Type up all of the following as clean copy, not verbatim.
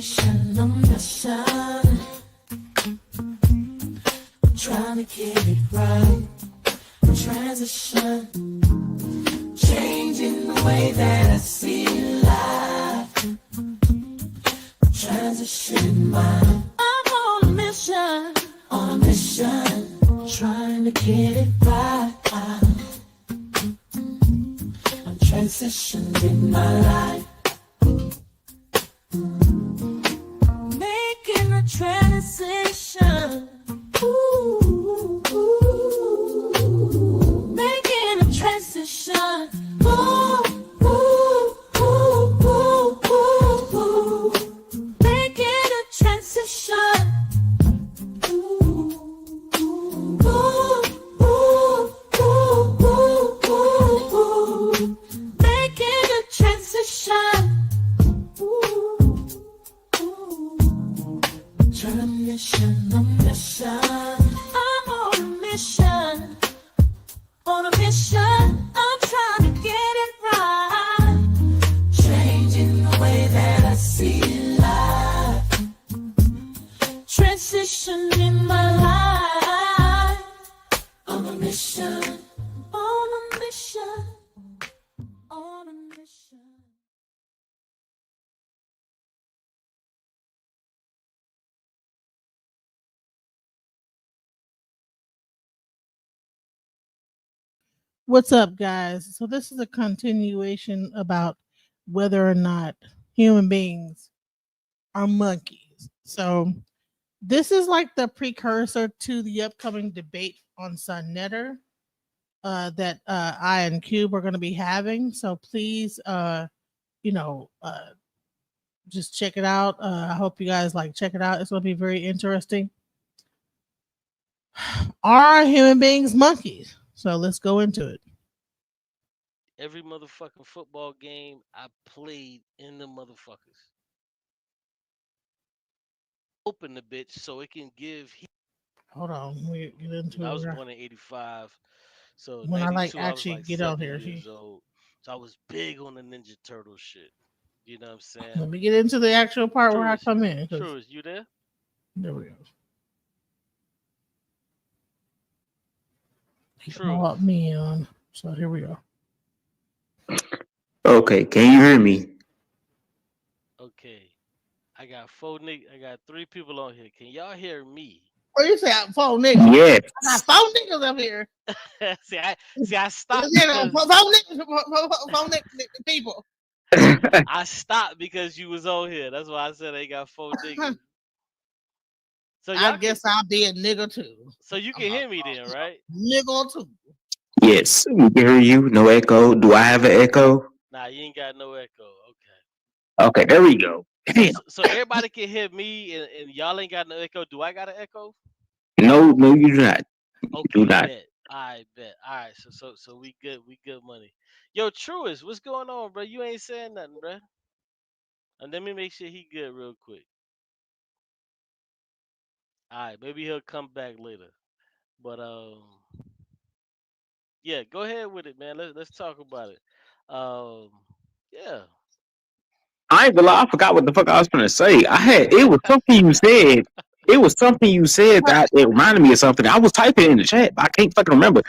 mission, on mission. I'm trying to get it right. Transition, changing the way that I see life. Transition mind. I'm on a mission, trying to get it right. I'm transitioning my life, making a transition. Ooh, making a transition. Ooh, ooh, ooh, ooh, ooh, ooh. Making a transition. Ooh, ooh, ooh, ooh, ooh, ooh, ooh. Making a transition. Ooh, ooh. Transition, a mission. I'm on a mission. On a mission, I'm trying to get it right. Changing the way that I see life. Transition in my life. On a mission. On a mission. On a mission. What's up, guys? So this is a continuation about whether or not human beings are monkeys. So this is like the precursor to the upcoming debate on Sunnetter that I and Cube are going to be having. So please, you know, just check it out. I hope you guys like check it out. It's going to be very interesting. Are human beings monkeys? So let's go into it. Every motherfucking football game I played in the motherfuckers. Open the bitch so it can give. Hold on, we get into I it. was born in '85, so When I like '92 I was actually like get on 7 here. years old. So I was big on the Ninja Turtle shit. You know what I'm saying? Let me get into the actual part where I Truist, come in. Truist, you there? There we go. He Truist. brought me on. So here we go. Okay, can you hear me? Okay. I got I got 3 people on here. Can y'all hear me? What you say? Four niggas. Yes. I got 4 niggas up here. I stopped You know, because four niggas people. I stopped because you was on here. That's why I said they got 4 niggas. So I guess I'll be a nigga too. So you can hear me then, right? Nigga too. Yes, we can hear you. No echo. Do I have an echo? Nah, you ain't got no echo. Okay, there we go. So everybody can hear me and y'all ain't got no echo. Do I got an echo? No, you do not. Okay, do not. bet. I bet. All right, so we good. We good money. Yo, Truist, what's going on, bro? You ain't saying nothing, bro. And let me make sure he good real quick. All right, maybe he'll come back later. But yeah, go ahead with it, man. Let's talk about it. Yeah. I ain't gonna lie, I forgot what the fuck I was gonna say. It was something you said. It was something you said that it reminded me of something. I was typing in the chat, but I can't fucking remember.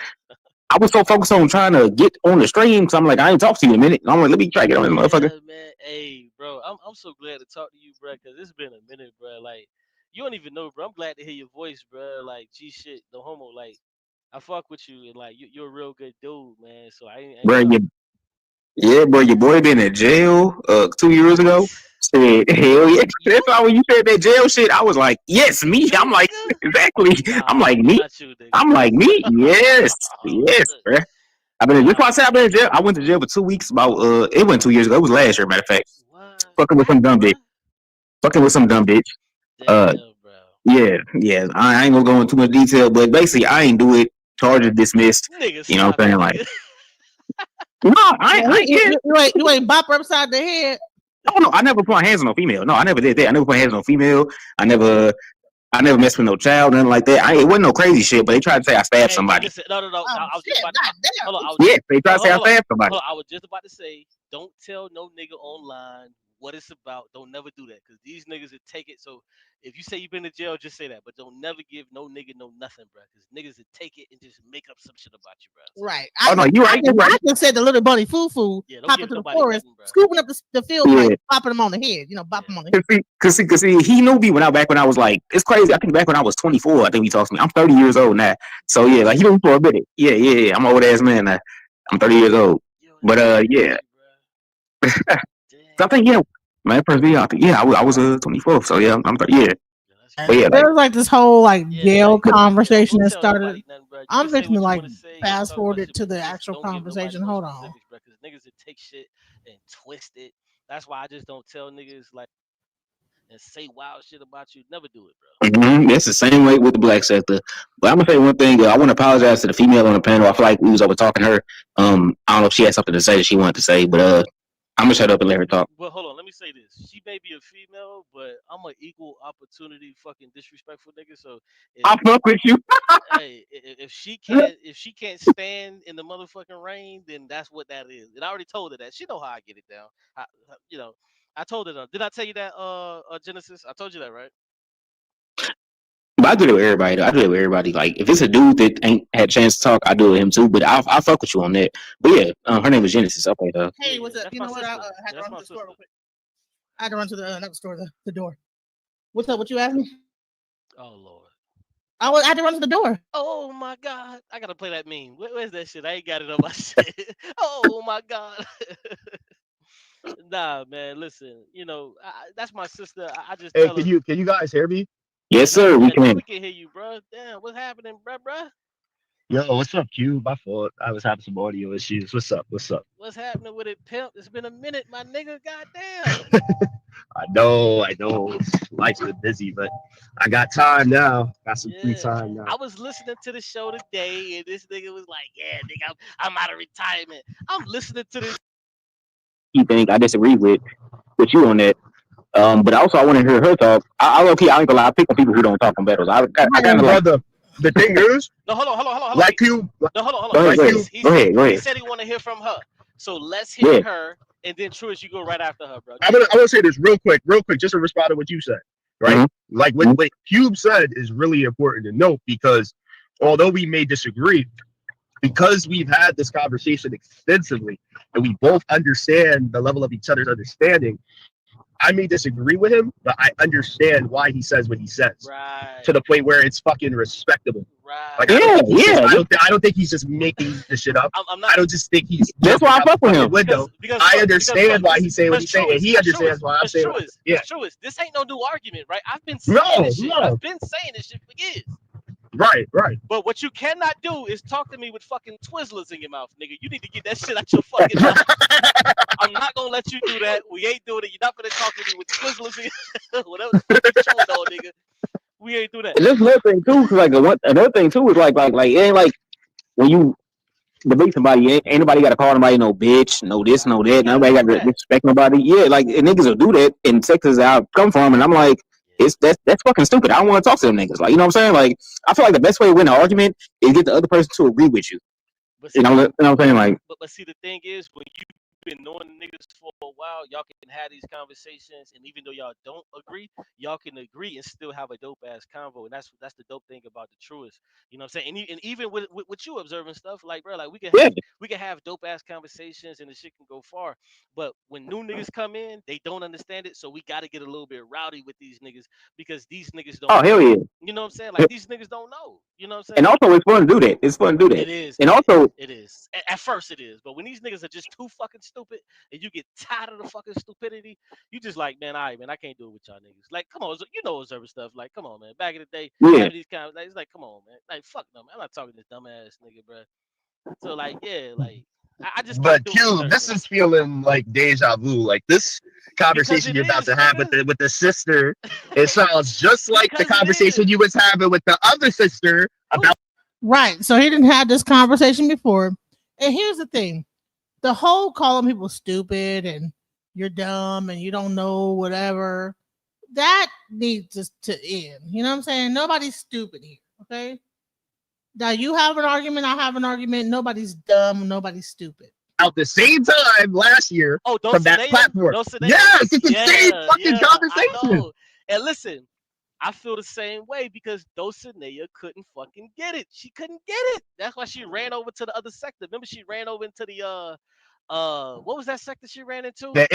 I was so focused on trying to get on the stream because I'm like, I ain't talked to you in a minute. I'm like, let me try to get on this motherfucker. Yeah, man. Hey, bro, I'm so glad to talk to you, bro, because it's been a minute, bro. Like, you don't even know, bro. I'm glad to hear your voice, bro. Like, G shit, no homo. Like, I fuck with you, and like, you're a real good dude, man. So I ain't Bro, gonna. bro, your boy been in jail 2 years What? ago. Said, hell yeah. You? That's why when you said that jail shit, I was like, yes, me. I'm like, Nigga? exactly. I'm Nah, like, me. not you, nigga. I'm like, me. Yes. Yes, bro. That's why I said I've been in jail. I went to jail for 2 weeks about, it wasn't 2 years ago. It was last year, matter of fact. What? Fucking with some dumb bitch. Fucking with some dumb bitch. Damn, bro. Yeah. I ain't gonna go into too much detail, but basically, I ain't do it. Charges dismissed. Nigga, You know what stop I'm it, saying? Like, nigga. no, I ain't. You ain't bop her upside the head. Oh no, I never put my hands on no female. No, I never did that. I never put my hands on no female. I never messed with no child, nothing like that. It wasn't no crazy shit, but they tried to say I stabbed Hey, somebody. listen, no. Oh, I was just shit, about to. goddamn. Hold on, I was Yes, just. they tried to say I stabbed somebody. Hold on. I was just about to say, don't tell no nigga online what it's about. Don't never do that because these niggas would take it. So if you say you've been to jail, just say that. But don't never give no nigga no nothing, bro. Because niggas would take it and just make up some shit about you, bro. So, Right. Oh no, you're right. You're right. I just said the little bunny foo yeah, don't pop give into the nobody forest, nothing, bro. scooping up the field, Yeah. like popping him on the head. You know, bop him on the head. Cause see, he knew me back when I was like, it's crazy. I think back when I was 24, I think he talked to me. I'm 30 years old now. So yeah, like he knew me for a minute. Yeah. I'm an old ass man now. I'm 30 years old. Yo, But that's yeah. crazy, bro. So I think my first video. I think I was 24. So yeah, I'm 30. Yeah. Yeah, that's But yeah, like There was like this whole like yeah, jail like, conversation don't that tell started. nobody nothing, bro. You I'm can say fixing to what you like want to say and fast talk forward about it shit, to but the just actual don't give nobody conversation. no Hold on. specifics, bro. Because niggas would take shit and twist it. That's why I just don't tell niggas like and say wild shit about you. Never do it, bro. That's the same way with the black sector. But I'm gonna say one thing. I want to apologize to the female on the panel. I feel like we was over talking her. I don't know if she had something to say that she wanted to say, but I'm gonna shut up and let her talk. Well, hold on. Let me say this. She may be a female, but I'm an equal opportunity fucking disrespectful nigga. So if I fuck with you. hey, if she can't stand in the motherfucking rain, then that's what that is. And I already told her that. She know how I get it down. You know, I told her that. Did I tell you that, Genesis? I told you that, right? But I do it with everybody. Though. I do it with everybody. Like if it's a dude that ain't had a chance to talk, I do it with him too. But I fuck with you on that. But yeah, her name is Genesis. Okay, though. Hey, what's up? That's You my know what? sister. I had to That's run my to the store sister. real quick. I had to run to the another store, the door. What's up? What you asked me? Oh Lord. I had to run to the door. Oh my God. I gotta play that meme. Where's that shit? I ain't got it on my shit. Oh my God. Nah, man. Listen, that's my sister. I just Hey, tell her. can you guys hear me? Yes, sir. We Yeah, now can. we can hear you, bro. Damn, what's happening, bruh? Yo, what's up, Q? My fault. I was having some audio issues. What's up? What's up? What's happening with it, pimp? It's been a minute, my nigga. Goddamn. I know. Life's been busy, but I got time now. Got some free Yeah. time now. I was listening to the show today, and this nigga was like, "Yeah, nigga, I'm out of retirement." I'm listening to this. You think I disagree with you on that? But also I want to hear her talk. I low key, I ain't gonna lie. I pick on people who don't talk on battles. I kind of like. Brother, the thing is, No, hold on, like wait. you, No, hold Go on. ahead, like you, go ahead, go He ahead. said he want to hear from her. So let's hear Yeah. her, and then Truist, you go right after her, bro. I want to say this real quick, just to respond to what you said, right? Mm-hmm. Like what Cube said is really important to note because although we may disagree, because we've had this conversation extensively and we both understand the level of each other's understanding, I may disagree with him, but I understand why he says what he says Right. to the point where it's fucking respectable. Right. Like I don't think he's just making this shit up. I'm not. I don't just think he's That's why I fuck with him. window. Because I look, understand why he's saying what because he's saying, and he understands why I'm saying. Yeah, It's true. This ain't no new argument, right? I've been saying this shit. I've been saying this shit for years. right. But what you cannot do is talk to me with fucking Twizzlers in your mouth, nigga. You need to get that shit out your fucking mouth. I'm not gonna let you do that. We ain't doing it. You're not gonna talk to me with Twizzlers in whatever the fuck you chewing on, nigga. We ain't do that. And there's another thing too, cause another thing too is like it ain't like when you debate somebody, ain't nobody got to call somebody no bitch, no this, no that. Nobody got to respect nobody. Yeah, like niggas will do that in Texas. I come from, and I'm like, that's fucking stupid. I don't want to talk to them niggas. Like, you know what I'm saying? Like, I feel like the best way to win an argument is get the other person to agree with you. But see, You know what I'm saying? Like, but see, the thing is, when you've been knowing niggas for a while, y'all can have these conversations, and even though y'all don't agree, y'all can agree and still have a dope ass convo, and that's the dope thing about the Truest. You know what I'm saying? And even with you observing stuff, like bro, like we can have dope ass conversations, and the shit can go far. But when new niggas come in, they don't understand it, so we got to get a little bit rowdy with these niggas because these niggas don't. oh hell yeah. You know what I'm saying? Like these niggas don't know. You know what I'm saying? And also, it's fun to do that. It's fun to do that. It is. And also, it is. At first, it is. But when these niggas are just too fucking stupid, and you get tired of the fucking stupidity, you just like, man, all right, man, I can't do it with y'all niggas. Like, come on, you know, observer stuff. Like, come on, man. Back in the day, having these kind of, like, it's like, come on, man. Like, fuck them. I'm not talking to this dumbass nigga, bro. So, like, yeah, like, I just. But Q, this is feeling like deja vu. Like this conversation you're about to have with the sister, it sounds just like the conversation you was having with the other sister about. Right. So he didn't have this conversation before. And here's the thing. The whole calling people stupid and you're dumb and you don't know whatever, that needs to end. You know what I'm saying? Nobody's stupid here. Okay. Now you have an argument, I have an argument. Nobody's dumb, nobody's stupid. out the same time last year Oh, from that Dulcinea? platform. Dulcinea? Yes, it's the same Yeah, fucking I conversation. know. And listen, I feel the same way because Dulcinea couldn't fucking get it. She couldn't get it. That's why she ran over to the other sector. Remember, she ran over into the what was that sector she ran into? The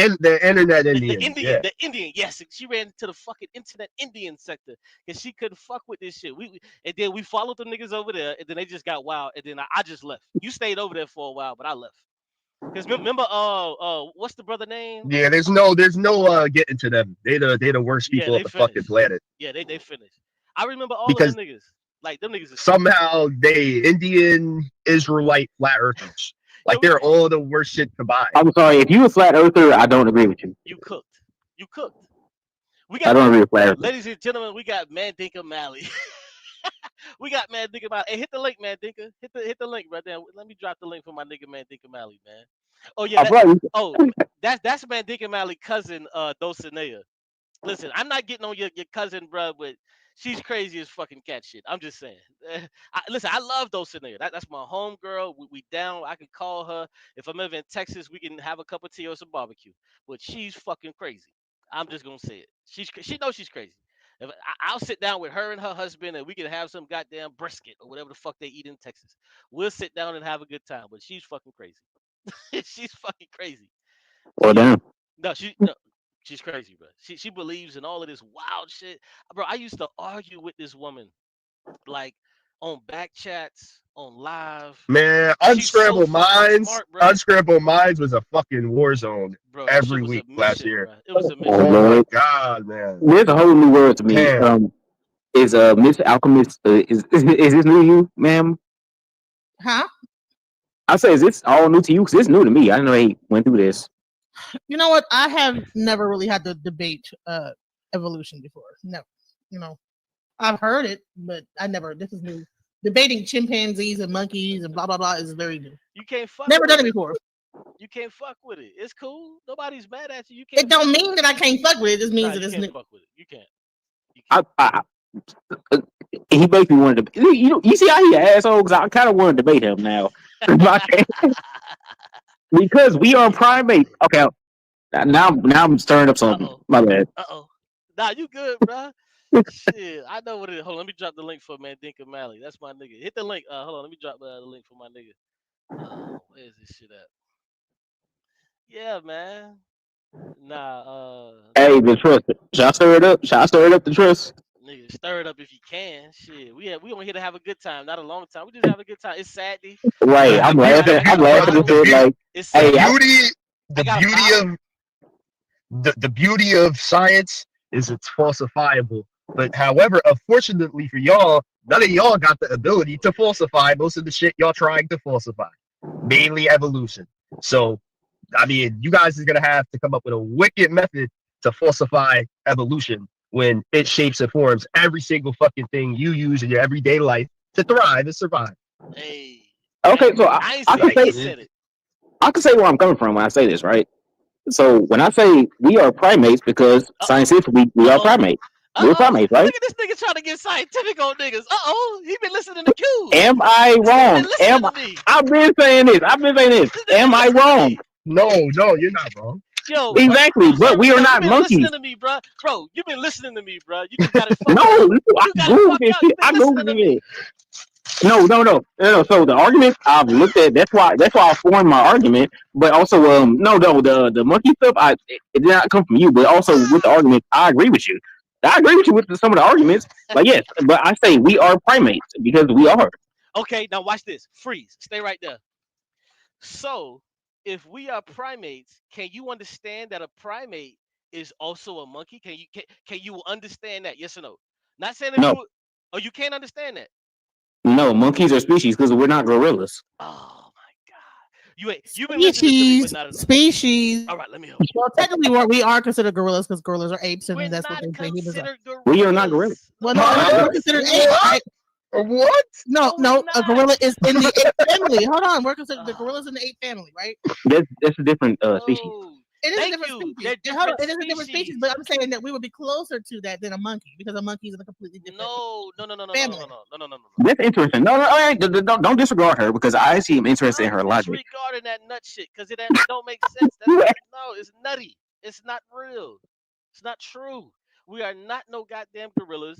internet The Indians. Indian, Yeah. the Indian, yes, she ran into the fucking internet Indian sector because she couldn't fuck with this shit. And then we followed the niggas over there, and then they just got wild, and then I just left. You stayed over there for a while, but I left. Because remember, what's the brother name? Yeah, there's no getting to them. They the worst Yeah, people they on the fucking finished. planet. Yeah, they finished. I remember all Because of them niggas. Like them niggas. somehow they Indian Israelite flat earthers. Like they're all the worst shit combined. I'm sorry, if you a flat earther, I don't agree with you. You cooked. You cooked. We I got, don't agree with flat earthers. ladies and gentlemen, we got Mandinka Mally. We got Mandinka Mally. Hey, hit the link, Mandinka. Hit the link right there. Let me drop the link for my nigga Mandinka Mally, man. Oh yeah. That's Mandinka Mally cousin Dulcinea. Listen, I'm not getting on your cousin, bro, but she's crazy as fucking cat shit. I'm just saying. Listen, I love Dulcinea. That's my home girl. We down. I can call her. If I'm ever in Texas, we can have a cup of tea or some barbecue. But she's fucking crazy. I'm just gonna say it. She knows she's crazy. I'll sit down with her and her husband, and we can have some goddamn brisket or whatever the fuck they eat in Texas. We'll sit down and have a good time. But she's fucking crazy. She's fucking crazy. Well, damn. No, she's crazy, bro. She believes in all of this wild shit, bro. I used to argue with this woman, like on back chats, on live. Man, She's so Unscrambled fucking Minds. smart, bro. Unscrambled Minds was a fucking war zone Bro, that shit every was a week mission, last year. bro. It was a mission. Oh my Lord. god, man. There's a whole new word to me. Damn. Is Mr. Alchemist is this new to you, ma'am? Huh? I say, is this all new to you? Because it's new to me. I didn't know they went through this. You know what? I have never really had to debate evolution before. No, you know, I've heard it, but I never. This is new. Debating chimpanzees and monkeys and blah blah blah is very new. You can't fuck. Never with done it before. You can't fuck with it. It's cool. Nobody's mad at you. You can't. It don't mean that I can't fuck with it. It just means Nah, that you it's can't new. fuck with it. You can't. You can't. He basically wanted to. You see how he an asshole? Because I kind of want to debate him now. Because we are primates. Okay, now I'm stirring up something. Uh-oh. My bad. Nah, you good, bro. Shit, I know what it is. Hold on, let me drop the link for Mandinka Mally. That's my nigga. Hit the link. Hold on, let me drop the link for my nigga. Where is this shit at? Yeah, man. Nah, Hey, the trust. Should I stir it up? Should I stir it up the trust? nigga, stir it up if you can. Shit, we on here to have a good time, not a long time. We just have a good time. It's Saturday. Right. I'm laughing. I'm laughing at it like, It's hey, Saturday. The beauty of science is it's falsifiable. But however, unfortunately for y'all, none of y'all got the ability to falsify most of the shit y'all trying to falsify. Mainly evolution. So, I mean, you guys is gonna have to come up with a wicked method to falsify evolution when it shapes and forms every single fucking thing you use in your everyday life to thrive and survive. Hey. okay, so I ain't I say can you say said it. I can say where I'm coming from when I say this, right? So when I say we are primates, because scientifically we are primates. We're primates, right? Look at this nigga trying to get scientific on niggas. He been listening to Q. Am I wrong? I've been saying this. Am I wrong? No, you're not wrong. Yo, Exactly, but we are not monkeys. Listening to me, bro. Bro, you've been listening to me, bro. You just got it fucked No, up. I googled this shit. I googled it. No. So the argument I've looked at. That's why I formed my argument. But also, the monkey stuff. It did not come from you. But also with the argument, I agree with you. I agree with you with some of the arguments. Like yes, but I say we are primates because we are. Okay, now watch this. Freeze. Stay right there. So, if we are primates, can you understand that a primate is also a monkey? Can you understand that? Yes or no? Not saying that No. you can't understand that. No, monkeys are species because we're not gorillas. Oh my god. You've been listening to me, but not enough. Species. All right, let me help you. Well, technically, we are considered gorillas because gorillas are apes, and We're that's not what they say humans are. considered gorillas. We are not gorillas. Well, no, we're considered apes. Right? What? No, No, a gorilla is in the ape family. Hold on, we're considered the gorillas in the ape family, right? That's a different species. Oh, It is a Thank different you. species. They're Hold on, different it is a different species, but I'm saying that we would be closer to that than a monkey because a monkey is in a completely different No. family. That's interesting. No, all right, don't disregard her because I see him interested in her I'm logic. disregarding that nut shit because it don't make sense. No, it's nutty. It's not real. It's not true. We are not no goddamn gorillas.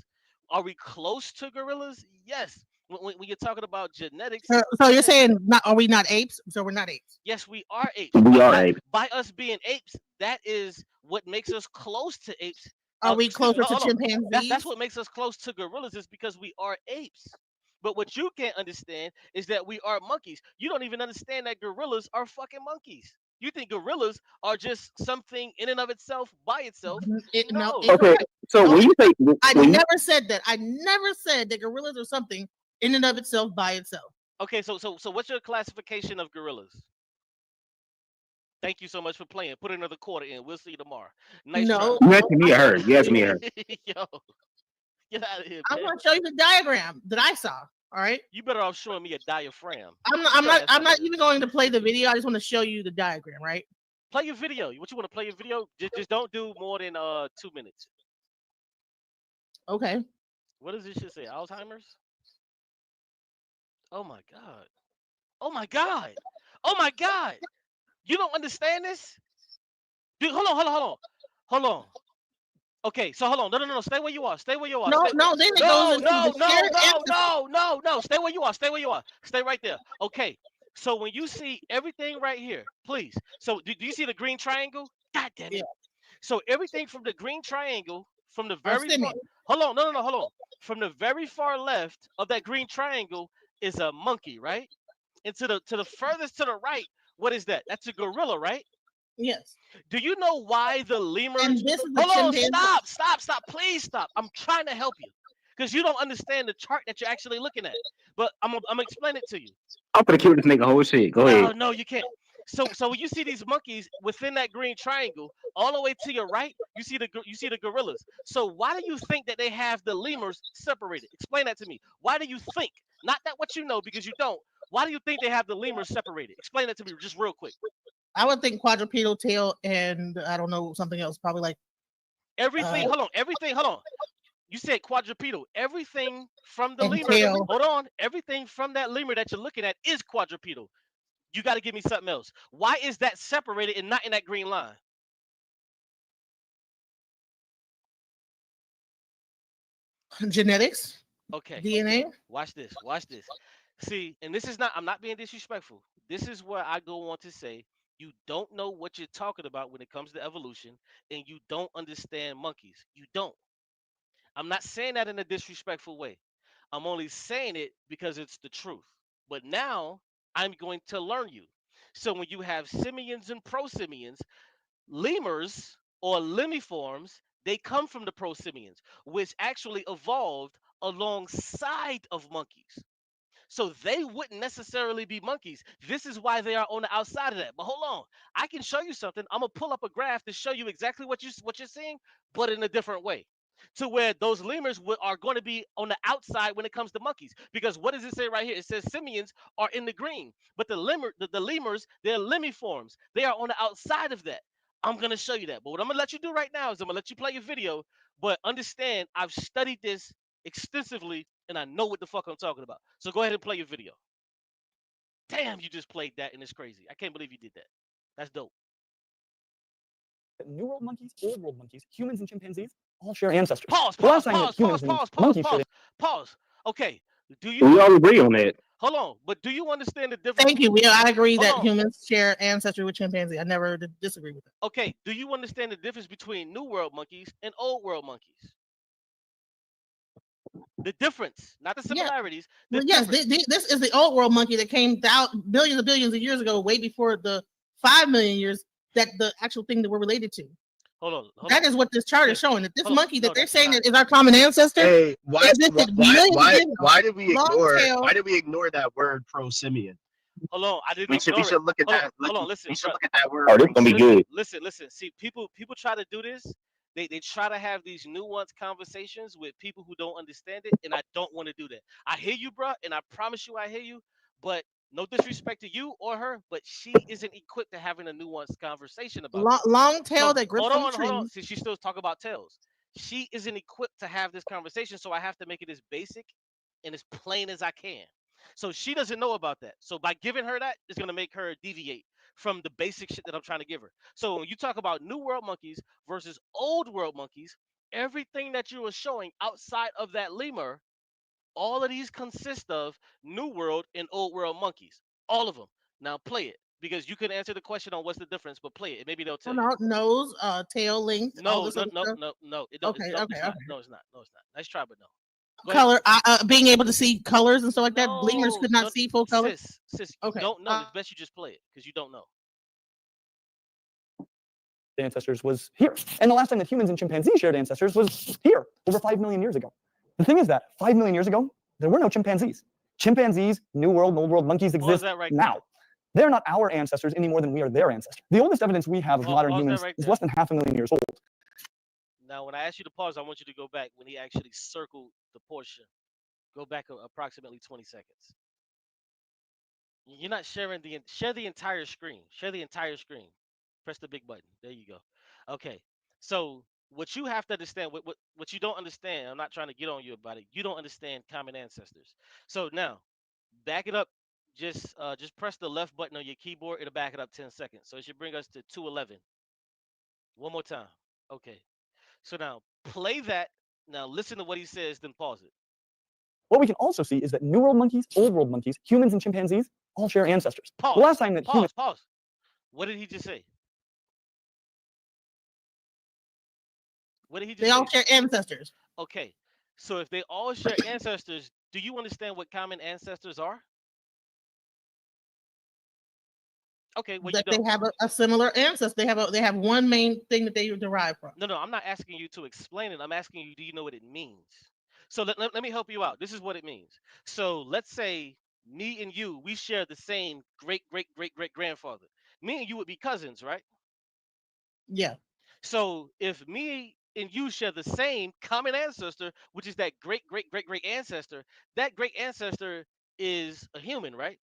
Are we close to gorillas? Yes. When you're talking about genetics, So you're yes. saying, are we not apes? So we're not apes. Yes, we are apes. We But are that, apes. by us being apes, that is what makes us close to apes. Are we Excuse me, closer to hold on. chimpanzees? That's what makes us close to gorillas is because we are apes. But what you can't understand is that we are monkeys. You don't even understand that gorillas are fucking monkeys. You think gorillas are just something in and of itself by itself? No, No. Okay, incorrect. so No, when you say I when you, never said that. I never said that gorillas are something in and of itself by itself. Okay, so what's your classification of gorillas? Thank you so much for playing. Put another quarter in. We'll see you tomorrow. Nice try. No, you asking me or her, you asking me or her. Yo, get out of here, I'm man. going to show you the diagram that I saw. All right. You better off showing me a diaphragm. I'm Get your not. ass I'm out not of here. even going to play the video. I just want to show you the diagram. Right. Play your video. What you want to play your video? Just don't do more than 2 minutes. Okay. What does this shit say? Alzheimer's? Oh my god. Oh my god. Oh my god. You don't understand this? Dude, hold on. Okay, so hold on. No. Stay where you are. Stay where you are. No, Stay. no. Then it No, goes into no, the no, shared no, ancestry. no. Stay where you are. Stay where you are. Stay right there. Okay. So when you see everything right here, please. So do you see the green triangle? God damn it. Yeah. So everything from the green triangle, from the Are very far, simian. hold on, no, hold on. From the very far left of that green triangle is a monkey, right? And to the furthest to the right, what is that? That's a gorilla, right? Yes. Do you know why the And lemurs? this is the Hold on, chimpanzee. stop. Please stop. I'm trying to help you because you don't understand the chart that you're actually looking at. But I'm gonna explain it to you. I'm gonna kill this nigga whole shit. Go ahead. No, you can't. So when you see these monkeys within that green triangle, all the way to your right, you see the gorillas. So why do you think that they have the lemurs separated? Explain that to me. Why do you think? Not that what you know because you don't. Why do you think they have the lemurs separated? Explain that to me just real quick. I would think quadrupedal tail and I don't know something else. Probably like Everything. Hold on. You said quadrupedal. Everything from the and lemur. tail. Hold on. Everything from that lemur that you're looking at is quadrupedal. You got to give me something else. Why is that separated and not in that green line? Genetics, Okay. DNA. Watch this. See, and this is not, I'm not being disrespectful. This is where I go on to say you don't know what you're talking about when it comes to evolution and you don't understand monkeys. You don't. I'm not saying that in a disrespectful way. I'm only saying it because it's the truth. But now I'm going to learn you. So when you have simians and prosimians, lemurs or limiforms, they come from the prosimians, which actually evolved alongside of monkeys. So they wouldn't necessarily be monkeys. This is why they are on the outside of that. But hold on, I can show you something. I'm gonna pull up a graph to show you exactly what you're seeing, but in a different way. To where those lemurs are going to be on the outside when it comes to monkeys. Because what does it say right here? It says simians are in the green, but the lemurs, they're limiforms. They are on the outside of that. I'm gonna show you that. But what I'm gonna let you do right now is I'm gonna let you play your video. But understand, I've studied this extensively and I know what the fuck I'm talking about. So go ahead and play your video. Damn, you just played that and it's crazy. I can't believe you did that. That's dope. New World monkeys, Old World monkeys, humans and chimpanzees all share ancestors. Pause. The last time that humans and monkeys shared Pause. Okay. Do We you all agree on that. hold on? But do you understand the difference? Thank you. I agree Hold that on. humans share ancestry with chimpanzee. I never disagree with that. Okay. Do you understand the difference between New World monkeys and Old World monkeys? The difference, not the Yeah. similarities. Well, yes, Difference. this is the old world monkey that came out millions of billions of years ago, way before the 5 million years that the actual thing that we're related to. Hold on. That is what this chart is Listen, showing. That this hold on. monkey that No, they're that's saying not. that is our common ancestor Hey, why existed millions of years ago. did we Long ignore tail. why did we ignore that word prosimian? Hold on. I didn't We ignore should it. look at Hold on. that. Hold on. Listen, We should bro. look at that word. Oh, this gonna be good. Listen. See, people try to do this. They try to have these nuanced conversations with people who don't understand it, and I don't want to do that. I hear you, bro, and I promise you I hear you, but No disrespect to you or her, but she isn't equipped to having a nuanced conversation about Long, this. long tail So that grips hold on the on, hold on. tree. See, she's still talking about tails. She isn't equipped to have this conversation, so I have to make it as basic and as plain as I can. So she doesn't know about that. So by giving her that, it's gonna make her deviate from the basic shit that I'm trying to give her. So when you talk about New World monkeys versus Old World monkeys, everything that you were showing outside of that lemur, all of these consist of New World and Old World monkeys. All of them. Now play it because you could answer the question on what's the difference, but play it. Maybe they'll Oh, tell you. no, nose, tail length, all No, this no, other no, stuff. no, no. It don't. Okay, No, okay, it's okay. not. No, it's not. No, it's not. Nice try, but no. Go ahead. Color, being able to see colors and stuff like that. Lemurs No, could not no, see full color. sis, you Okay. don't know. It's best you just play it because you don't know. Ancestors was here. And the last time that humans and chimpanzees shared ancestors was here, over 5 million years ago. The thing is that 5 million years ago, there were no chimpanzees. Chimpanzees, New World, Old World monkeys Pause exist that right now. there. They're not our ancestors any more than we are their ancestors. The oldest evidence we have of modern Pause that humans right is there. less than 500,000 years old. Now, when I ask you to pause, I want you to go back when he actually circled the portion. Go back approximately 20 seconds. You're not sharing share the entire screen. Share the entire screen. Press the big button. There you go. Okay. So what you have to understand, what you don't understand, I'm not trying to get on you about it. You don't understand common ancestors. So now, back it up. Just press the left button on your keyboard. It'll back it up 10 seconds. So it should bring us to 211. One more time. Okay. So now play that. Now listen to what he says, then pause it. What we can also see is that New World monkeys, Old World monkeys, humans and chimpanzees all share ancestors. The Pause. last time that humans Pause. What did he just say? What did he just They all say? share ancestors. Okay. So if they all share ancestors, do you understand what common ancestors are? Okay, well you That they don't. have a similar ancestor. They have one main thing that they derive from. No, I'm not asking you to explain it. I'm asking you, do you know what it means? So let me help you out. This is what it means. So let's say me and you, we share the same great grandfather. Me and you would be cousins, right? Yeah. So if me and you share the same common ancestor, which is that great ancestor, that great ancestor is a human, right?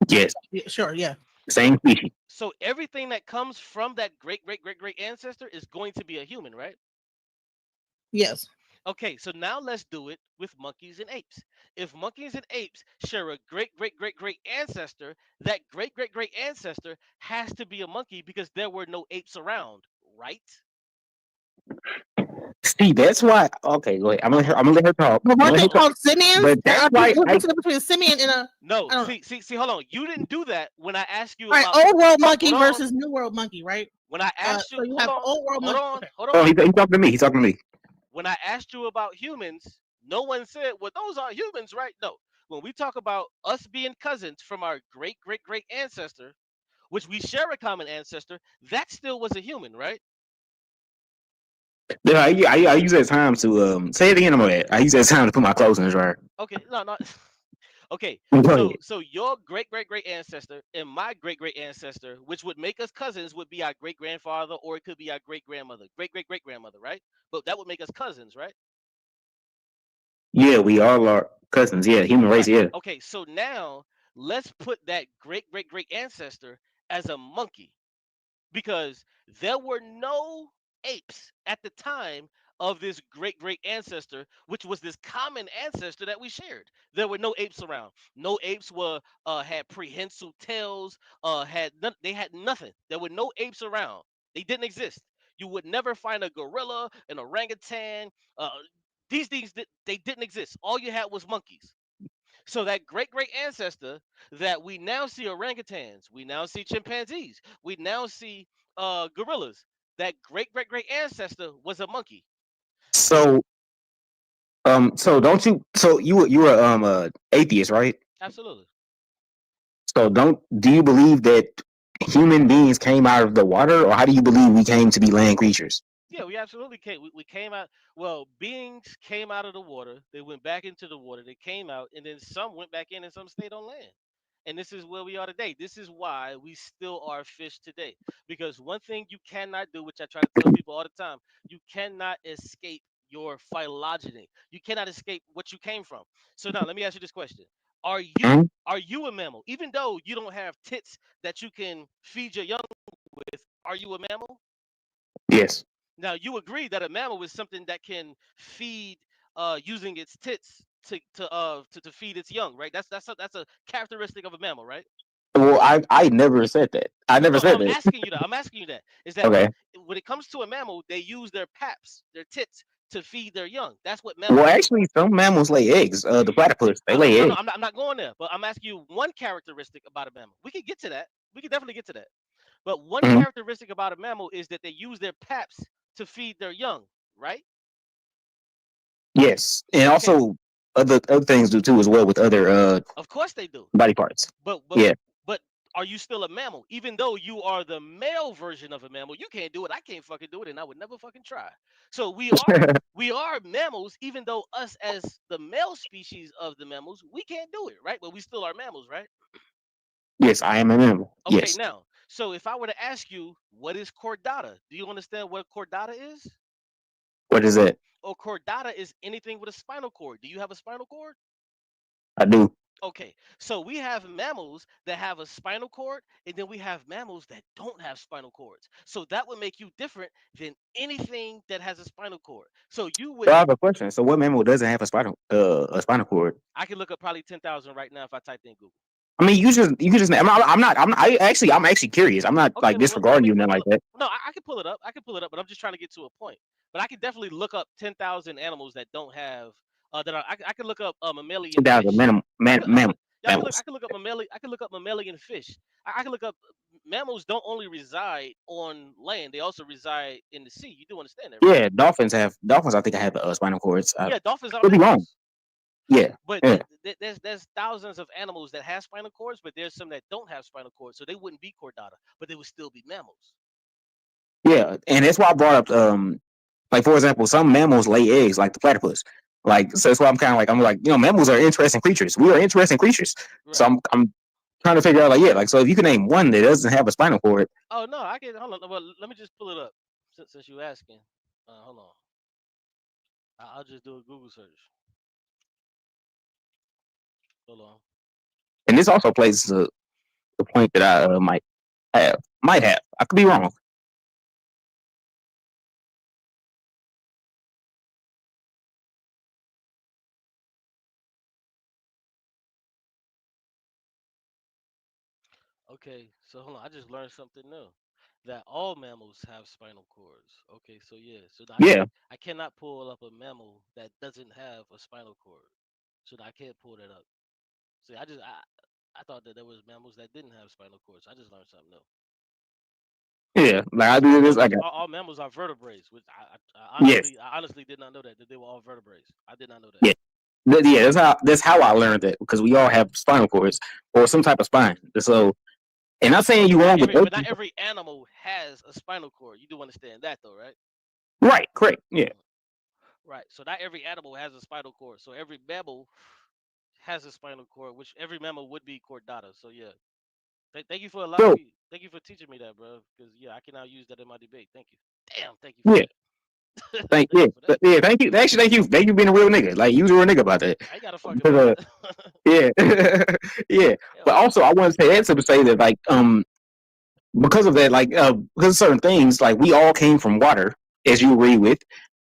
Yes, Yeah, sure. Yeah. same species. So everything that comes from that great ancestor is going to be a human, right? Yes. Okay, so now let's do it with monkeys and apes. If monkeys and apes share a great ancestor, that great ancestor has to be a monkey because there were no apes around, right? See, that's why. Okay, go ahead. I'm gonna let her talk. But I'm gonna weren't let they her talk. called simians? But that's why What's the difference between a simian and a? No, I don't know. see, hold on. You didn't do that when I asked you All right, about. old world monkey Hold on. versus new world monkey, right? When I asked So you, you have old world monkey. Okay. oh, hold he's on. talking to me. He's talking to me. When I asked you about humans, no one said, well, those are humans, right? No. When we talk about us being cousins from our great ancestor, which we share a common ancestor, that still was a human, right? Yeah, I use that time to say it again. I'm gonna. I use that time to put my clothes in the dryer. Okay, no. Okay, Go ahead. so your great ancestor and my great ancestor, which would make us cousins, would be our great grandfather, or it could be our great grandmother, great grandmother, right? But that would make us cousins, right? Yeah, we all are cousins. Yeah, human race. Right. Yeah. Okay, so now let's put that great ancestor as a monkey because there were no apes at the time of this great ancestor, which was this common ancestor that we shared. There were no apes around. No apes were had prehensile tails. They had nothing. There were no apes around. They didn't exist. You would never find a gorilla, an orangutan. These things they didn't exist. All you had was monkeys. So that great ancestor that we now see orangutans, we now see chimpanzees, we now see gorillas. That great ancestor was a monkey. So so don't you? So you were atheist, right? Absolutely. So do you believe that human beings came out of the water, or how do you believe we came to be land creatures? Yeah, we absolutely came. We came out. Well, beings came out of the water. They went back into the water. They came out, and then some went back in, and some stayed on land. And this is where we are today. This is why we still are fish today. Because one thing you cannot do, which I try to tell people all the time, you cannot escape your phylogeny. You cannot escape what you came from. So now let me ask you this question: Are Mhm. you a mammal? Even though you don't have tits that you can feed your young with, are you a mammal? Yes. Now you agree that a mammal is something that can feed using its tits to feed its young, right? That's a characteristic of a mammal, right? Well, I never said that. I never No, no, said I'm that. asking you that. I'm asking you that. Is that Okay. when it comes to a mammal, they use their paps, their tits, to feed their young. That's what Well, mammals do. actually, some mammals lay eggs. The platypus, they lay No, no, eggs. I'm not going there. But I'm asking you one characteristic about a mammal. We can get to that. We can definitely get to that. But one Mhm. characteristic about a mammal is that they use their paps to feed their young, right? Yes, and Okay, also other things do too as well with other of course they do. body parts. But but Yeah. but are you still a mammal? Even though you are the male version of a mammal, you can't do it. I can't fucking do it, and I would never fucking try. So we are mammals, even though us as the male species of the mammals, we can't do it, right? But we still are mammals, right? Yes, I am a mammal. Okay, Yes. now, so if I were to ask you what is chordata, do you understand what chordata is? What is that? Or chordata is anything with a spinal cord. Do you have a spinal cord? I do. Okay, so we have mammals that have a spinal cord, and then we have mammals that don't have spinal cords. So that would make you different than anything that has a spinal cord. So you So I wouldn't. have a question. So what mammal doesn't have a spinal cord? I can look up probably 10,000 right now if I typed in Google. I mean, you just. I'm actually curious. I'm not Okay, like well, let disregarding me. you, nothing like that. No, I can pull it up. I can pull it up, but I'm just trying to get to a point. But I can definitely look up 10,000 animals that don't have. That are. I can look up mammalian That was a fish. mammal Yeah, I mammals. can look up mammalian. I can look up mammalian fish. I can look up mammals don't only reside on land; they also reside in the sea. You do understand that, right? Yeah, dolphins. I think I have spinal cords. I Yeah, dolphins are could be wrong. mammals. Yeah. But Yeah. there's thousands of animals that have spinal cords, but there's some that don't have spinal cords, so they wouldn't be chordata, but they would still be mammals. Yeah, and that's why I brought up like for example, some mammals lay eggs, like the platypus. Like so that's why I'm like mammals are interesting creatures. We are interesting creatures. So Right. I'm trying to figure out like so if you can name one that doesn't have a spinal cord. Oh no, I can hold on. Well, let me just pull it up since you asking. Hold on. I'll just do a Google search. Hold on. And this also plays to the point that I might have. I could be wrong. Okay, so hold on. I just learned something new. That all mammals have spinal cords. Okay, so yeah, so Yeah, I cannot pull up a mammal that doesn't have a spinal cord. So I can't pull that up. See, I thought that there was mammals that didn't have spinal cords. I just learned something new. yeah. Like I So do this. I got all mammals are vertebrates, which yes, I honestly did not know that they were all vertebrates. I did not know that. yeah. Yeah, that's how I learned that because we all have spinal cords or some type of spine. So, and not saying you wrong with those But not people. every animal has a spinal cord. You do understand that though, right? Right, correct. Yeah, Mhm. Right. So not every animal has a spinal cord. So every mammal has a spinal cord, which every mammal would be chordata. So yeah. Thank you for allowing so me. Thank you for teaching me that, bro. Because yeah, I can now use that in my debate. Thank you. Damn. Thank you for yeah. that. Thank you for that. Yeah. Thank you. Actually, thank you being a real nigga. Like you was a real nigga about that. I ain't got a fucking Because, mind. yeah, yeah. But Hell no. also, I want to say that to say that like because of that because of certain things like we all came from water, as you agree with,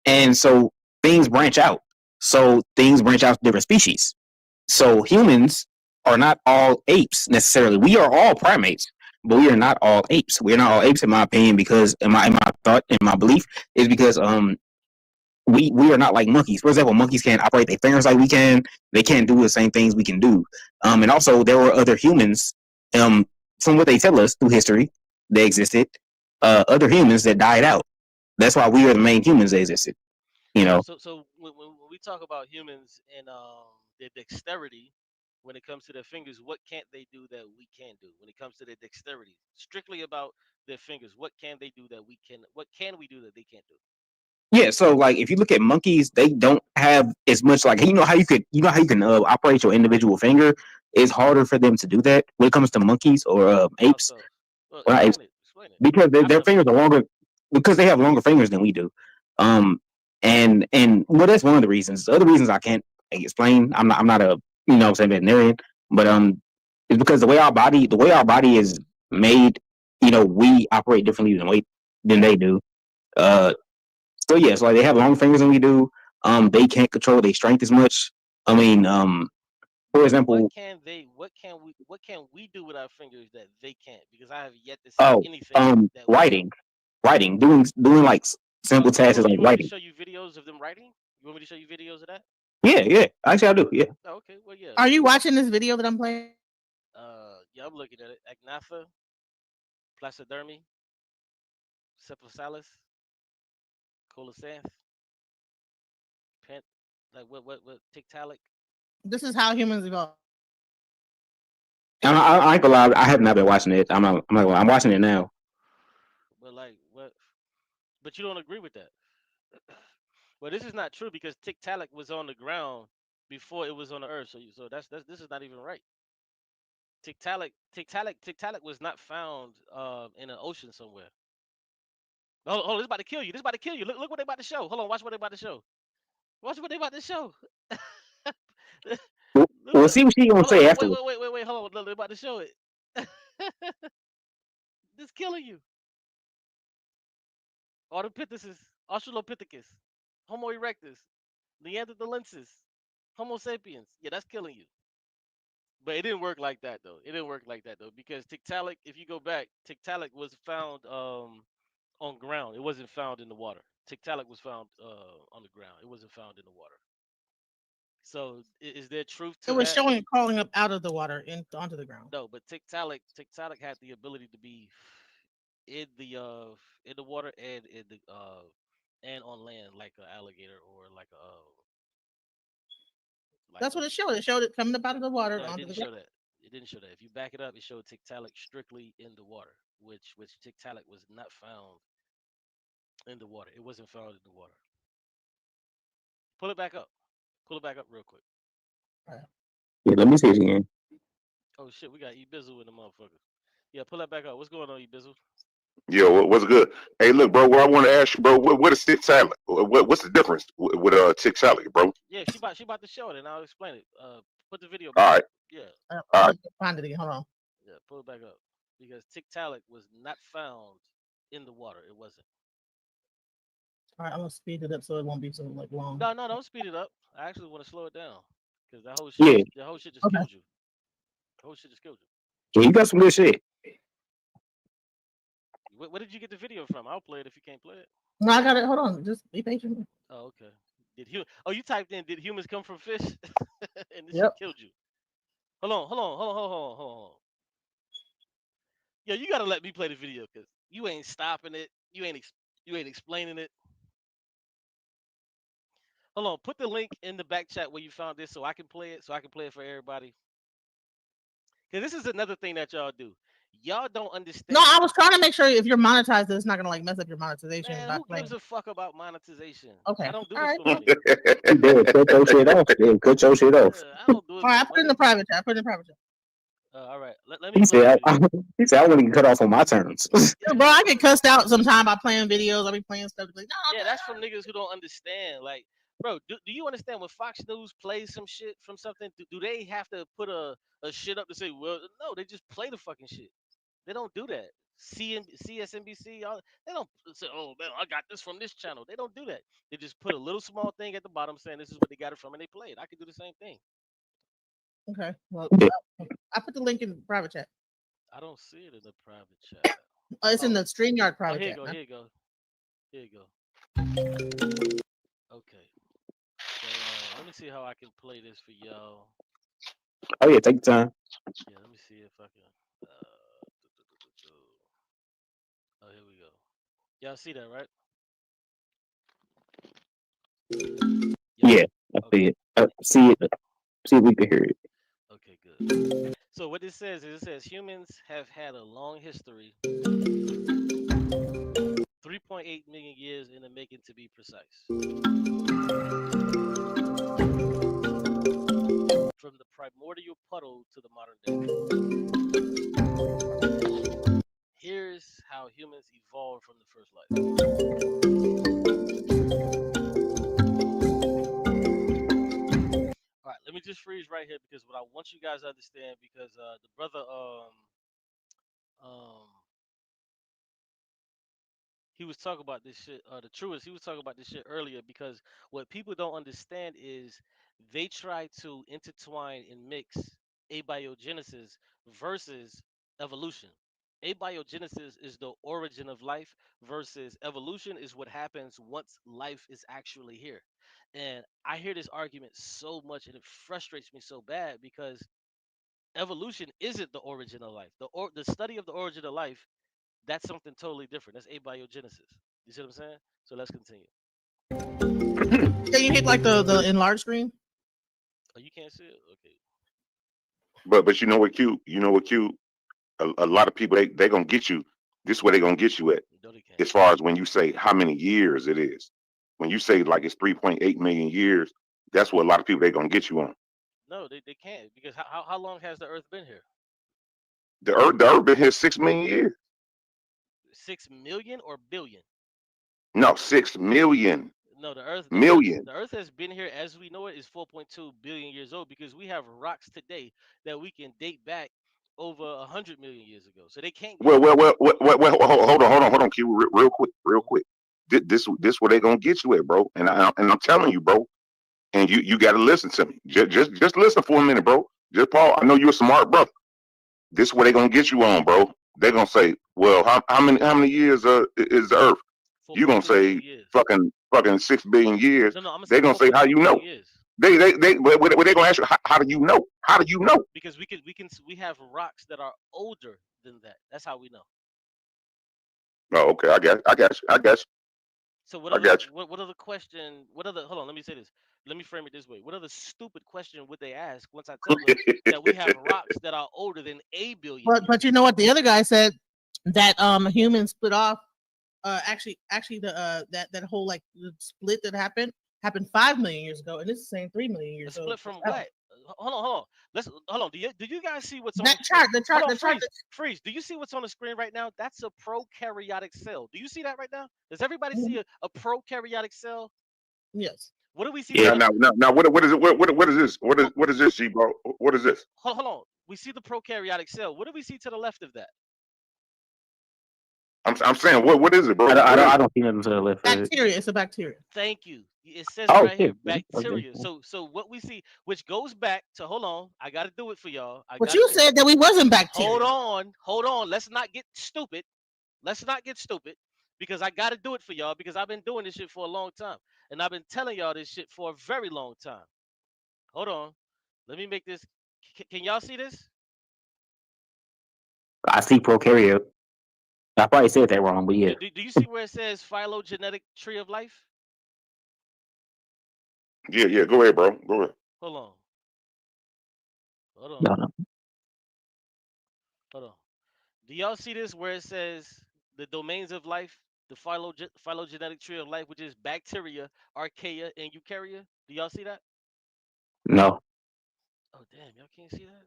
and so things branch out. So things branch out to different species. So humans are not all apes necessarily. We are all primates, but we are not all apes. We are not all apes, in my opinion, because in my thought, in my belief, is because we are not like monkeys. For example, monkeys can't operate their fingers like we can. They can't do the same things we can do. And also there were other humans. From what they tell us through history, they existed. Other humans that died out. That's why we are the main humans that existed. You know. So when we talk about humans and their dexterity, when it comes to their fingers, what can't they do that we can do? When it comes to their dexterity, strictly about their fingers, what can they do that we can? What can we do that they can't do? Yeah, so like if you look at monkeys, they don't have as much like how you can operate your individual finger. It's harder for them to do that when it comes to monkeys or How apes. so? Well, Well, not apes explain it. Explain it. because I've their never. fingers are longer because they have longer fingers than we do. Um, And well, that's one of the reasons. The other reasons I can't explain. I'm not a what I'm saying, veterinarian, but it's because the way our body is made, we operate differently than they do. So yeah, so like they have longer fingers than we do. They can't control their strength as much. I mean, for example, What can we do with our fingers that they can't? Because I have yet to see anything that writing, doing like simple tasks like you want me to writing. show you videos of them writing? You want me to show you videos of that? Yeah. Actually, I do. Yeah. Oh, okay. Well, yeah. Are you watching this video that I'm playing? Yeah, I'm looking at it. Agnatha, placidermi, cephalosalis, colosanth, pent, like what tiktaalik. This is how humans evolve. I ain't gonna lie, I have not been watching it. I'm watching it now. But like what? But you don't agree with that. Well, this is not true because Tiktaalik was on the ground before it was on the earth. So this is not even right. Tiktaalik was not found in an ocean somewhere. Oh, this about to kill you. This about to kill you. Look what they about to show. Hold on, watch what they about to show. Watch what they about to show. We'll see what she gonna say after. Wait. Hold on. Look, they're about to show it. This killing you. Ardipithecus, Australopithecus, Homo erectus, Neanderthalensis, Homo sapiens. Yeah, that's killing you. But it didn't work like that though. Because Tiktaalik, if you go back, Tiktaalik was found on ground. It wasn't found in the water. Tiktaalik was found on the ground. It wasn't found in the water. So is there truth to It was that? showing it crawling up out of the water onto the ground. No, but Tiktaalik had the ability to be in the water and in the and on land like an alligator or like a That's what it showed. It showed it coming up out of the water no, it onto didn't the show ground. that. It didn't show that. If you back it up, it showed Tiktaalik strictly in the water, which Tiktaalik was not found in the water. It wasn't found in the water. Pull it back up. Pull it back up real quick. Yeah, let me see it again. Oh shit, we got Ebizzle in the motherfucker. Yeah, pull that back up. What's going on, Ebizzle? Yo, what's good? Hey, look, bro. What I want to ask you, bro. What is Tiktaalik? What's the difference with Tiktaalik, bro? Yeah, she about to show it, and I'll explain it. Put the video All back. right. Yeah. All right. Find it again. Hold on. Yeah, pull it back up because Tiktaalik was not found in the water. It wasn't. All right, I'm gonna speed it up so it won't be so like long. No, don't speed it up. I actually want to slow it down because that whole Yeah. shit, just Okay. killed you. The whole shit just killed you. Yeah, you got some good shit. Where did you get the video from? I'll play it if you can't play it. No, I got it. Hold on. Just be patient. Oh, okay. You typed in "Did humans come from fish?" and this shit Yep. killed you. Hold on. Yo, you gotta let me play the video because you ain't stopping it. You ain't explaining it. Hold on. Put the link in the back chat where you found this so I can play it. So I can play it for everybody. Because this is another thing that y'all do. Y'all don't understand. No, I was trying to make sure if you're monetized, it's not gonna like mess up your monetization. Man, by who playing. gives a fuck about monetization? Okay. I don't do All this right. for money. You did cut your shit off. Yeah, cut your shit off. I don't do it All right, I for put it in money. the private chat. All right. Let me He play the said, video. he said, I want to get cut off on my terms. Yeah, bro, I get cussed out sometime by playing videos. I be playing stuff. Like, no, Yeah, that's from niggas who don't understand. Like, bro, do you understand when Fox News plays some shit from something? Do they have to put a shit up to say, well, no, they just play the fucking shit. They don't do that. CSNBC, they don't say, oh, man, I got this from this channel. They don't do that. They just put a little small thing at the bottom saying this is what they got it from and they play it. I can do the same thing. Okay. Well, Yeah. I put the link in the private chat. I don't see it in the private chat. It's in the StreamYard private Here you chat. go. Here you go. Okay. So, let me see how I can play this for y'all. Oh yeah, take your time. Yeah, let me see if I can. Oh, here we go. Y'all see that, right? Yeah, I see it. See it. See if we can hear it. Okay, good. So what this says is it says humans have had a long history, 3.8 million years in the making to be precise. From the primordial puddle to the modern day. Here's how humans evolved from the first life. what I want you guys to understand because the brother um he was talking about this shit. The truest, he was talking about this shit earlier because what people don't understand is they try to intertwine and mix abiogenesis versus evolution. Abiogenesis is the origin of life versus evolution is what happens once life is actually here. And I hear this argument so much and it frustrates me so bad because evolution isn't the origin of life. The study of the origin of life, that's something totally different. That's abiogenesis. You see what I'm saying? So let's continue. Can you hit like the enlarged screen? Oh, you can't see it? Okay. But you know what, Q? You know what, Q? A lot of people they gonna get you. This is where they gonna get you at. No, they can't. As far as when you say how many years it is, when you say like it's 3.8 million years, that's what a lot of people they gonna get you on. No, they can't because how long has the Earth been here? The Earth been here 6 million years. 6 million or billion? No, 6 million. No, the Earth Million. the Earth has been here as we know it is 4.2 billion years old because we have rocks today that we can date back over 100 million years ago. So they can't get Hold on, Q, real quick. This where they gonna get you at, bro. And I'm telling you, bro. And you got to listen to me. Just listen for a minute, bro. Just Paul. I know you're a smart brother. This where they gonna get you on, bro. They're gonna say, well, how many years is the Earth? You gonna 4.2 say billion years. fucking 6 billion years. No, I'm gonna They say gonna say how 4.2 you know. billion years. They gonna ask you how do you know? How do you know? Because we have rocks that are older than that. That's how we know. Oh, okay, I got you. So I got you. what other question? What other? Hold on, let me say this. Let me frame it this way. What other stupid question would they ask once I tell them that we have rocks that are older than a billion years? But you know what? The other guy said that humans split off. Actually, that whole like split that happened 5 million years ago, and this is saying 3 million A years split ago. from what? Hold on. Let's hold on. Do you guys see what's on That the chart, Hold on, the chart. freeze. Do you see what's on the screen right now? That's a prokaryotic cell. Do you see that right now? Does everybody see a prokaryotic cell? Yes. What do we see? Yeah. Now, what is it? What is this? What is this, G, bro? What is this? Hold on. We see the prokaryotic cell. What do we see to the left of that? I'm saying what is it, bro? I don't see nothing to the left of it. Bacteria. It's a bacteria. Thank you. It says Oh, right here, okay. bacteria. So what we see, which goes back to hold on, I gotta do it for y'all. But you said that we wasn't bacteria. Hold on. Let's not get stupid. Because I gotta do it for y'all because I've been doing this shit for a long time. And I've been telling y'all this shit for a very long time. Hold on. Let me make this. Can y'all see this? I see prokaryote. I probably said that wrong, but yeah. Do you see where it says phylogenetic tree of life? Yeah. Go ahead, bro. Go ahead. Hold on. No. Hold on. Do y'all see this where it says the domains of life, the phylogenetic tree of life, which is bacteria, archaea, and eukarya? Do y'all see that? No. Oh damn, y'all can't see that.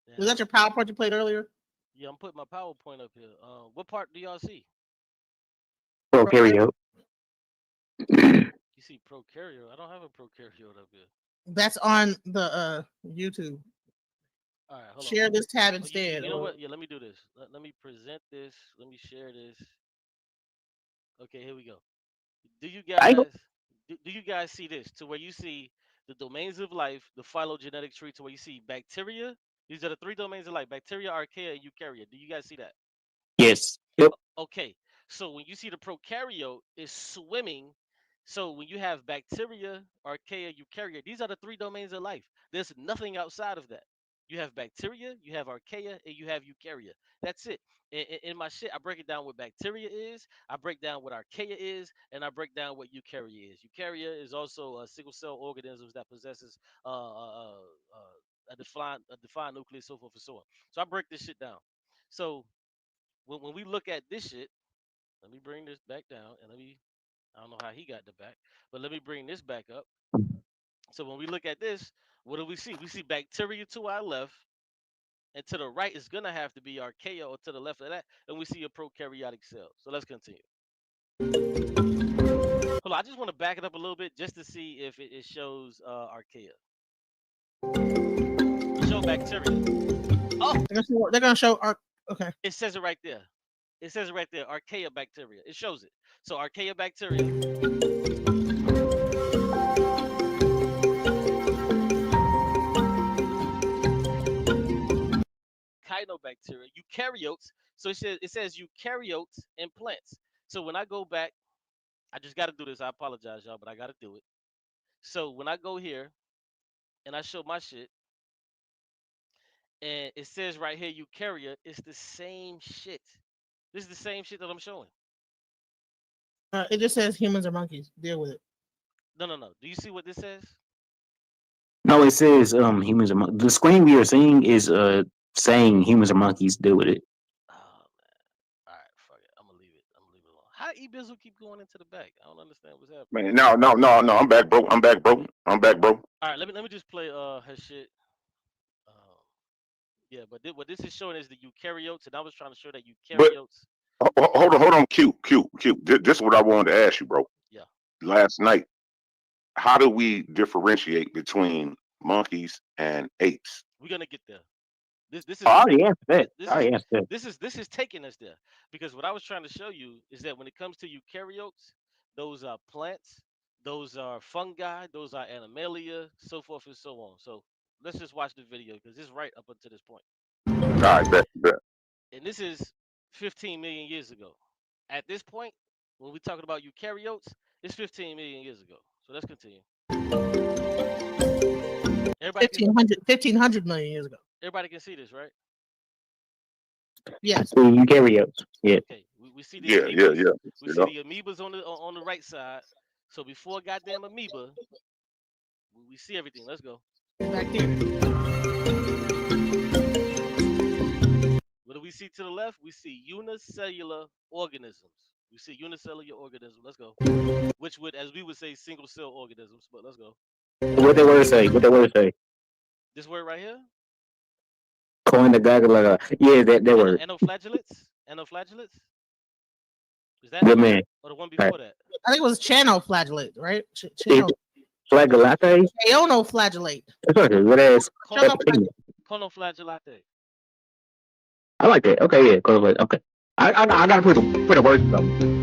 Damn. Was that your PowerPoint you played earlier? Yeah, I'm putting my PowerPoint up here. What part do y'all see? Prokaryote. You see prokaryote. I don't have a prokaryote up here. That's on the YouTube. All right, hold Share on. this tab You instead. know what? Yeah, let me do this. Let me present this. Let me share this. Okay, here we go. Do you guys see this to where you see the domains of life, the phylogenetic tree, to where you see bacteria? These are the three domains of life: bacteria, archaea, and eukarya. Do you guys see that? Yes. Yep. Okay. So when you see the prokaryote is swimming, so when you have bacteria, archaea, eukarya, these are the three domains of life. There's nothing outside of that. You have bacteria, you have archaea, and you have eukarya. That's it. In my shit, I break it down what bacteria is, I break down what archaea is, and I break down what eukarya is. Eukarya is also a single cell organisms that possesses a defined nucleus, so forth and so on. So I break this shit down. So when we look at this shit, let me bring this back down and I don't know how he got the back, but let me bring this back up. So when we look at this, what do we see? We see bacteria to our left, and to the right is gonna have to be archaea, or to the left of that, and we see a prokaryotic cell. So let's continue. Hold on, I just want to back it up a little bit just to see if it shows archaea. Show bacteria. Oh, They're gonna show. Okay. it says it right there. It says it right there. Archaea bacteria. It shows it. So archaea bacteria. Cyanobacteria, eukaryotes. So it says eukaryotes and plants. So when I go back, I just got to do this. I apologize, y'all, but I got to do it. So when I go here and I show my shit, and it says right here eukaryote, it's the same shit. This is the same shit that I'm showing. It just says humans or monkeys. Deal with it. No. Do you see what this says? No, it says humans and monkeys. The screen we are seeing is saying humans and monkeys. Deal with it. Oh man. All right, fuck it. I'm gonna leave it. Alone. How E-Bizzle keep going into the back? I don't understand what's happening. Man, no. I'm back, bro. I'm back, bro. All right, let me just play her shit. Yeah, but what this is showing is the eukaryotes, and I was trying to show that But eukaryotes. hold on, Q. This is what I wanted to ask you, bro. Yeah. Last night, how do we differentiate between monkeys and apes? We're gonna get there. This is I already answered that. this I already is answered that. this is taking us there, because what I was trying to show you is that when it comes to eukaryotes, those are plants, those are fungi, those are animalia, so forth and so on. So let's just watch the video because it's right up until this point. All right, bet. And this is 15 million years ago. At this point, when we're talking about eukaryotes, it's 15 million years ago. So let's continue. Everybody can, 1500 million years ago. everybody can see this, right? Yes. So eukaryotes. Yeah. Okay, we see the Yeah. amoebas. We You see know? the amoebas on the right side. So before goddamn amoeba, we see everything. Let's go. Back there. What do we see to the left? We see unicellular organisms. We see unicellular organisms. Let's go. Which would, as we would say, single cell organisms. But let's go. What they word say? This word right here, Coin the gaggle. Yeah, that word. anophlagellates. Anophlagellates. Is that Good it? man. Or the one before that? I think it was channel flagellate, right? Flagellate. Aonoflagellate. That's okay. What ass? Conoflagellate. I like that. Okay, yeah. Okay. I gotta put a word in something.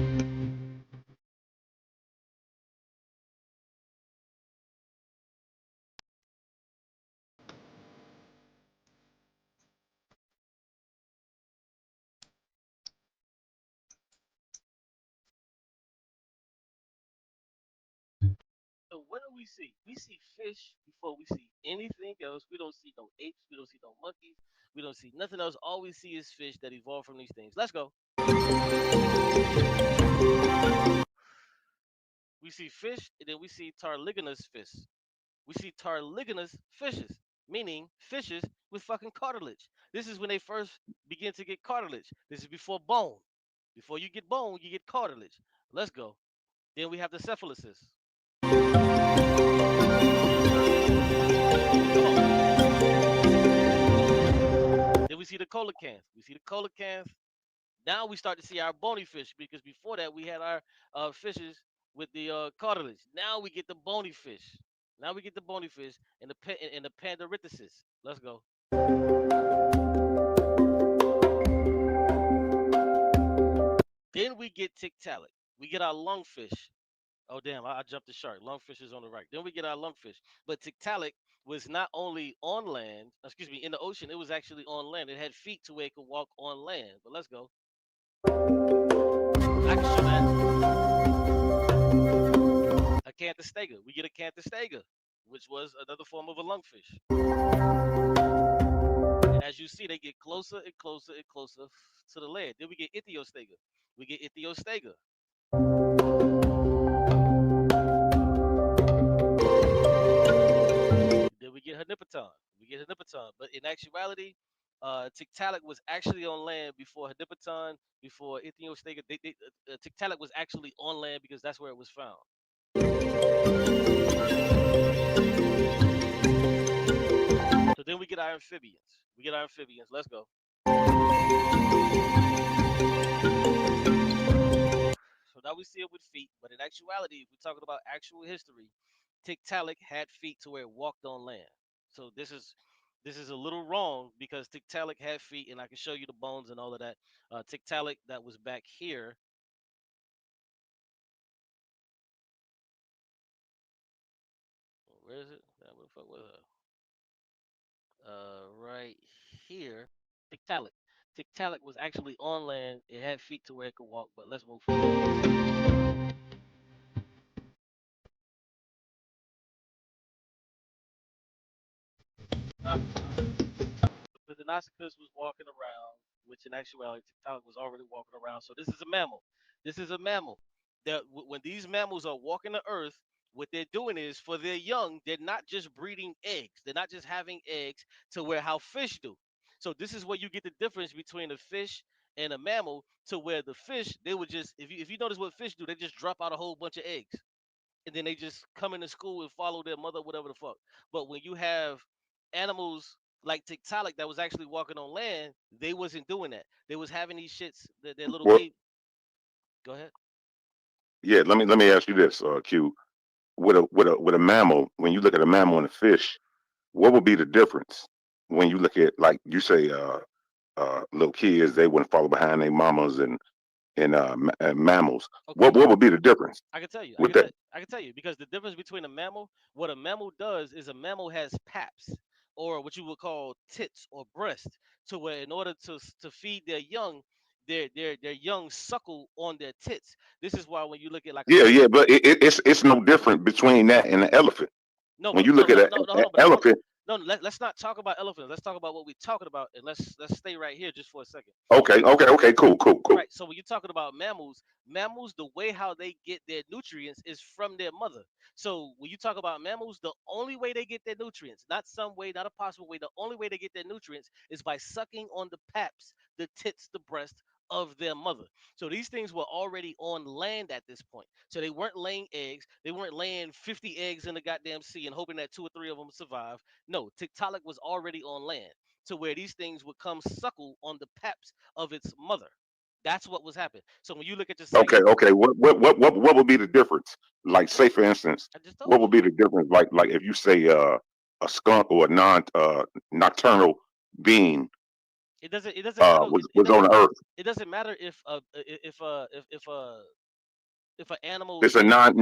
So what do we see? We see fish before we see anything else. We don't see no apes. We don't see no monkeys. We don't see nothing else. All we see is fish that evolved from these things. Let's go. We see fish, and then we see tarliginous fish. We see tarliginous fishes, meaning fishes with fucking cartilage. This is when they first begin to get cartilage. This is before bone. Before you get bone, you get cartilage. Let's go. Then we have the cephalosis. Then we see the coelacanth. Now we start to see our bony fish, because before that we had our fishes with the cartilage. Now we get the bony fish. And the Pandarithecus. Let's go. Then we get Tiktaalik. We get our lungfish. Oh damn, I jumped the shark. Lungfish is on the right. Then we get our lungfish. But Tiktaalik was not only on land, in the ocean, it was actually on land. It had feet to where it could walk on land. But let's go. I can show that. Acanthostega. We get Acanthostega, which was another form of a lungfish. And as you see, they get closer and closer and closer to the land. Then we get Ichthyostega. Then we get Henipaton. But in actuality, Tiktaalik was actually on land before Henipaton, before Ichthyostega. Tiktaalik was actually on land because that's where it was found. So then we get our amphibians. Let's go. So now we see it with feet, but in actuality, if we're talking about actual history, Tiktaalik had feet to where it walked on land. So this is a little wrong because Tiktaalik had feet, and I can show you the bones and all of that. Tiktaalik that was back here. Where is it? Where the fuck was it? Right here. Tiktaalik. Tiktaalik was actually on land. It had feet to where it could walk. But let's move forward. The Deinonychus was walking around, which in actuality Tiktaalik was already walking around. So this is a mammal. This is a mammal. That when these mammals are walking the earth, what they're doing is for their young, they're not just breeding eggs. They're not just having eggs to where how fish do. So this is where you get the difference between a fish and a mammal, to where the fish they would just if you notice what fish do, they just drop out a whole bunch of eggs and then they just come into school and follow their mother, whatever the fuck. But when you have animals like Tiktaalik that was actually walking on land, they wasn't doing that. They was having these shits, their little Well, baby. Go ahead. yeah. Let me ask you this, Q. With a mammal, when you look at a mammal and a fish, what would be the difference when you look at, like you say, little kids, they wouldn't follow behind their mamas and mammals. Okay. What would be the difference I can tell you. with that? I can tell you because the difference between a mammal, what a mammal does is a mammal has paps, or what you would call tits or breasts, to where in order to feed their young, their young suckle on their tits. This is why when you look at like Yeah, yeah, but it's no different between that and an elephant. no, When but you no, look at no, an no, no, hold on, but elephant, no, let's not talk about elephants. Let's talk about what we're talking about, and let's stay right here just for a second. okay, cool. Right. So when you're talking about mammals, the way how they get their nutrients is from their mother. So when you talk about mammals, the only way they get their nutrients, not some way, not a possible way, the only way they get their nutrients is by sucking on the paps, the tits, the breast of their mother. So these things were already on land at this point. So they weren't laying eggs. They weren't laying 50 eggs in the goddamn sea and hoping that two or three of them survive. No, Tiktaalik was already on land to where these things would come suckle on the paps of its mother. That's what was happening. So when you look at the okay, cycle, okay. What would be the difference? Like, say for instance, I just what told would you. be the difference? Like if you say a skunk or a non nocturnal being It doesn't matter. was on the earth. It doesn't matter if an animal It's a is. non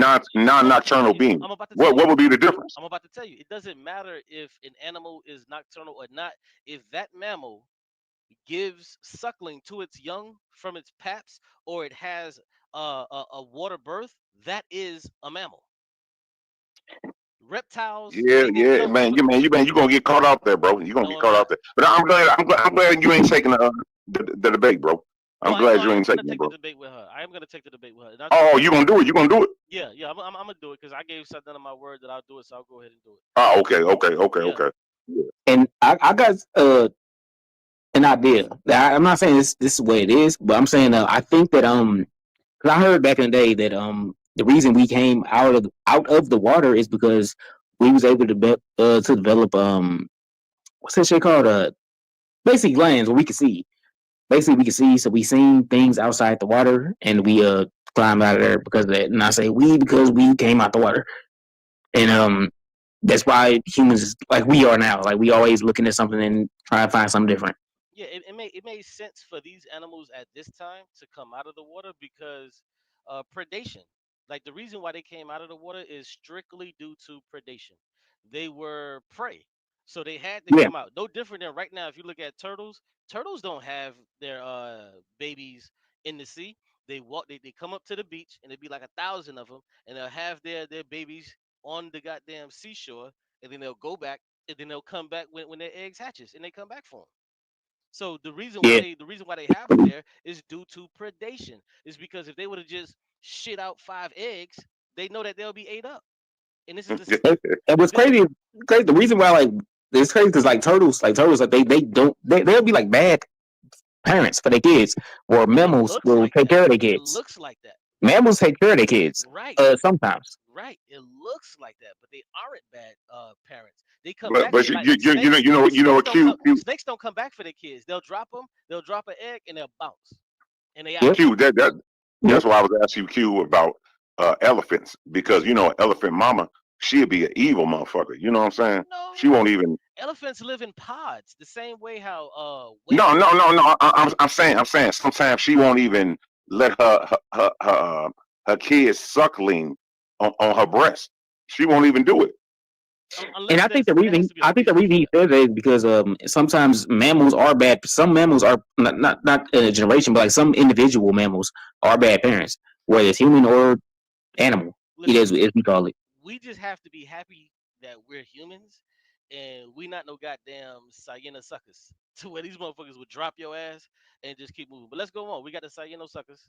nocturnal being. I'm about to tell What you. would be the difference? I'm about to tell you. It doesn't matter if an animal is nocturnal or not. If that mammal gives suckling to its young from its paps, or it has a water birth, that is a mammal. Reptiles, Yeah, they yeah, no, man. but You gonna get caught out there, bro. You gonna no, get I'm caught not. out there. But I'm glad you ain't taking the debate, bro. No, I'm glad I you am ain't gonna taking it, take the bro. debate with her. I am gonna take the debate with her. And I told Oh, her, you gonna do it? You gonna do it? yeah, I'm gonna do it because I gave something of my word that I'll do it, so I'll go ahead and do it. Oh, okay. Yeah, Yeah. And I got an idea. I'm not saying this is the way it is, but I'm saying I think that 'cause I heard back in the day that the reason we came out of the water is because we was able to develop what's that shit called, basically glands where we could see. Basically we could see, so we seen things outside the water and we climbed out of there because of that. And I say we because we came out the water. And that's why humans like we are now. Like we always looking at something and trying to find something different. yeah. It made sense for these animals at this time to come out of the water because predation. Like the reason why they came out of the water is strictly due to predation. They were prey, so they had to Yeah. come out. No different than right now. If you look at turtles, turtles don't have their babies in the sea. They walk. They come up to the beach, and it'd be like 1,000 of them, and they'll have their babies on the goddamn seashore, and then they'll go back, and then they'll come back when their eggs hatches, and they come back for them. So Yeah. the reason why they have them there is due to predation. Is because if they would have just shit out 5 eggs, they know that they'll be ate up. And this is And what's this. crazy, the reason why like it's crazy because like turtles, like they'll be like bad parents for their kids, or It mammals looks will like take that. care of their It kids. looks like that. Mammals take care of their kids. Right. Sometimes. Right. It looks like that, but they aren't bad parents. They come But back but like snakes. you know what, Snakes don't come back for their kids. They'll drop them. They'll drop an egg and they'll bounce, and they out. Yep. Q that Yep. that's why I was asking you, Q, about elephants, because you know elephant mama she'll be an evil motherfucker. You know what I'm saying? She No, won't even. elephants live in pods the same way how No, whales. no, no, no. I'm saying. Sometimes she won't even let her kids suckling on her breast. She won't even do it. And Unless I think there has to be a I think the species reason for he that. says that is because sometimes mammals are bad. Some mammals are not in a generation, but like some individual mammals are bad parents, whether it's human or animal. It Listen, is as we call it. we just have to be happy that we're humans and we not no goddamn Sayena suckers to where these motherfuckers would drop your ass and just keep moving. But let's go on. We got the Sayeno suckers.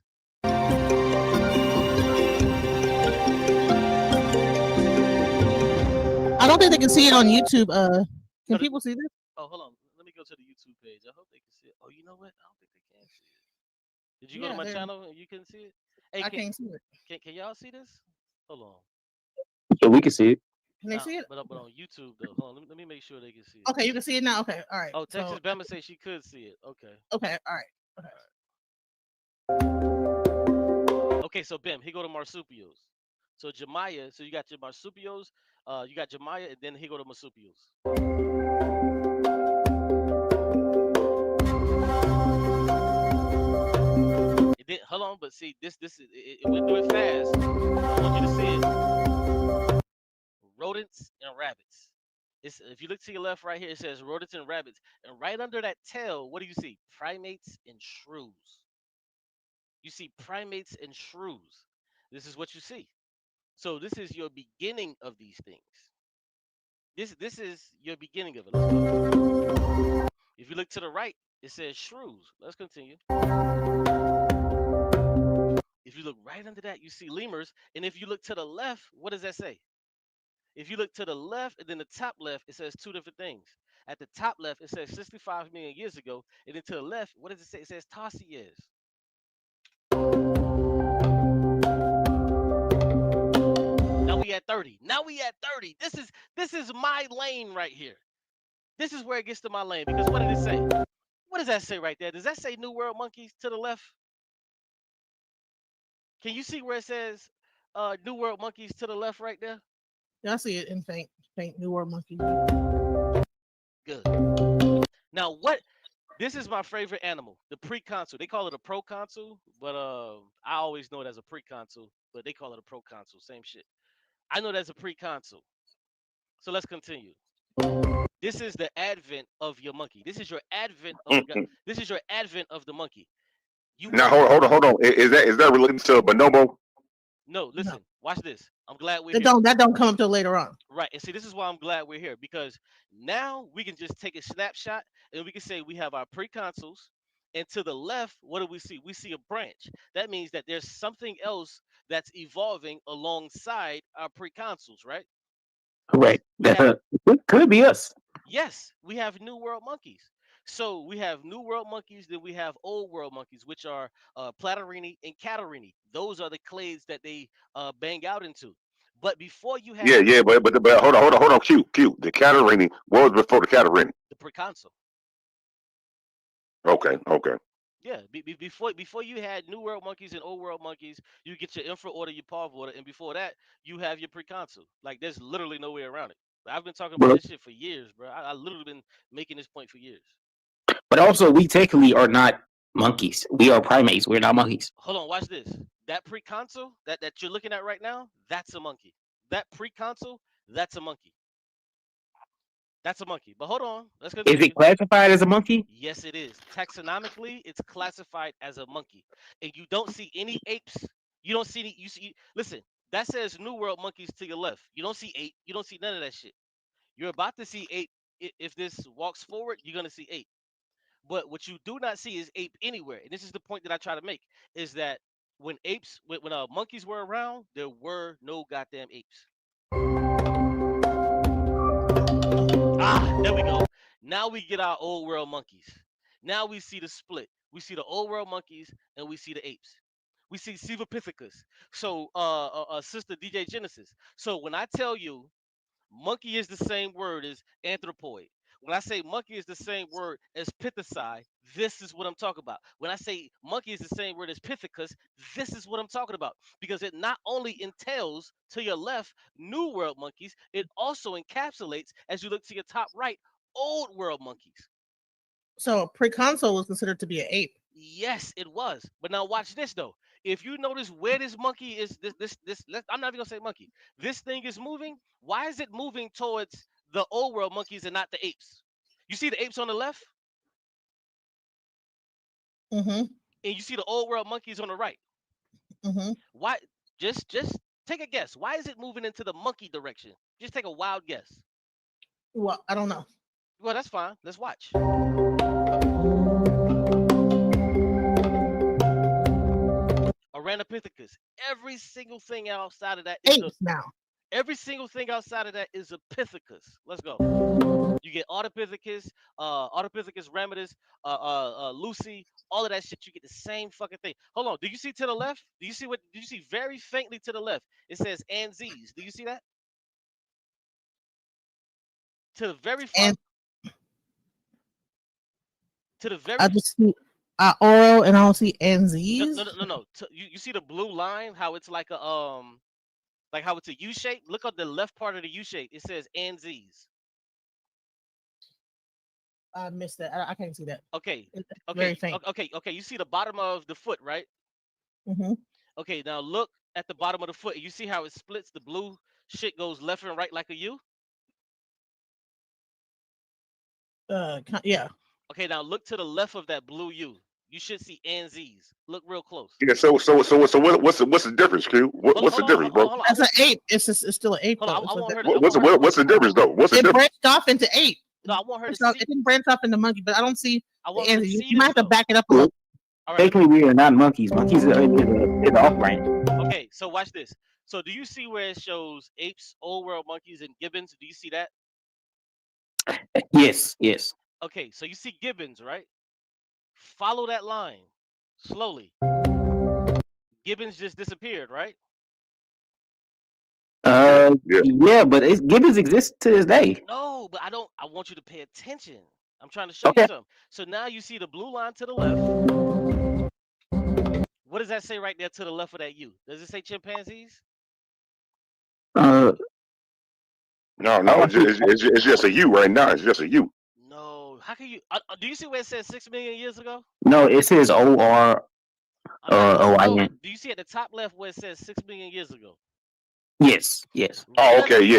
I don't think they can see it on YouTube. No, Can people see this? oh, hold on. Let me go to the YouTube page. I hope they can see it. Oh, you know what? I don't think they can see it. Did you go to Yeah, my channel and you couldn't see it? Hey, I can't see it. can y'all see this? Hold on. Yeah, we can see it. Can they see it? But on YouTube though. Hold on. Let me make sure they can see it. Okay, you can see it now. Okay, all right. Oh, So Texas Bama say she could see it. Okay. okay, all right. Okay. Okay, so Bim, he go to marsupials. So Jemiah, so you got your marsupials, you got Jemiah, and then he go to marsupials. It did, hold on, but see, this is it went through it fast. I want you to see it. Rodents and rabbits. It's, if you look to your left right here, it says rodents and rabbits. And right under that tail, what do you see? Primates and shrews. You see primates and shrews. This is what you see. So this is your beginning of these things. This is your beginning of it. Let's go. If you look to the right, it says shrews. Let's continue. If you look right under that, you see lemurs. And if you look to the left, what does that say? If you look to the left and then the top left, it says two different things. At the top left, it says 65 million years ago. And then to the left, what does it say? It says Tarsiers. Now we at 30. Now we at 30. This is my lane right here. This is where it gets to my lane because what did it say? What does that say right there? Does that say New World Monkeys to the left? Can you see where it says New World Monkeys to the left right there? Y'all see it in faint New World Monkey. Good. Now what? This is my favorite animal, the preconsul. They call it a proconsul, but I always know it as a preconsul, but they call it a proconsul. Same shit. I know that's a preconsul. So let's continue. This is the advent of your monkey. This is your advent of this is your advent of the monkey. You Now were hold on. Is that related to a bonobo? no, listen, watch this. I'm glad we're That here. don't come up till later on. Right. And see, this is why I'm glad we're here because now we can just take a snapshot and we can say we have our preconsuls. And to the left, what do we see? We see a branch. That means that there's something else that's evolving alongside our preconsuls, right? Correct. We have It could be us. Yes, we have New World monkeys. So we have New World monkeys, then we have Old World monkeys, which are Platyrrhini and Catarrhini. Those are the clades that they bang out into. But before you Yeah, had yeah, but hold on. Q. The Catarini. What was before the Catarini? the preconsul, Okay. yeah, before you had New World monkeys and Old World monkeys, you get your infra order, your parv order, and before that, you have your preconsul. Like there's literally no way around it. I've been talking about But this shit for years, bro. I literally been making this point for years. also we technically are not monkeys. We are primates. We're not monkeys. Hold on, watch this. That preconsul that you're looking at right now, that's a monkey. That preconsul, that's a monkey. That's a monkey. But hold on, let's Is it continue. classified as a monkey? Yes, it is. Taxonomically, it's classified as a monkey. And you don't see any apes. You don't see any, you see, listen, that says New World monkeys to your left. You don't see ape. You don't see none of that shit. You're about to see ape. If this walks forward, you're gonna see ape. But what you do not see is ape anywhere. And this is the point that I try to make: is that when monkeys were around, there were no goddamn apes. Ah, there we go. Now we get our old world monkeys. Now we see the split. We see the old world monkeys and we see the apes. We see Sivapithecus. So, sister DJ Genesis. So when I tell you monkey is the same word as anthropoid. When I say monkey is the same word as pitheci, this is what I'm talking about. When I say monkey is the same word as pithecus, this is what I'm talking about. Because it not only entails to your left New World monkeys, it also encapsulates, as you look to your top right, Old World monkeys. So preconsole was considered to be an ape. Yes, it was. But now watch this though. If you notice where this monkey is, I'm not even gonna say monkey. This thing is moving. Why is it moving towards the Old World monkeys and not the apes? You see the apes on the left, Mm-hmm. and you see the Old World monkeys on the right. Mm-hmm. Why? Just take a guess. Why is it moving into the monkey direction? Just take a wild guess. Well, I don't know. Well, that's fine. Let's watch. Oranopithecus. Every single thing outside of that is Apes now. every single thing outside of that is a pithecus. Let's go. You get Autopithecus, Autopithecus ramidus, Lucy, all of that shit. You get the same fucking thing. Hold on. Do you see to the left? Do you see what? Do you see very faintly to the left? It says Anzes. Do you see that? To the very far. And To the very. I just see Oro and I don't see Anzes. No. You see the blue line? How it's like a like how it's a U shape. Look at the left part of the U shape. It says Anzes. I missed that. I can't see that. Okay. It's Okay. very faint. Okay. You see the bottom of the foot, right? Mm-hmm. Okay. Now look at the bottom of the foot. You see how it splits? The blue shit goes left and right like a U. Yeah. Okay. Now look to the left of that blue U. You should see Anzes. Look real close. Yeah. So what's the difference, Q? What's the difference, bro? Hold on. That's an ape. It's still an ape. Hold on, though. I So want her that- to- What's the difference though? What's the it difference? branched off into ape. No, I want her to So see. it didn't branch off into monkey, but I don't see I the want her to Anzes. see You might have this, to though. back it up a little. All right. Technically, we are not monkeys. Monkeys is an off brand. Okay. So watch this. So do you see where it shows apes, old world monkeys, and gibbons? Do you see that? Yes, yes. Okay. So you see gibbons, right? Follow that line slowly. Gibbons just disappeared, right? Yeah. Yeah, but gibbons exist to this day. No, but I want you to pay attention. I'm trying to show you Okay. something. So now you see the blue line to the left. What does that say right there to the left of that U? Does it say chimpanzees? No, it's just a U right now. It's just a U. No. How can you? Do you see where it says 6 million years ago? No, it says OR OIN. Do you see at the top left where it says 6 million years ago? Yes, yes. Oh, okay. Yeah.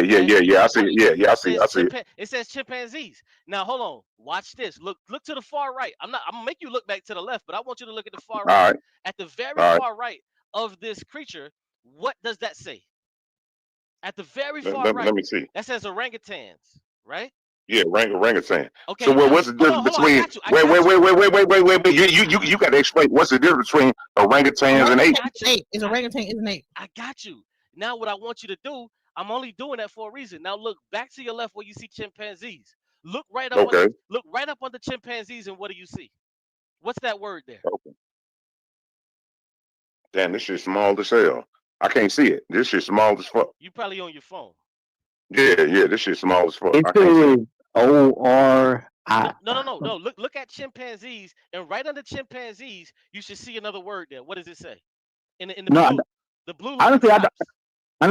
I see it. Yeah, I see it. It says chimpanzees. Now hold on. Watch this. Look to the far right. I'm gonna make you look back to the left, but I want you to look at the far All right. right. At the very All right. far right of this creature, what does that say? At the very far Let right, me see. that says orangutans, right? Yeah, orangutan. Okay. So now- what's the hold on, difference hold on, I between? got you, I got you. Wait. You got to explain what's the difference between orangutans and apes. got you. Ape. It's orangutan. It's an ape. I got you. Now what I want you to do, I'm only doing that for a reason. Now look back to your left where you see chimpanzees. Look right up. Okay. Look right up on the chimpanzees, and what do you see? What's that word there? Damn, this shit's small as hell. I can't see it. This shit's small as fuck. You probably on your phone. Yeah. This shit's small as fuck. It I can't see it. says ORI. No. Look at chimpanzees, and right under chimpanzees, you should see another word there. What does it say? In the No, blue, the blue line. Honestly, stops. I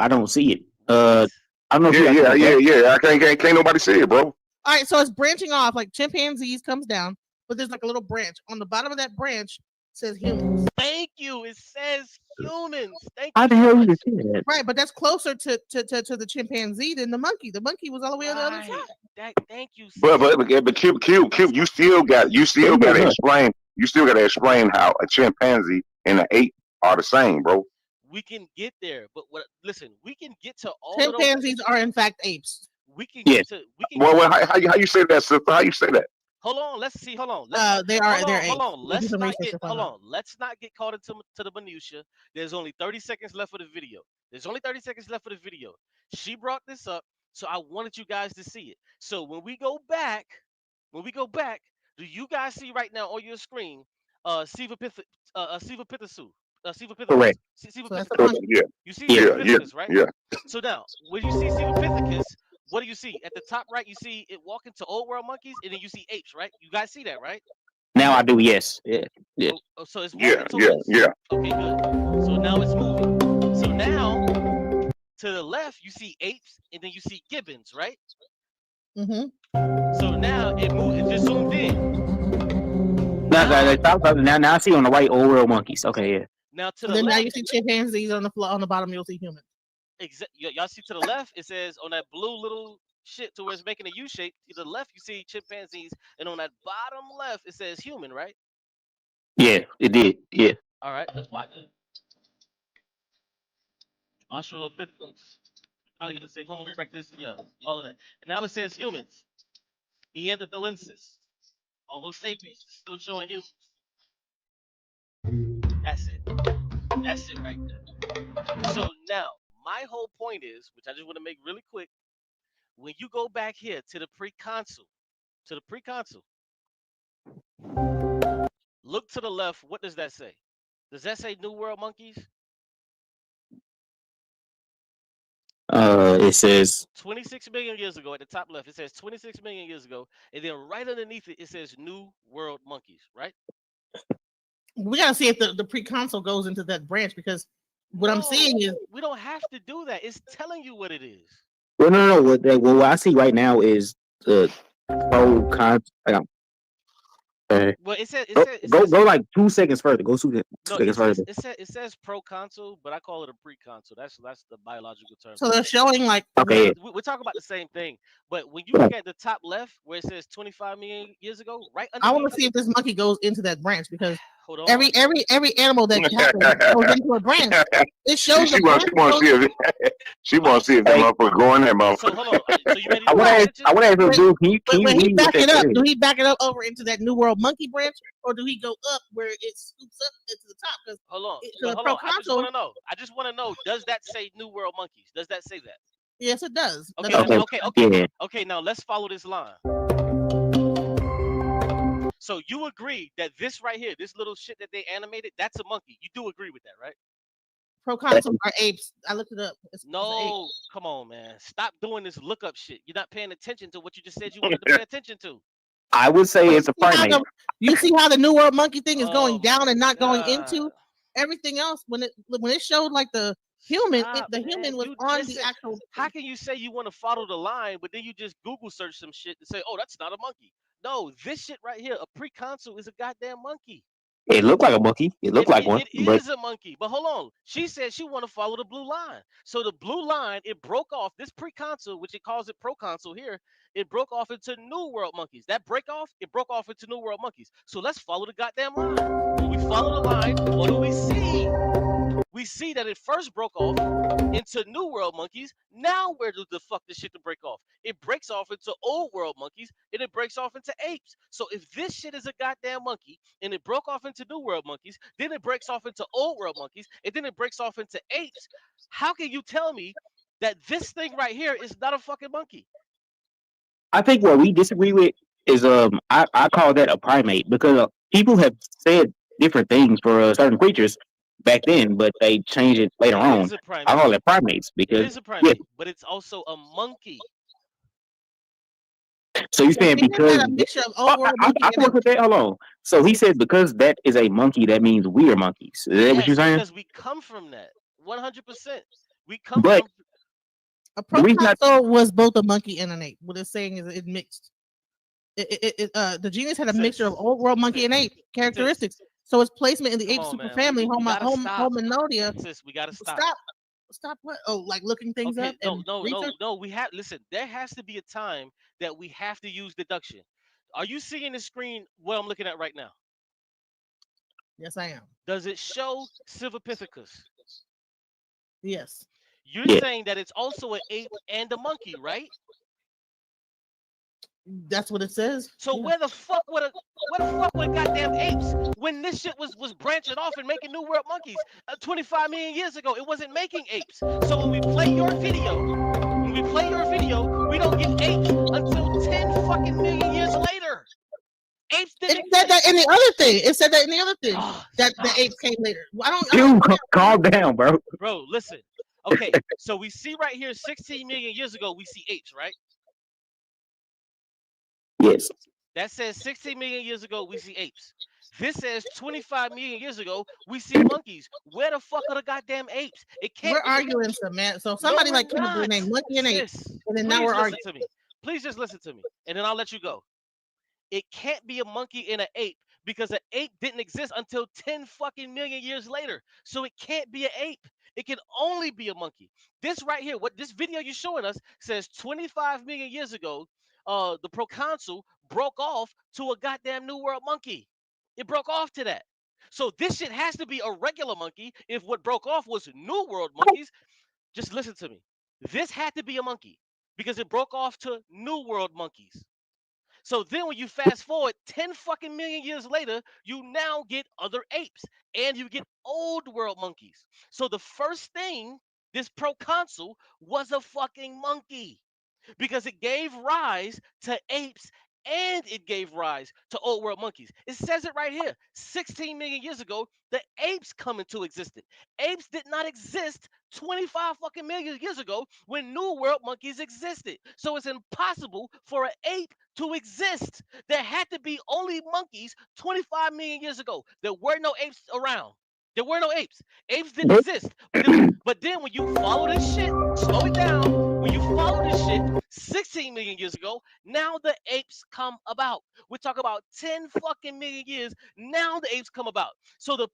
don't see it. I don't know if Yeah. I can't nobody see it, bro. All right, so it's branching off. Like chimpanzees comes down, but there's like a little branch on the bottom of that branch. Says humans. Thank you. It says humans. Thank How you. the so hell much. you see that? Right, but that's closer to the chimpanzee than the monkey. The monkey was all the way on the other Right. side. Thank you. But Q, you still got to explain. You still got to explain how a chimpanzee and an ape are the same, bro. We can get there, but listen, we can get to all of those. Chimpanzees are in fact apes. We can Yes. get to. We can. Well, how you say that, sister? How you say that? Hold on. Let's see. Hold on. They are. Hold They're on, apes. hold on. We'll do Let's some not research get. to find Hold out. on. Let's not get caught into the minutia. There's only 30 seconds left for the video. There's only 30 seconds left for the video. She brought this up, so I wanted you guys to see it. So when we go back, do you guys see right now on your screen, Siva Pithasu? Correct. So that's the Yeah, monkey. You see yeah, Siva Pithecus, right? yeah. So now, when you see Siva Pithecus, what do you see at the top right? You see it walking to old world monkeys, and then you see apes, right? You guys see that, right? Now I do. Yes. Yeah. Yeah. So it's Yeah, walking yeah, towards. yeah. Okay, good. So now it's moving. So now to the left you see apes, and then you see gibbons, right? Mm-hmm. So now it moved. It just zoomed in. Now I see on the right old world monkeys. Okay, yeah. Now to And the then now left, you see chimpanzees on the floor. On the bottom, you'll see humans. y'all see to the left, it says on that blue little shit to where it's making a U shape. To the left, you see chimpanzees, and on that bottom left, it says human, right? Yeah, it did. Yeah. All right, let's watch it. Australopithecus. I'm gonna say Homo erectus, yeah, all of that. And now it says humans. Neanderthalensis. Homo sapiens, still showing humans. That's it. That's it right there. So now, my whole point is, which I just want to make really quick, when you go back here to the preconsul, look to the left, what does that say? Does that say New World monkeys? It says 26 million years ago at the top left, it says 26 million years ago, and then right underneath it, it says New World monkeys, right? We gotta see if the preconsul goes into that branch because what I'm seeing is we don't have to do that. It's telling you what it is. well, no. What I see right now is the pro con. Well, it says Go like 2 seconds further. Go 2 seconds further. It says proconsul, but I call it a preconsul. That's the biological term. so they're showing like Okay. We're talking about the same thing, but when you look at the top left where it says 25 million years ago, right I want underneath to see if this monkey goes into that branch because hold on. every animal that happens goes into a branch. It shows She the wants branch. to see if she wants to see if that motherfucker go in that So motherfucker. hold on. So you ready I to want pay to ask him, dude. But when he read back what it that up, says? do he back it up over into that New World monkey branch, or do he go up where it scoops up into the top? Because hold on. the Hold on. I just proconsul- want to know. Does that say New World monkeys? Does that say that? yes, it does. Okay. That's- Yeah. Okay. Now let's follow this line. So you agree that this right here, this little shit that they animated, that's a monkey. You do agree with that, right? Proconsul are apes. I looked it up. It's an ape. No, come on, man. Stop doing this lookup shit. You're not paying attention to what you just said you wanted to pay attention to. I would say it's a primate. You see how the New World monkey thing is Oh going my down and not going God. into everything else. When it showed like the human, Stop, the man. human was You- on listen, the actual. How can you say you want to follow the line, but then you just Google search some shit and say, oh, that's not a monkey? No, this shit right here, a preconsul is a goddamn monkey. It looked like a monkey. It looked like one. It But is a monkey. But hold on. She said she want to follow the blue line. So the blue line, it broke off this preconsul, which it calls it proconsul here. It broke off into New World monkeys. That break off, it broke off into New World monkeys. So let's follow the goddamn line. When we follow the line, what do we see? We see that it first broke off into New World monkeys. Now where does the fuck this shit to break off? It breaks off into Old World monkeys, and it breaks off into apes. So if this shit is a goddamn monkey, and it broke off into New World monkeys, then it breaks off into Old World monkeys, and then it breaks off into apes, how can you tell me that this thing right here is not a fucking monkey? I think what we disagree with is I call that a primate because people have said different things for certain creatures back then, but they changed it later It on. is a primate. I call it primates It because is a primate, but it's also a monkey. so you saying They because had a mixture of Old World monkey I and can work with that. Hold on. So he said because that is a monkey, that means we are monkeys. Is that what you're saying? Because we come from that. 100%. We come But from a the reason I- proconsul was both a monkey and an ape. What it's saying is it mixed. The genus had a mixture of Old World monkey and ape characteristics. So its placement in the Come ape on, man. superfamily, We gotta stop. Hominodia. Sis, we gotta stop. Stop what? Oh, like looking things Okay, up and research? no. We have listen. There has to be a time that we have to use deduction. Are you seeing the screen what I'm looking at right now? Yes, I am. Does it show Silvopithecus? Yes. You're Yeah. saying that it's also an ape and a monkey, right? That's what it says. So Yeah. where the fuck were goddamn apes when this shit was branching off and making New World monkeys 25 million years ago? It wasn't making apes. So when we play your video, we don't get apes until 10 fucking million years later. Apes It didn't said that in the other thing. It said that in the other thing Oh, that the stop. apes came later. I don't dude, calm down, bro. Bro, listen. Okay, so we see right here 16 million years ago, we see apes, right? Yes. That says 16 million years ago, we see apes. This says 25 million years ago, we see monkeys. Where the fuck are the goddamn apes? It can't We're be. arguing some man. So No, somebody we're like Kenneth not. named Monkey and Ape, Sis, and then now please we're listen arguing. to me. Please just listen to me, and then I'll let you go. It can't be a monkey and an ape because an ape didn't exist until 10 fucking million years later. So it can't be an ape. It can only be a monkey. This right here, what this video you're showing us says 25 million years ago, the proconsul broke off to a goddamn New World monkey. It broke off to that. So this shit has to be a regular monkey. If what broke off was New World monkeys, just listen to me. This had to be a monkey because it broke off to New World monkeys. So then when you fast forward 10 fucking million years later, you now get other apes and you get old world monkeys. So the first thing, this proconsul was a fucking monkey because it gave rise to apes and it gave rise to old world monkeys. It says it right here. 16 million years ago, the apes come into existence. Apes did not exist 25 fucking million years ago when New World monkeys existed. So it's impossible for an ape to exist. There had to be only monkeys 25 million years ago. There were no apes around. There were no apes. Apes didn't exist. But then when you follow this shit, slow it down. When you follow this shit 16 million years ago, now the apes come about. We're talking about 10 fucking million years. Now the apes come about. So the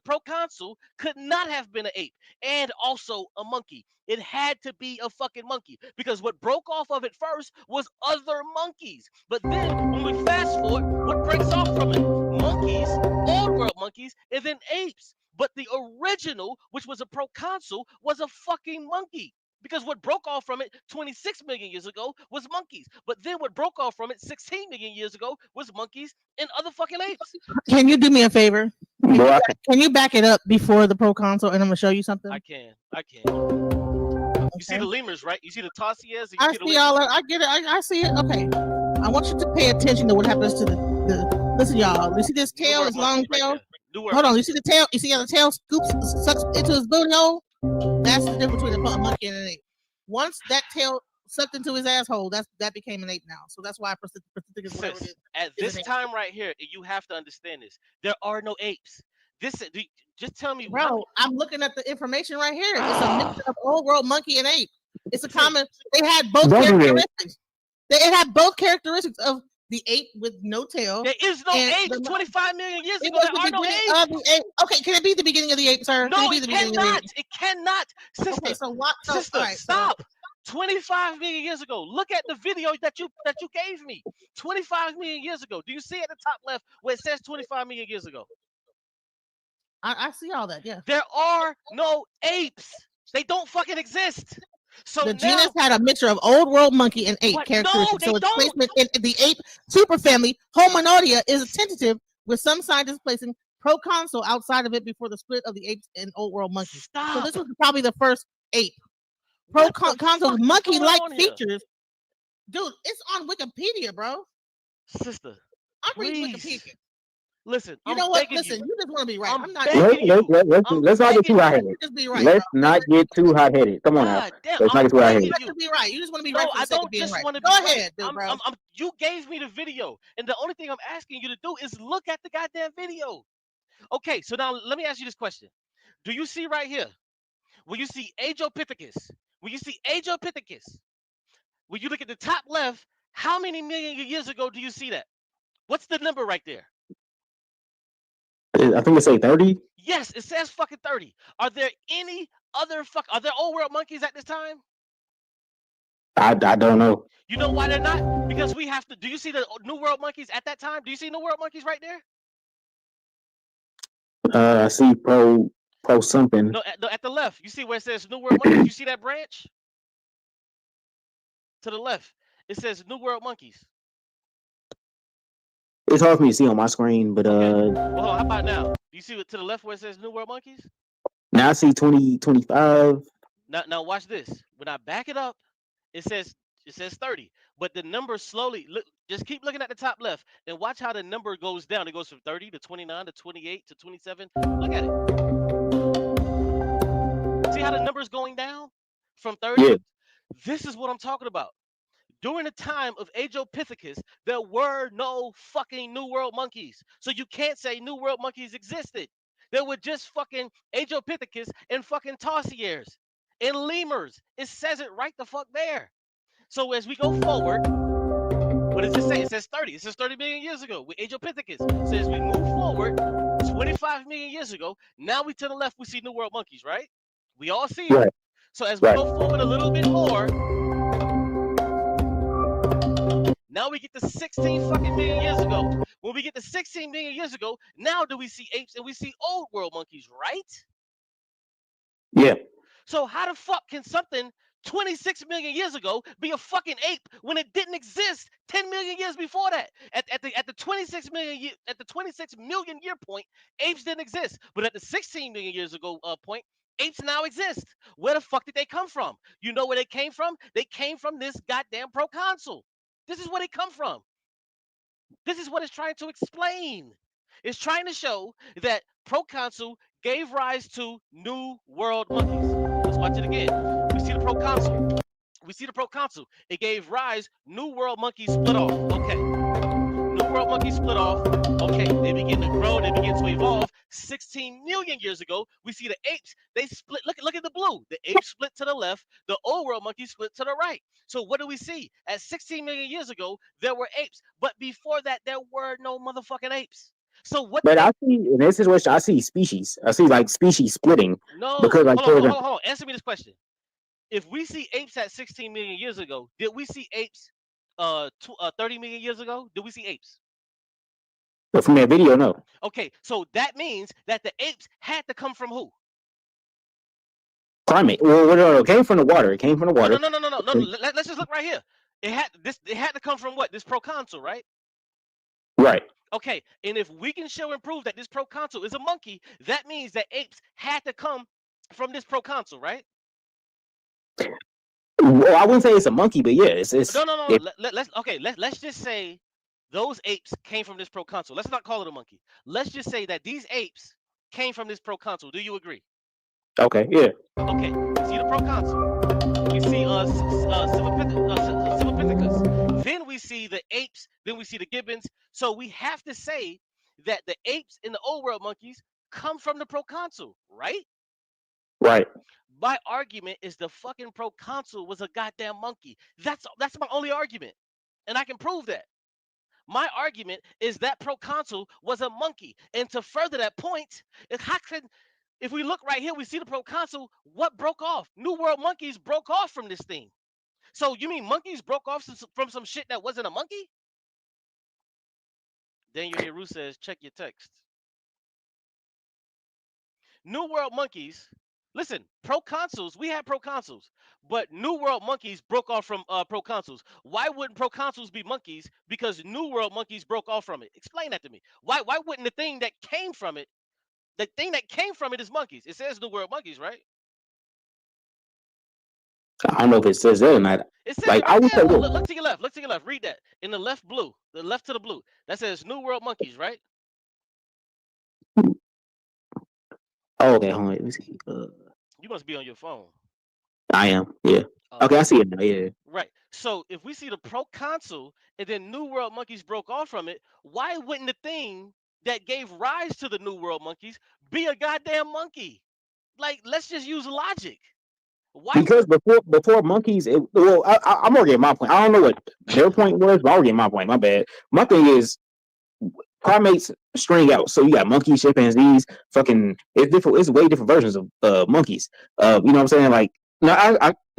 proconsul could not have been an ape and also a monkey. It had to be a fucking monkey because what broke off of it first was other monkeys. But then when we fast forward, what breaks off from it? Monkeys, old world monkeys, and then apes. But the original, which was a proconsul, was a fucking monkey. Because what broke off from it 26 million years ago was monkeys. But then what broke off from it 16 million years ago was monkeys and other fucking apes. Can you do me a favor? Boy, Can you back it up before the proconsul, and I'm gonna show you something? I can. You see Okay. the lemurs, right? You see the tarsiers? I see all that. I get it. I see it. Okay. I want you to pay attention to what happens to the listen, y'all. You see this tail, this long tail? Hold on. You see the tail? You see how the tail sucks into his booty hole? That's the difference between a monkey and an ape. Once that tail sucked into his asshole, that became an ape now. So that's why Prostheticus, whatever it is. At this time right here, you have to understand this. There are no apes. Just tell me, bro. I'm looking at the information right here. It's a mix of old world monkey and ape. It's a common. They had both characteristics. It had both characteristics of the ape with no tail. There is no ape. 25 million years ago, there are no apes. Okay, can it be the beginning of the ape, sir? No, it cannot. It cannot. Sister, okay, so what? Sister, stop. 25 million years ago. Look at the video that you gave me. 25 million years ago. Do you see at the top left where it says 25 million years ago? I see all that. Yeah. There are no apes. They don't fucking exist. So the genus had a mixture of old world monkey and ape characteristics. So its placement in the ape superfamily Hominoidea is a tentative, with some scientists placing proconsul outside of it before the split of the apes and old world monkeys. Stop. So this was probably the first ape. Proconsul monkey-like features. Dude, it's on Wikipedia, bro. Sister, I'm reading Wikipedia. Listen, you know what? Listen, you just want to be right. I'm not. Let's not get too hot headed. Let's not get too hot headed. Come on now. Let's not get too hot headed. You have to be right. You just want to be right. I don't just want to be right. Go ahead, dude, bro. You gave me the video, and the only thing I'm asking you to do is look at the goddamn video. Okay, so now let me ask you this question: do you see right here? When you see Australopithecus, when you look at the top left, how many million years ago do you see that? What's the number right there? I think it say 30. Yes, it says fucking 30. Are there any other are there old world monkeys at this time? I don't know. You know why they're not? Because we have to. Do you see the New World monkeys at that time? Do you see New World monkeys right there? I see pro something. No, at the left. You see where it says New World monkeys? You see that branch? To the left, it says New World monkeys. It's hard for me to see on my screen, but Well, how about now? Do you see it to the left where it says New World monkeys? Now I see 2025. Now watch this. When I back it up, it says 30, but the number slowly just keep looking at the top left and watch how the number goes down. It goes from 30 to 29 to 28 to 27. Look at it. See how the number's going down? from 30. Yeah. This is what I'm talking about. During the time of Aegypithecus, there were no fucking New World monkeys. So you can't say New World monkeys existed. There were just fucking Aegypithecus and fucking tarsiers and lemurs. It says it right the fuck there. So as we go forward, what does it say? It says 30. It says 30 million years ago with Aegypithecus. So as we move forward, 25 million years ago, now we to the left, we see New World monkeys, right? We all see them. Right. So as we Right. go forward a little bit more, now we get to 16 fucking million years ago. When we get to 16 million years ago, now do we see apes and we see old world monkeys, right? Yeah. So how the fuck can something 26 million years ago be a fucking ape when it didn't exist 10 million years before that? At the 26 million year point, apes didn't exist. But at the 16 million years ago point, apes now exist. Where the fuck did they come from? You know where they came from? They came from this goddamn proconsul. This is where they come from. This is what it's trying to explain. It's trying to show that proconsul gave rise to New World monkeys. Let's watch it again. We see the proconsul. We see the proconsul. It gave rise. New World monkeys split off. Okay. New World monkeys split off. Okay. They begin to grow. They begin to evolve. 16 million years ago, we see the apes. They split. Look at the blue. The apes split to the left. The old world monkeys split to the right. So what do we see? At 16 million years ago, there were apes, but before that, there were no motherfucking apes. So what? But I see in this situation, I see species. I see like species splitting No. because, like, Hold on. Answer me this question. If we see apes at 16 million years ago, did we see apes 30 million years ago? Did we see apes? But from that video, no. Okay, so that means that the apes had to come from who? Primate. Well, no, it came from the water. It came from the water. No. Let's just look right here. It had to come from what? This proconsul, right? Right. Okay, and if we can show and prove that this proconsul is a monkey, that means that apes had to come from this proconsul, right? Well, I wouldn't say it's a monkey, but yeah, it's No. it- Let's just say those apes came from this proconsul. Let's not call it a monkey. Let's just say that these apes came from this proconsul. Do you agree? okay. Yeah. Okay, we see the proconsul. We see Silvipithecus. Then we see the apes. Then we see the gibbons. So we have to say that the apes in the old world monkeys come from the proconsul, right? Right. My argument is the fucking proconsul was a goddamn monkey. That's my only argument, and I can prove that. My argument is that proconsul was a monkey, and to further that point, if we look right here, we see the proconsul. What broke off? New World monkeys broke off from this thing. So you mean monkeys broke off from some shit that wasn't a monkey? Daniel Heru says, check your text. New World monkeys. Listen, proconsuls, we had proconsuls, but New World monkeys broke off from proconsuls. Why wouldn't proconsuls be monkeys? Because New World monkeys broke off from it. Explain that to me. Why wouldn't the thing that came from it is monkeys? It says New World monkeys, right? I don't know if it says that or not. It says Like, it I right would there. say this. Look to your left. Look to your left. Read that. In the left blue. The left to the blue. That says New World monkeys, right? Oh, okay. Hold on. Let me see. You must be on your phone. I am. Yeah. Okay, I see it now. Yeah. Right. So if we see the proconsul and then New World monkeys broke off from it, why wouldn't the thing that gave rise to the New World monkeys be a goddamn monkey? Like, let's just use logic. Why? Because before monkeys, I'm gonna get my point. I don't know what their point was, but I'll get my point. My bad. My thing is primates string out. So you got monkeys, chimpanzees, fucking it's different. It's way different versions of monkeys. You know what I'm saying? Like now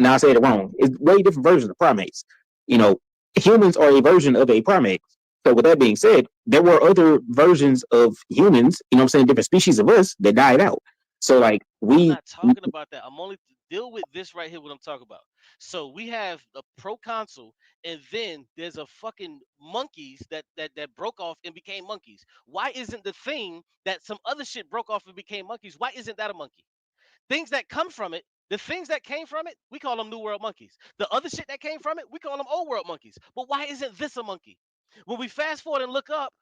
I say it wrong. It's way different versions of primates. You know, humans are a version of a primate. So with that being said, there were other versions of humans. You know what I'm saying? Different species of us that died out. So like I'm not talking about that. I'm only deal with this right here. What I'm talking about. So we have the proconsul, and then there's a fucking monkeys that broke off and became monkeys. Why isn't the thing that some other shit broke off and became monkeys? Why isn't that a monkey? Things that come from it, the things that came from it, we call them New World monkeys. The other shit that came from it, we call them Old World monkeys. But why isn't this a monkey? When we fast forward and look up,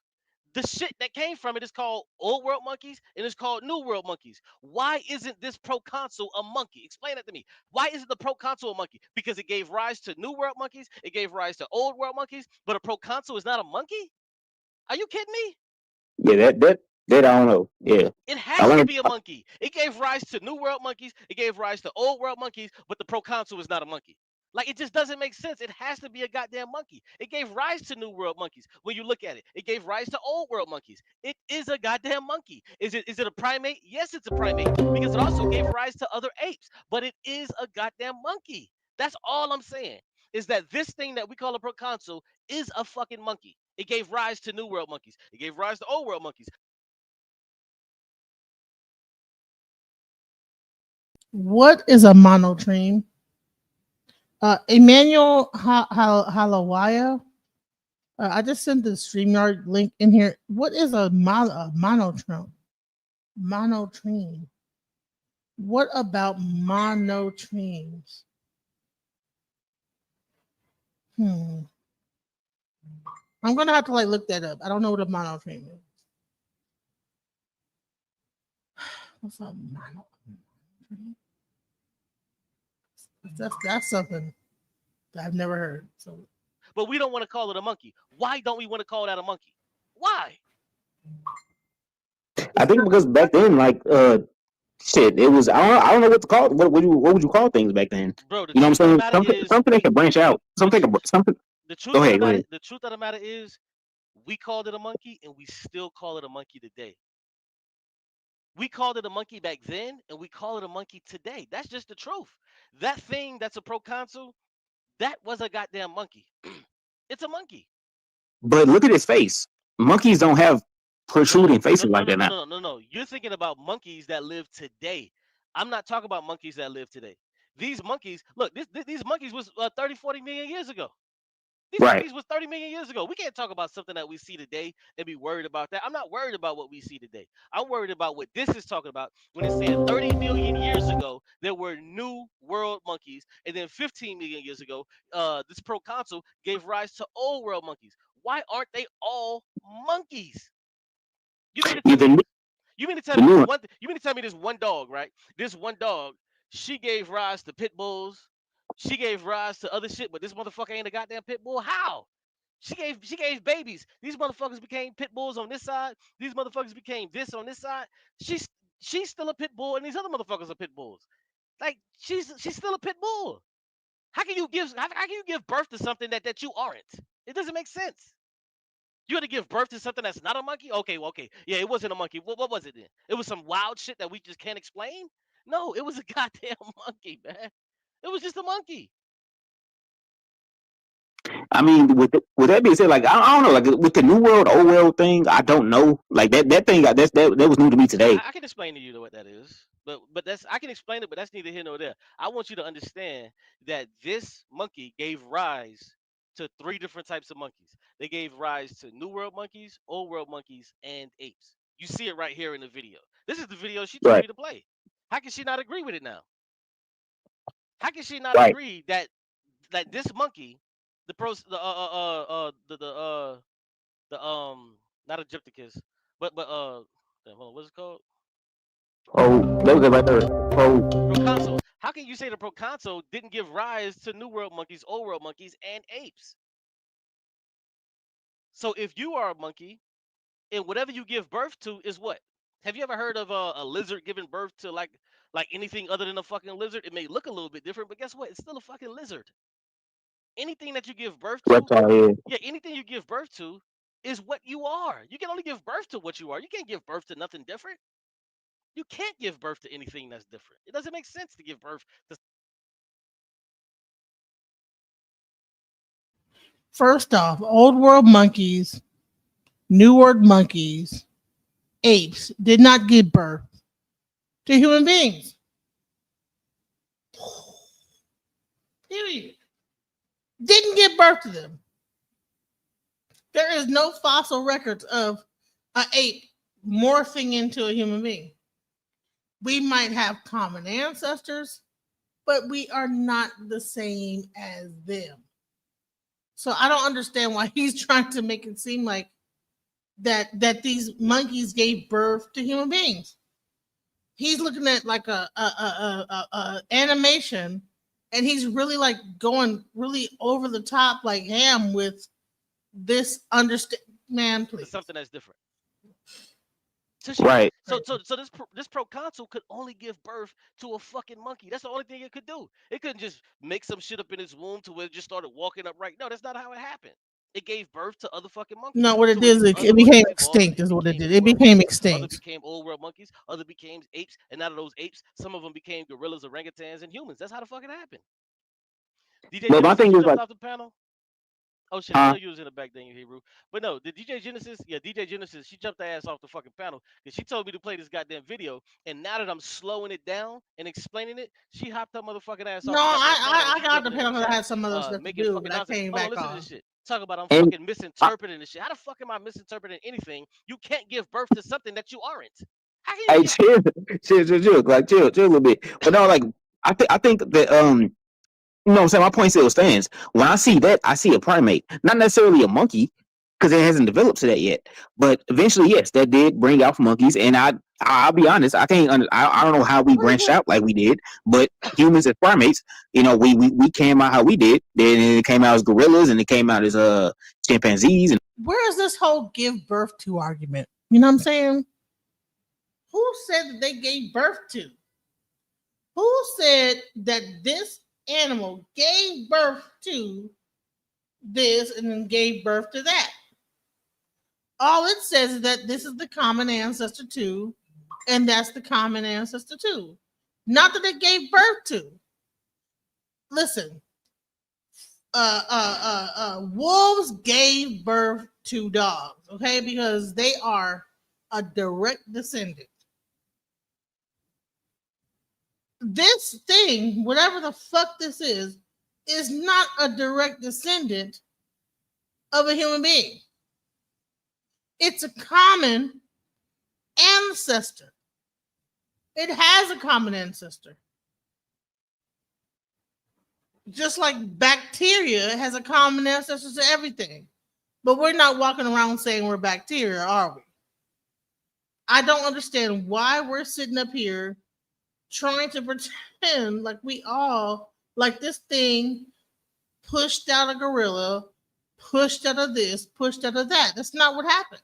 The shit that came from it is called old world monkeys and it's called new world monkeys. Why isn't this proconsul a monkey? Explain that to me. Why isn't the proconsul a monkey? Because it gave rise to new world monkeys, it gave rise to old world monkeys, but a proconsul is not a monkey? Are you kidding me? Yeah, that I don't know. Yeah, It I has to learned. be a monkey. It gave rise to new world monkeys, it gave rise to old world monkeys, but the proconsul is not a monkey. Like it just doesn't make sense. It has to be a goddamn monkey. It gave rise to new world monkeys. When you look at it, it gave rise to old world monkeys. It is a goddamn monkey. Is it a primate? Yes, it's a primate because it also gave rise to other apes. But it is a goddamn monkey. That's all I'm saying. Is that this thing that we call a proconsul is a fucking monkey. It gave rise to new world monkeys. It gave rise to old world monkeys. What is a monotreme? Emmanuel Halawaya. I just sent the StreamYard link in here. What is a monotreme? Monotreme. What about monotremes? I'm gonna have to like look that up. I don't know what a monotreme is. What's a monotreme? That's something that I've never heard. So, But we don't want to call it a monkey. Why don't we want to call that a monkey? Why? I think because back then, like shit, it was I don't know what to call it. What would you call things back then? Bro, the You know what truth of the I'm saying? matter is Something that can branch out. Something. the truth Go of the ahead. Go matter ahead. the truth of the matter is we called it a monkey and we still call it a monkey today. We called it a monkey back then and we call it a monkey today. That's just the truth. That thing that's a proconsul, that was a goddamn monkey. It's a monkey. But look at his face. Monkeys don't have protruding No, faces like that now. no. You're thinking about monkeys that live today. I'm not talking about monkeys that live today. These monkeys, look, these monkeys was 30, 40 million years ago. These Right. monkeys was 30 million years ago. We can't talk about something that we see today and be worried about that. I'm not worried about what we see today. I'm worried about what this is talking about when it's saying 30 million years ago, there were new world monkeys. And then 15 million years ago, this proconsul gave rise to old world monkeys. Why aren't they all monkeys? You mean to tell me Even you mean to tell the me new this one. one you mean to tell me this one dog, right? This one dog, she gave rise to pit bulls. She gave rise to other shit, but this motherfucker ain't a goddamn pit bull. How? She gave babies. These motherfuckers became pit bulls on this side. These motherfuckers became this on this side. She's she's still a pit bull, and these other motherfuckers are pit bulls. Like she's still a pit bull. How can you give birth to something that you aren't? It doesn't make sense. You had to give birth to something that's not a monkey? Okay, well, okay. Yeah, it wasn't a monkey. What was it then? It was some wild shit that we just can't explain? No, it was a goddamn monkey, man. It was just a monkey. I mean, with that being said, like I don't know, like with the new world, old world thing, I don't know. Like that thing, that was new to me today. I can explain to you what that is, but that's I can explain it, but that's neither here nor there. I want you to understand that this monkey gave rise to three different types of monkeys. They gave rise to new world monkeys, old world monkeys, and apes. You see it right here in the video. This is the video she told Right. me to play. How can she not agree with it now? How can she not Right. agree that this monkey, the pros, the not Egypticus, but damn, hold on, what's it called? Oh, that was it right there. Oh, Proconsul. How can you say the proconsul didn't give rise to new world monkeys, old world monkeys, and apes? So if you are a monkey and whatever you give birth to is what? Have you ever heard of a lizard giving birth to like anything other than a fucking lizard? It may look a little bit different, but guess what? It's still a fucking lizard. Anything that you give birth to, reptile. Yeah. yeah, anything you give birth to is what you are. You can only give birth to what you are. You can't give birth to nothing different. You can't give birth to anything that's different. It doesn't make sense to give birth to. first off, old world monkeys, new world monkeys, apes did not give birth to human beings. Period. Didn't give birth to them. There is no fossil records of an ape morphing into a human being. We might have common ancestors, but we are not the same as them. So I don't understand why he's trying to make it seem like that these monkeys gave birth to human beings. He's looking at like a animation, and he's really like going really over the top, like ham with this understand. Man, It's please. something that's different. So she, Right. so this proconsul could only give birth to a fucking monkey. That's the only thing it could do. It couldn't just make some shit up in its womb to where it just started walking upright. No, that's not how it happened. It gave birth to other fucking monkeys. No, what it So when is, these it other became monkeys evolved, extinct. Is what it became did. It New World became monkeys. Other extinct. became old world monkeys. Other became apes, and out of those apes, some of them became gorillas, orangutans, and humans. That's how the fuck it happened. DJ But my Genesis, thing you is jumped like, off the panel. Oh shit, I know huh? you was in the back then, you Hebrew. But no, the DJ Genesis, yeah, DJ Genesis, she jumped her ass off the fucking panel because she told me to play this goddamn video. And now that I'm slowing it down and explaining it, she hopped her motherfucking ass No, off the goddamn panel and I she got the jumping in the panel because I chat, had some other stuff to making do, but fucking I nonsense. came Hold on, back listen to on. this shit. Talk about I'm And fucking misinterpreting this shit. How the fuck am I misinterpreting anything? You can't give birth to something that you aren't. How can you hey, give? chill, like chill a little bit. But no, like I think that you know what I'm saying? My point still stands. When I see that, I see a primate, not necessarily a monkey, because it hasn't developed to that yet. But eventually, yes, that did bring out monkeys. And I'll be honest, I can't. I don't know how we branched out like we did, but humans as primates, you know, we came out how we did. Then it came out as gorillas, and it came out as chimpanzees. And Where is this whole give birth to argument? You know what I'm saying? Who said that they gave birth to? Who said that this animal gave birth to this and then gave birth to that? All it says is that this is the common ancestor to, and that's the common ancestor to. Not that it gave birth to. Listen, wolves gave birth to dogs, okay, because they are a direct descendant. This thing, whatever the fuck this is not a direct descendant of a human being. It's a common ancestor. It has a common ancestor. Just like bacteria has a common ancestor to everything. But we're not walking around saying we're bacteria, are we? I don't understand why we're sitting up here trying to pretend like we all, like this thing pushed out a gorilla, pushed out of this, pushed out of that. That's not what happened.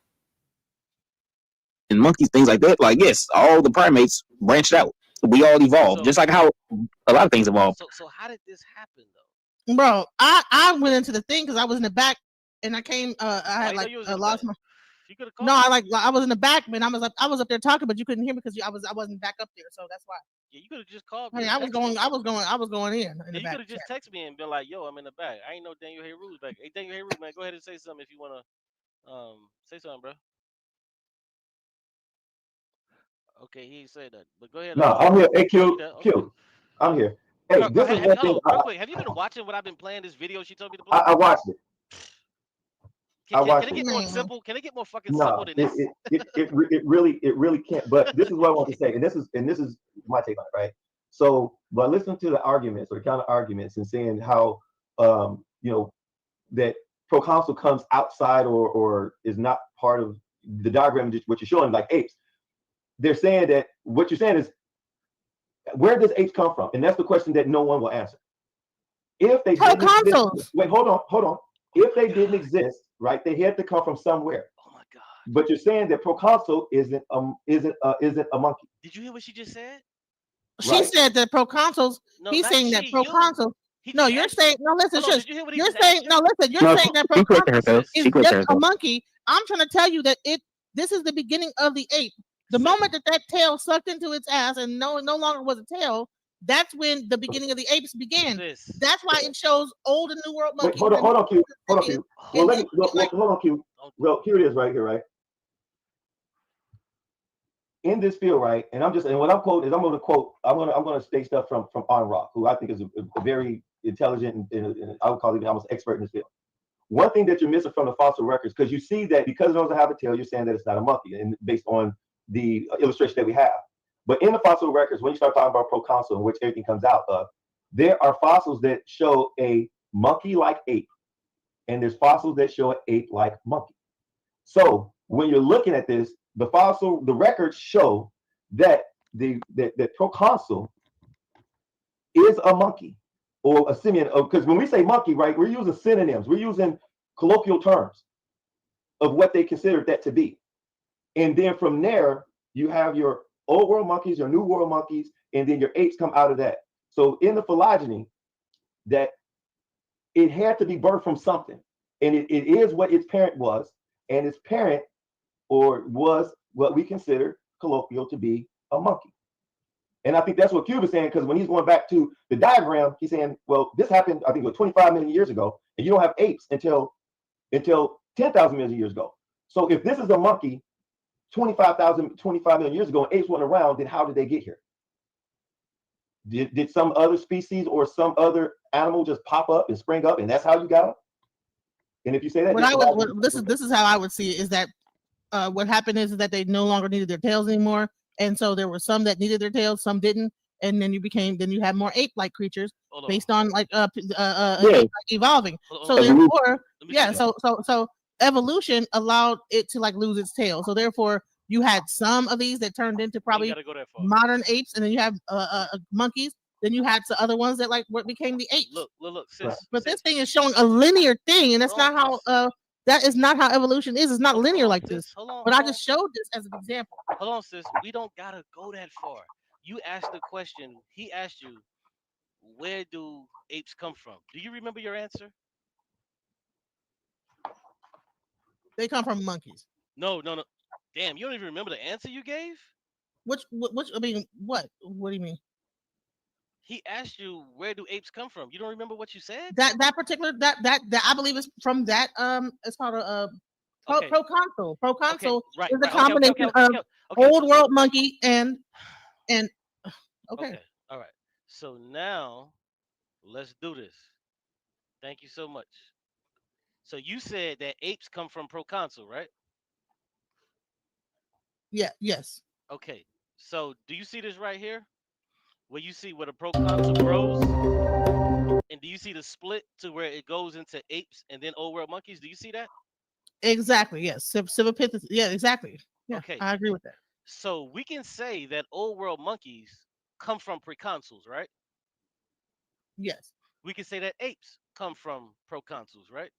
And monkeys, things like that. Like, yes, all the primates branched out. We all evolved, So, just like how a lot of things evolved. so how did this happen though? Bro, I went into the thing because I was in the back and I came. I Why had you know like you was in the lost back? my. You could have called No, me. I was in the back, man. I was up there talking, but you couldn't hear me because I wasn't back up there, so that's why. Yeah, you could have just called I me mean, or I was texted me or going something. I was going in Yeah, the you back could have just chat. texted me and been like, "Yo, I'm in the back." I ain't know Daniel Hayru's back. Hey, Daniel Hayru, man, go ahead and say something if you wanna say something, bro. Okay, he ain't said that, but go ahead, No, I'm here. Hey, Oh, you Q, there? Okay. Q, I'm here. Hey, Bro, this is have you, one hold thing on, real quick. Have you been watching what I've been playing? This video she told me to play. I watched it. I Can watched it it. get more Man. simple? Can it get more fucking simple No, than it this? really can't. But this is what I want to say, and this is my take on it, right? So, by listening to the arguments or the counter arguments and seeing how that proconsul comes outside or is not part of the diagram, just what you're showing, like apes. They're saying that what you're saying is, where does apes come from? And that's the question that no one will answer. If they didn't exist, Proconsuls. wait, hold on. If they didn't exist, right, they had to come from somewhere. Oh my god! But you're saying that proconsul isn't a monkey. Did you hear what she just said? She Right? said that proconsuls. No, He's not saying that she. You. proconsul. He No, just you're asked you. saying no. Listen, Hold on. shush. Did you hear what he You're just saying asked you? no. Listen, you're No, saying that she clicked proconsul herself. Sis, is She clicked just a herself. monkey. I'm trying to tell you that this is the beginning of the ape. The sis, moment that tail sucked into its ass and no longer was a tail, that's when the beginning of the apes began. sis. That's why it shows old and new world Wait, monkeys. hold on, Q. Hold on, Q. Well, And let then me hold on, Q. Well, here it is, right here, right? In this field, right? And what I'm quoting is I'm going to state stuff from On Rock, who I think is a very intelligent and I would call him almost expert in this field. One thing that you're missing from the fossil records, because you see that because it doesn't have a tail, you're saying that it's not a monkey, and based on the illustration that we have. But in the fossil records, when you start talking about proconsul, in which everything comes out of, there are fossils that show a monkey-like ape, and there's fossils that show an ape-like monkey. So when you're looking at this, the records show that the proconsul is a monkey or a simian. Because when we say monkey, right, we're using synonyms. We're using colloquial terms of what they considered that to be. And then from there, you have your old world monkeys, your new world monkeys, and then your apes come out of that. So in the phylogeny, that it had to be birthed from something. And it is what its parent was. And its parent was what we consider colloquial to be a monkey. And I think that's what Cube is saying, because when he's going back to the diagram, he's saying, well, this happened, I think, 25 million years ago, and you don't have apes until 10,000 million years ago. So if this is a monkey 25 million years ago and apes weren't around, then how did they get here? Did some other species or some other animal just pop up and spring up, and that's how you got them? And if you say that, this is how I would see it, is that what happened is that they no longer needed their tails anymore, and so there were some that needed their tails, some didn't, and then you have more ape-like creatures based on like evolving. So therefore, so evolution allowed it to like lose its tail. So therefore, you had some of these that turned into probably modern apes, and then you have monkeys. Then you had some other ones that like what became the apes. Look, sis. But this thing is showing a linear thing, and that's not how. That is not how evolution is. It's not linear like this. But I just showed this as an example. Hold on, sis. We don't gotta go that far. You asked the question. He asked you, where do apes come from? Do you remember your answer? They come from monkeys. No. Damn, you don't even remember the answer you gave? Which I mean, what? What do you mean? He asked you, where do apes come from? You don't remember what you said? That particular that I believe is from that it's called a proconsul. Proconsul is a combination of old world monkey and okay. All right. So now let's do this. Thank you so much. So you said that apes come from proconsul, right? Yeah, yes. Okay. So do you see this right here? Where you see where the proconsul grows? And do you see the split to where it goes into apes and then old world monkeys? Do you see that? Exactly. Yes. Civipithecus. Yeah, exactly. Yeah, okay. I agree with that. So we can say that old world monkeys come from proconsuls, right? Yes. We can say that apes come from proconsuls, right?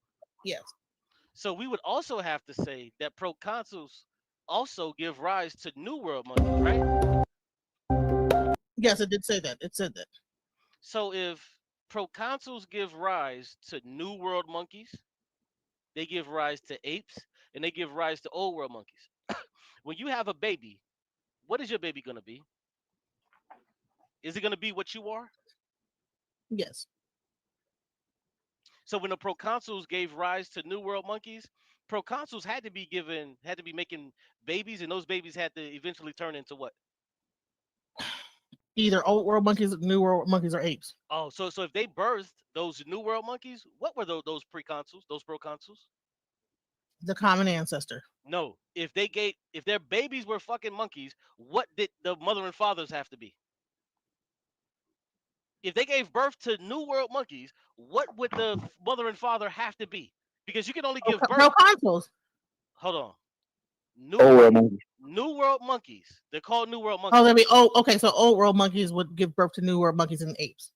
Yes. So we would also have to say that proconsuls also give rise to new world monkeys, right? Yes, it did say that. It said that. So if proconsuls give rise to new world monkeys, they give rise to apes, and they give rise to old world monkeys. When you have a baby, what is your baby going to be? Is it going to be what you are? Yes. So when the proconsuls gave rise to new world monkeys, proconsuls had to be making babies, and those babies had to eventually turn into what? Either old world monkeys, new world monkeys, or apes. Oh, so if they birthed those new world monkeys, what were those proconsuls? The common ancestor. No, if their babies were fucking monkeys, what did the mother and fathers have to be? If they gave birth to new world monkeys, what would the mother and father have to be? Because you can only give birth. Proconsuls. Hold on. New world monkeys. They're called new world monkeys. Okay. So old world monkeys would give birth to new world monkeys and apes.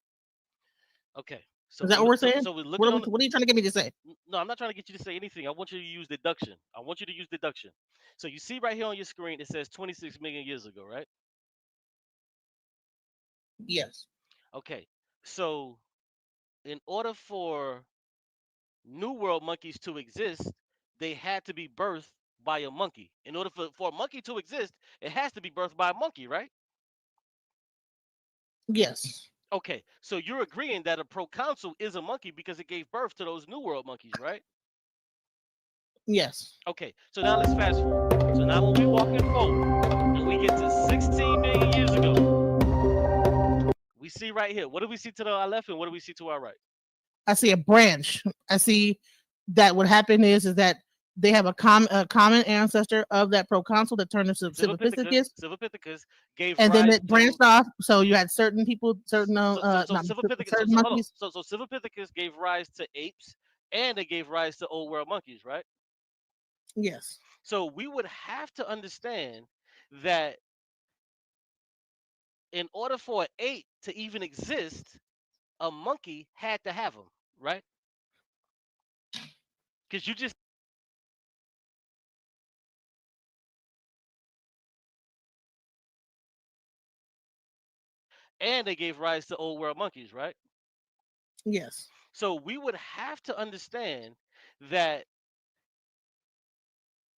Okay. So is that what we're saying? So what are you trying to get me to say? No, I'm not trying to get you to say anything. I want you to use deduction. So you see right here on your screen, it says 26 million years ago, right? Yes. Okay. So in order for new world monkeys to exist, they had to be birthed by a monkey. In order for a monkey to exist, it has to be birthed by a monkey, right? Yes. Okay, so you're agreeing that a proconsul is a monkey because it gave birth to those new world monkeys, right? Yes. Okay, so now let's fast forward. So now when we walking forward and we get to 16 million years ago, we see right here. What do we see to our left and what do we see to our right? I see a branch. I see that what happened is that they have a common ancestor of that proconsul that turned into Civipithecus. Civipithecus gave and rise then it branched off. So you had certain people, certain monkeys. So Civipithecus gave rise to apes, and they gave rise to old world monkeys, right? Yes. So we would have to understand that in order for an ape to even exist, a monkey had to have them, right? Because you just and they gave rise to old world monkeys, right? Yes. So we would have to understand that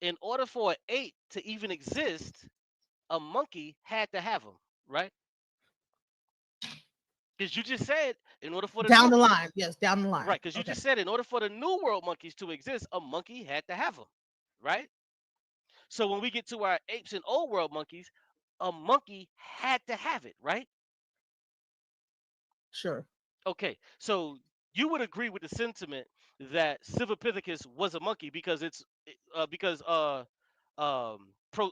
in order for an ape to even exist, a monkey had to have them, right? Because you just said in order for the Down new the line. Yes, down the line. right, because you Okay. just said in order for the new world monkeys to exist, a monkey had to have them, right? So when we get to our apes and old world monkeys, a monkey had to have it, right? Sure. Okay, so you would agree with the sentiment that Civipithecus was a monkey because because pro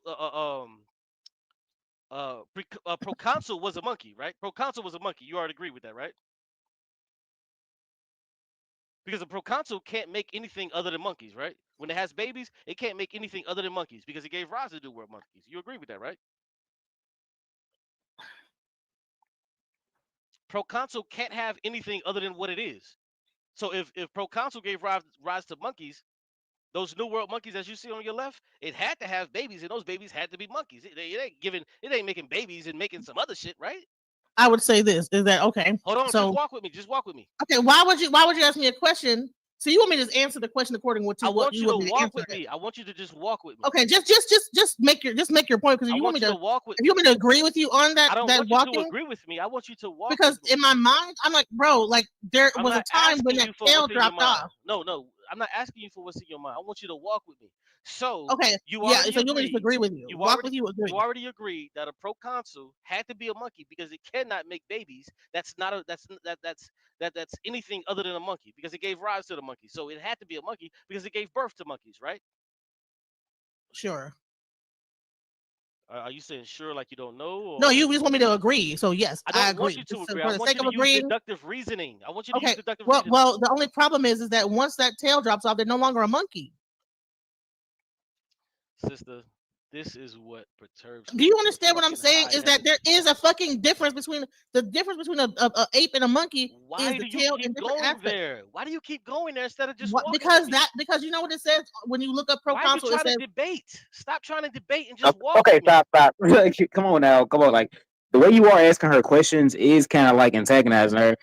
proconsul was a monkey, right? Proconsul was a monkey. You already agree with that, right? Because a proconsul can't make anything other than monkeys, right? When it has babies, it can't make anything other than monkeys because it gave rise to New World monkeys. You agree with that, right? Proconsul can't have anything other than what it is. So if proconsul gave rise to monkeys, those New World monkeys as you see on your left, it had to have babies, and those babies had to be monkeys. It ain't making babies and making some other shit, right? I would say this is that okay. Hold on, just So walk with me. Just walk with me. okay, why would you ask me a question? So you want me to just answer the question according to I what want you you to want me to walk answer with it? me. I want you to just walk with me. Okay, just make your point because I you want want me you to to walk with if you want me to agree with you on I don't that want you to walking agree with me. I want you to walk because with me. in my mind I'm like, bro, like there I'm was a not time when asking that you for tail what's in your dropped mind. off. No, I'm not asking you for what's in your mind. I want you to walk with me. So Okay, you yeah. already So you want me to just agreed. agree with you? You Walk already with you, you agree. already agreed that a proconsul had to be a monkey because it cannot make babies. That's not a that's anything other than a monkey because it gave rise to the monkey. So it had to be a monkey because it gave birth to monkeys, right? Sure. Are you saying sure like you don't know No, or you just want me to agree. So yes, I I don't want agree. you to So agree. I for the want sake you of to use agreeing, deductive reasoning. I want you to use okay. deductive Well, reasoning. the only problem is that once that tail drops off, they're no longer a monkey. Sister, this is what perturbs Do me you to a understand what I'm fucking saying? high Is that heaven. there is a fucking difference between a ape and a monkey is Why the do you tail in keep different going aspects. there? Why do you keep going there instead of just What walking with me? because you know what it says when you look up Why are you proconsul, it trying to says debate? Stop trying to debate and just walk Okay, with me. stop. Come on now, come on. Like the way you are asking her questions is kind of like antagonizing her.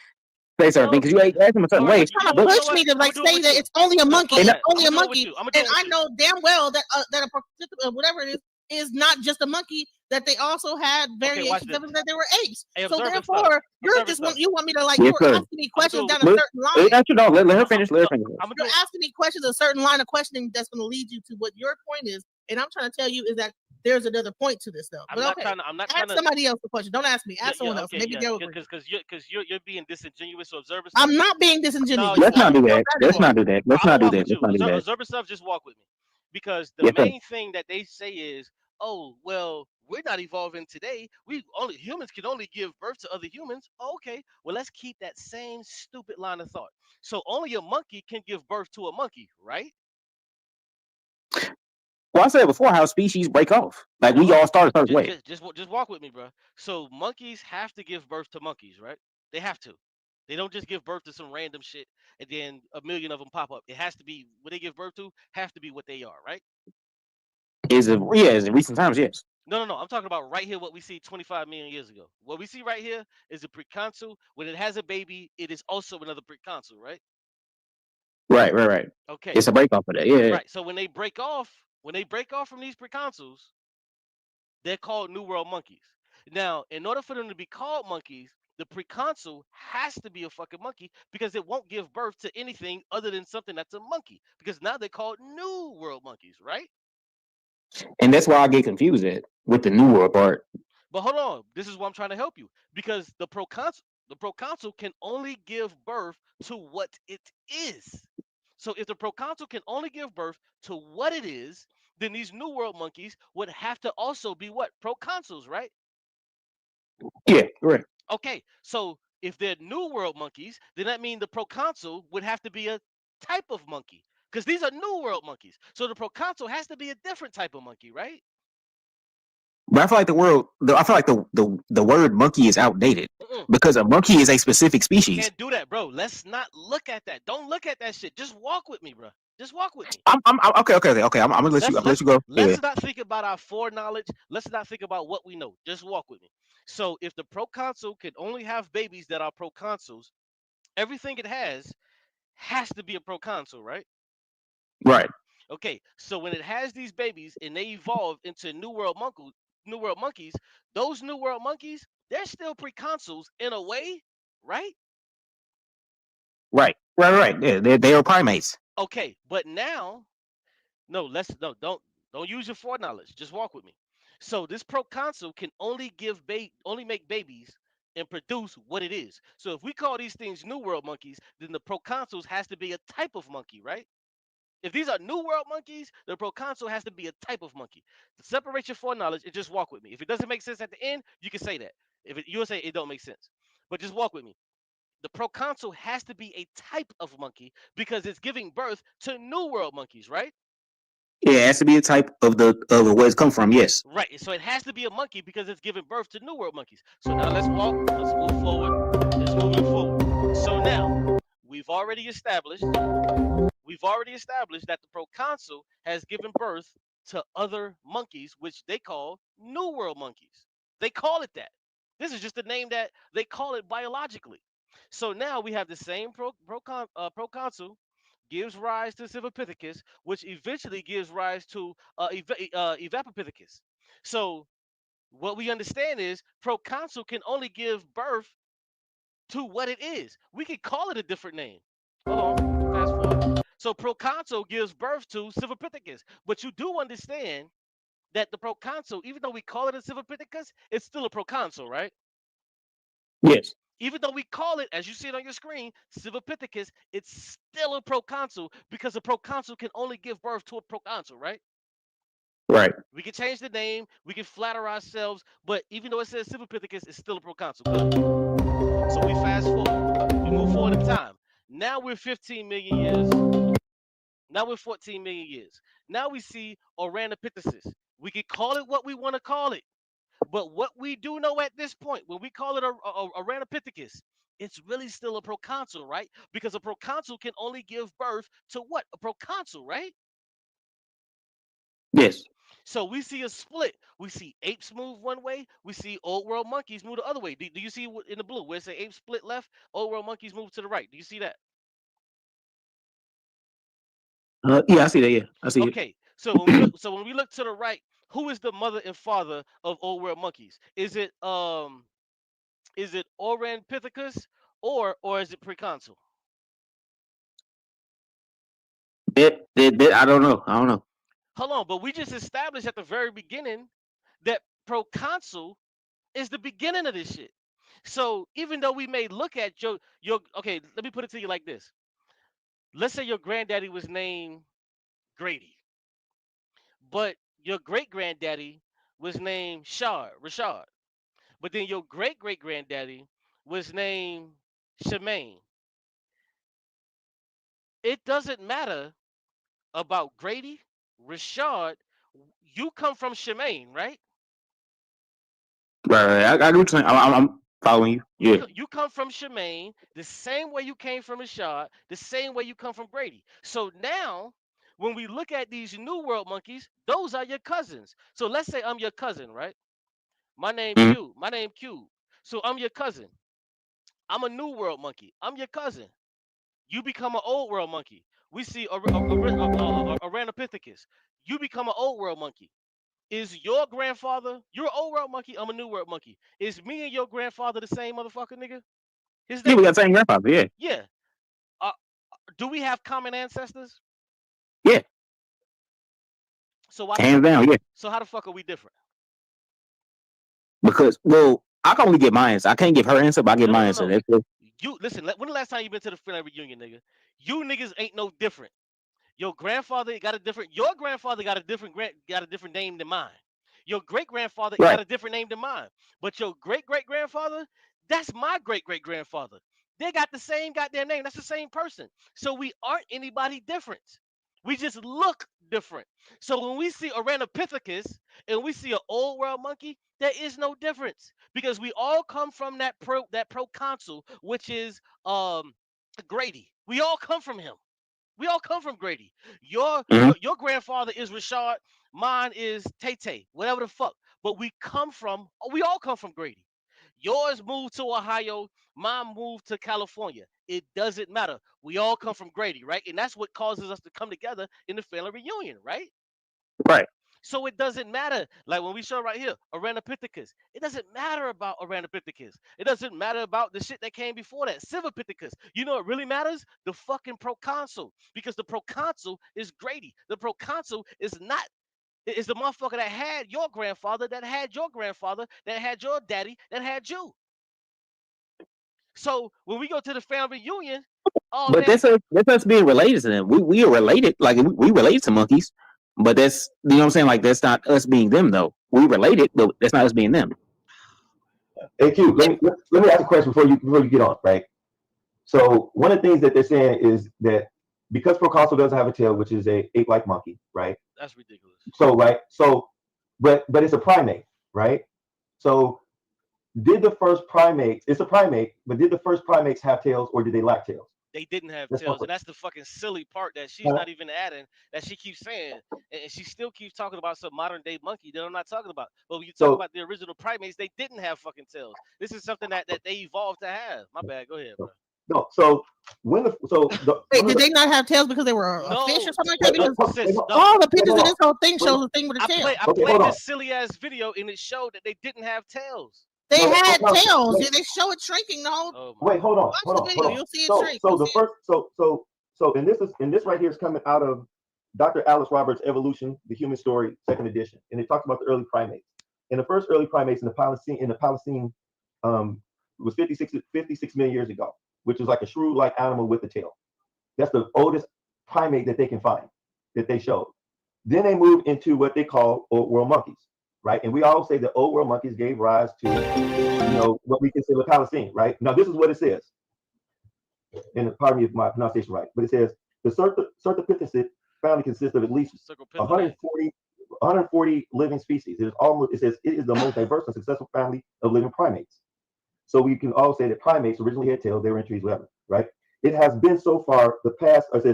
Say certain No, things because you ask them a certain all right. way. you're trying to But You know push what? me to I'm like gonna do it say with that you. it's only a monkey. Fuck It's that. I'm only gonna a do it with monkey, you. I'm gonna do and it with I you. know damn well that that a particular whatever it is not just a monkey. That they also had Okay, watch variations this. of it that they were apes. Hey, So observing stuff. therefore, Observing stuff. you want me to like yes, you're sir. asking me I'm gonna questions do it down with a you. But certain line. not you don't let her No, finish. Let her finish. I'm gonna You're do it. asking me questions a certain line of questioning that's going to lead you to what your point is, and I'm trying to tell you is that there's another point to this though. I'm But not okay, trying to. I'm not trying ask to. somebody else the question. Don't ask me. Yeah, Ask yeah. someone else. Okay, Maybe yeah. they'll agree. You're being disingenuous. So observing stuff. I'm not being No, disingenuous. you Let's I are. not do know that. that You Let's is. are. not do that. Let's I'm not gonna do walk that. with Let's you. not do that. Observing stuff. Just walk with me, because the Yes, sir. main thing that they say is, "Oh, well, we're not evolving today. Humans can only give birth to other humans." Oh, okay, well, let's keep that same stupid line of thought. So only a monkey can give birth to a monkey, right? Well, I said before how species break off. Like we No, all start a certain way. just walk with me, bro. So monkeys have to give birth to monkeys, right? They have to. They don't just give birth to some random shit and then a million of them pop up. It has to be what they give birth to have to be what they are, right? Is in recent times, yes. No. I'm talking about right here what we see 25 million years ago. What we see right here is a preconsul. When it has a baby, it is also another preconsul, right? Right. Okay. It's a break off of that. Yeah. Right. So when they break off from these preconsuls, they're called New World monkeys. Now, in order for them to be called monkeys, the preconsul has to be a fucking monkey because it won't give birth to anything other than something that's a monkey. Because now they're called New World monkeys, right? And that's why I get confused with the New World part. But hold on, this is why I'm trying to help you because the proconsul can only give birth to what it is. So if the proconsul can only give birth to what it is, then these New World monkeys would have to also be what? Proconsuls, right? Yeah, right. Okay, so if they're New World monkeys, then that means the proconsul would have to be a type of monkey Because these are New World monkeys. So the proconsul has to be a different type of monkey, right? But I feel like I feel like the word monkey is outdated Mm-mm. because a monkey is a specific species. Can't do that, bro. Let's not look at that. Don't look at that shit. Just walk with me, bro. Just walk with me. I'm okay. I'm gonna let you. I'm gonna let you go. Yeah. Let's not think about our foreknowledge. Let's not think about what we know. Just walk with me. So if the proconsul could only have babies that are proconsuls, everything it has to be a proconsul, right? Right. Okay. So when it has these babies and they evolve into New World monkeys, those New World monkeys, they're still preconsuls in a way, right? Right. Yeah, they are primates. Okay, but now, no, don't use your foreknowledge. Just walk with me. So this proconsul can only make babies and produce what it is. So if we call these things New World monkeys, then the proconsuls has to be a type of monkey, right? If these are New World monkeys, the proconsul has to be a type of monkey. To separate your foreknowledge and just walk with me. If it doesn't make sense at the end, you can say that. You'll say it don't make sense, but just walk with me. The proconsul has to be a type of monkey because it's giving birth to New World monkeys, right? Yeah, it has to be a type of where it's come from. Yes. Right. So it has to be a monkey because it's giving birth to New World monkeys. So now let's walk. Let's move forward. Let's move forward. So now we've already established that the proconsul has given birth to other monkeys, which they call New World monkeys. They call it that. This is just the name that they call it biologically. So now we have the same proconsul gives rise to Silvopithecus, which eventually gives rise to Evapopithecus. So what we understand is proconsul can only give birth to what it is. We could call it a different name. Hold on, fast forward. So proconsul gives birth to Silvopithecus, but you do understand that the proconsul, even though we call it a Silvopithecus, it's still a proconsul, right? Yes. Even though we call it, as you see it on your screen, Silvopithecus, it's still a proconsul because a proconsul can only give birth to a proconsul, right? Right. We can change the name, we can flatter ourselves, but even though it says Silvopithecus, it's still a proconsul. Good. So we fast forward, we move forward in time. Now we're 15 million years. Now we're 14 million years. Now we see Oranopithecis. We can call it what we want to call it. But what we do know at this point, when we call it a Ranopithecus, it's really still a proconsul, right? Because a proconsul can only give birth to what? A proconsul, right? Yes. So we see a split. We see apes move one way. We see old world monkeys move the other way. Do you see in the blue where it says apes split left, old world monkeys move to the right? Do you see that? Yeah, I see that. Yeah, I see it. Okay. So when we look to the right, who is the mother and father of old world monkeys? Is it Oranopithecus or is it preconsul? I don't know. I don't know. Hold on, but we just established at the very beginning that proconsul is the beginning of this shit. So even though we may look at your okay, let me put it to you like this. Let's say your granddaddy was named Grady, but your great granddaddy was named Rashad. But then your great great granddaddy was named Shemaine. It doesn't matter about Grady, Rashad. You come from Shemaine, right? Right. I get what you're saying. I'm following you. Yeah. You come from Shemaine the same way you came from Rashad, the same way you come from Grady. So now, when we look at these New World monkeys, those are your cousins. So let's say I'm your cousin, right? My name Mhm. Q. My name Q. So I'm your cousin. I'm a New World monkey. I'm your cousin. You become an Old World monkey. We see a Ranopithecus. You become an Old World monkey. Is your grandfather? You're an Old World monkey. I'm a New World monkey. Is me and your grandfather the same motherfucker, nigga? His Yeah, name. we got the same grandfather. Yeah. Yeah. Uh, do we have common ancestors? Yeah. So why the Hands fuck? down. Yeah. So how the fuck are we different? Because I can only get my answer. I can't give her answer, but I get No, no, my no, answer. no. That's it. You listen. When the last time you been to the family reunion, nigga? You niggas ain't no different. Your grandfather got a different. Your grandfather got a different name than mine. Your great grandfather got Right. a different name than mine. But your great great grandfather, that's my great great grandfather. They got the same goddamn name. That's the same person. So we aren't anybody different. We just look different. So when we see Oranopithecus and we see an old world monkey, there is no difference because we all come from that proconsul, which is Grady. We all come from him. We all come from Grady. Your Mhm. your grandfather is Rashad. Mine is Tay, whatever the fuck. But we all come from Grady. Yours moved to Ohio. Mine moved to California. It doesn't matter. We all come from Grady, right? And that's what causes us to come together in the family reunion, right? Right. So it doesn't matter. Like when we show right here, Oranopithecus. It doesn't matter about Oranopithecus. It doesn't matter about the shit that came before that, Silvipithecus. You know what really matters? The fucking proconsul. Because the proconsul is Grady. The proconsul is not. Is the motherfucker that had your grandfather, that had your grandfather, that had your daddy, that had you. So when we go to the family reunion, oh But man, that's us being related to them. We are related, like we relate to monkeys, but that's you know what I'm saying. Like that's not us being them though. We related, but that's not us being them. Hey Q, let me ask a question before you get on, right? So one of the things that they're saying is that because proconsul doesn't have a tail, which is a ape-like monkey, right? that's ridiculous. So but it's a primate, right? So did the first primates? It's a primate, but did the first primates have tails or did they lack tails? They didn't have That's tails, my and that's the fucking silly part that she's Huh? not even adding. That she keeps saying, and she still keeps talking about some modern day monkey that I'm not talking about. But when you talk So about the original primates, they didn't have fucking tails. This is something that they evolved to have. My bad. Go ahead, bro. no, so when the so the Wait, one of did the they not have tails because they were a No, fish or something like that? wait, wait, Because sis, hold no. all the pictures hold in on. this whole thing Wait, shows a thing with a I tail. played Okay, hold on. this silly ass video, and it showed that they didn't have tails. They No, had no, tails. wait. Yeah, they show it shrinking the whole. Oh my Wait, hold on, Watch hold the on, video. hold on. You'll see it So shrink. so You'll the see it. first and this right here is coming out of Dr. Alice Roberts' Evolution, the Human Story, second edition, and it talks about the early primates. And the first early primates in the Palestine was 56 million years ago, which is like a shrew-like animal with a tail. That's the oldest primate that they can find that they showed. Then they moved into what they call old world monkeys, right? And we all say that old world monkeys gave rise to, what we consider the Palestine, right? Now this is what it says, and pardon me if my pronunciation right, but it says the Certopithecus family consists of at least 140 living species. It says it is the most diverse and successful family of living primates. So we can all say that primates originally had tails, they were in trees, whatever, right? It has been so far the past, and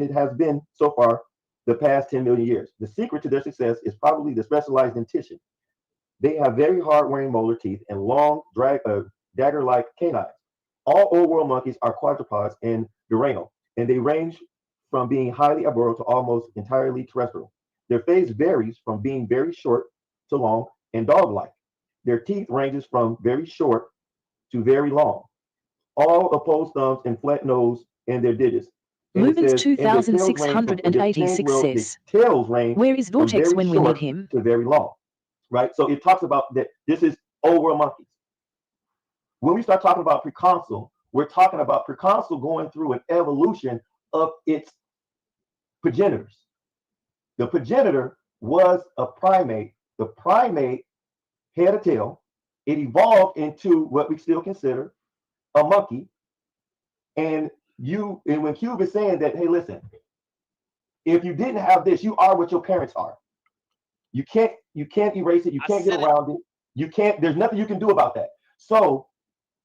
it has been so far the past 10 million years. The secret to their success is probably the specialized dentition. They have very hard-wearing molar teeth and long, dagger-like canines. All old world monkeys are quadrupeds and diurnal, and they range from being highly arboreal to almost entirely terrestrial. Their face varies from being very short to long and dog-like. Their teeth ranges from very short to very long. All opposed thumbs and flat nose in their digits. And it Lumens says, and their tails range from- 2686 well, says, the tails range where is from Vortex very when we need short him? to very long, right? So it talks about that this is old world monkeys. When we start talking about preconsul, we're talking about preconsul going through an evolution of its progenitors. The progenitor was a primate. The primate had a tail. It evolved into what we still consider a monkey. And when Cube is saying that, hey, listen, if you didn't have this, you are what your parents are. You can't erase it. You can't get around it. You can't, there's nothing you can do about that. So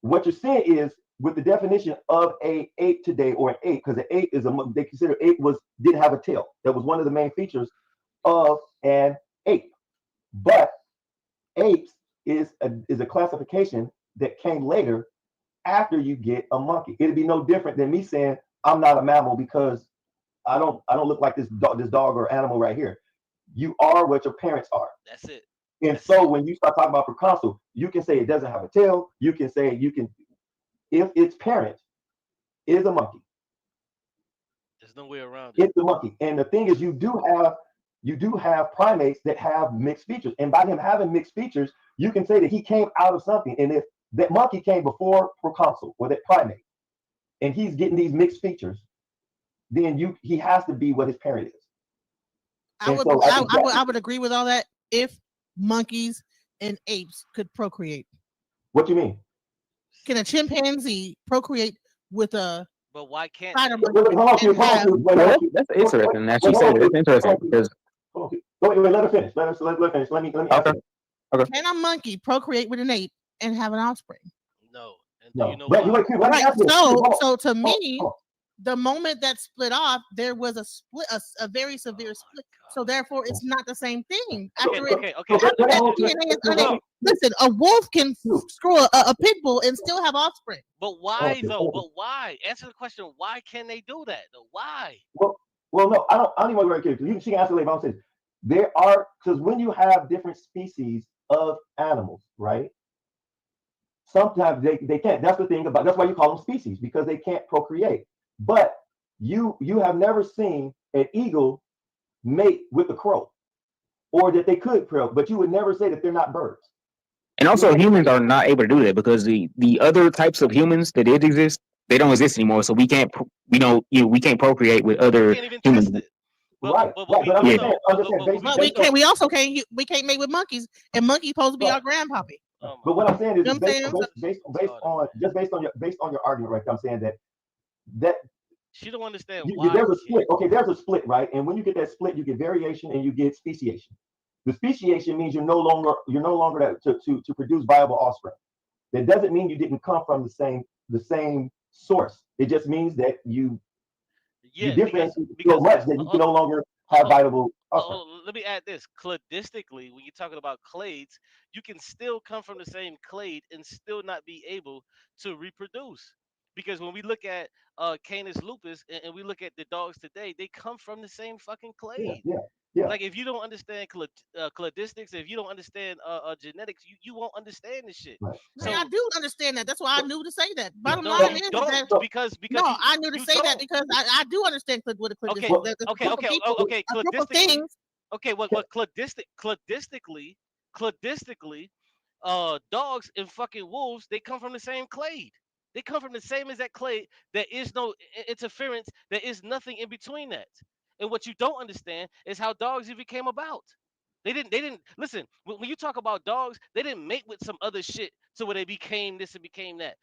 what you're saying is, with the definition of a ape today, or an ape, because an ape is they consider ape didn't have a tail. That was one of the main features of an ape. But apes is a classification that came later after you get a monkey. It'd be no different than me saying I'm not a mammal because I don't look like this dog or animal right here. You are what your parents are. That's it. And so when you start talking about preconsul, you can say it doesn't have a tail. You can say if its parent is a monkey. There's no way around it. It's a monkey. And the thing is, you do have primates that have mixed features. And by him having mixed features, you can say that he came out of something. And if that monkey came before proconsul or that primate, and he's getting these mixed features, then he has to be what his parent is. I would agree with all that if monkeys and apes could procreate. What do you mean? Can a chimpanzee procreate with a But why can't spider they? monkey Hold on, Q, and hold on, have Q, wait, Well, hold on, that's, Q. that's interesting that she Wait, said hold it. on, That's Q. interesting Hold on, Q. because Hold on, Q. Wait, let her finish. Let me answer okay, that. can a monkey procreate with an ape and have an offspring? No. And do No, you know but you why? wait, Q, let me Right. answer this. Q, So hold on, so to hold on, me, hold the moment that split off, there was a split, a very severe Oh my split. So therefore, it's not the same thing. So- Okay, After it, okay, so okay. let- after let- that hold on, DNA is Q, hold on. unable. Listen, a wolf can screw a pit bull and still have offspring. But why Okay, though? okay. But why? Answer the question. Why can they do that? Though? Why? Well, no, I don't even want to get into it. She can answer later. But I'm saying there are, because when you have different species of animals, right? Sometimes they can't. That's the thing about. That's why you call them species, because they can't procreate. But you have never seen an eagle mate with a crow, or that they could crow, but you would never say that they're not birds. and also humans are not able to do that because the other types of humans that did exist, they don't exist anymore. So we can't we can't procreate with We other can't even humans. test it. Right, But right, we but I'm do just know. saying- I'm just saying, but we But do we know. can't. We also can't. We can't mate with monkeys, and monkey supposed to be Right. our grandpappy. Oh my But what I'm saying is, You know what I'm based saying? on just based on your argument, right? I'm saying that She don't understand why. there's a we split. can't. Okay, there's a split, right? And when you get that split, you get variation and you get speciation. The speciation means you're no longer that to produce viable offspring. That doesn't mean you didn't come from the same source. It just means that you Yeah, differentiate because so much that you can no longer have viable offspring. let me add this. Cladistically, when you're talking about clades, you can still come from the same clade and still not be able to reproduce. Because when we look at Canis lupus and we look at the dogs today, they come from the same fucking Yeah, clade. yeah. Like if you don't understand cladistics, if you don't understand genetics, you won't understand this shit. Right. So I do understand that. That's why I knew to say that. Bottom no, line you is don't that because no, you, I knew to you say that don't. because I do understand what a Okay, cladistic. There's a okay, group of okay, people, okay. a group of Cladistically, things. okay. What cladistically, dogs and fucking wolves, they come from the same clade. They come from the same exact clade. There is no interference. There is nothing in between that. And what you don't understand is how dogs even came about. They didn't listen. When you talk about dogs, they didn't mate with some other shit to where they became this and became that.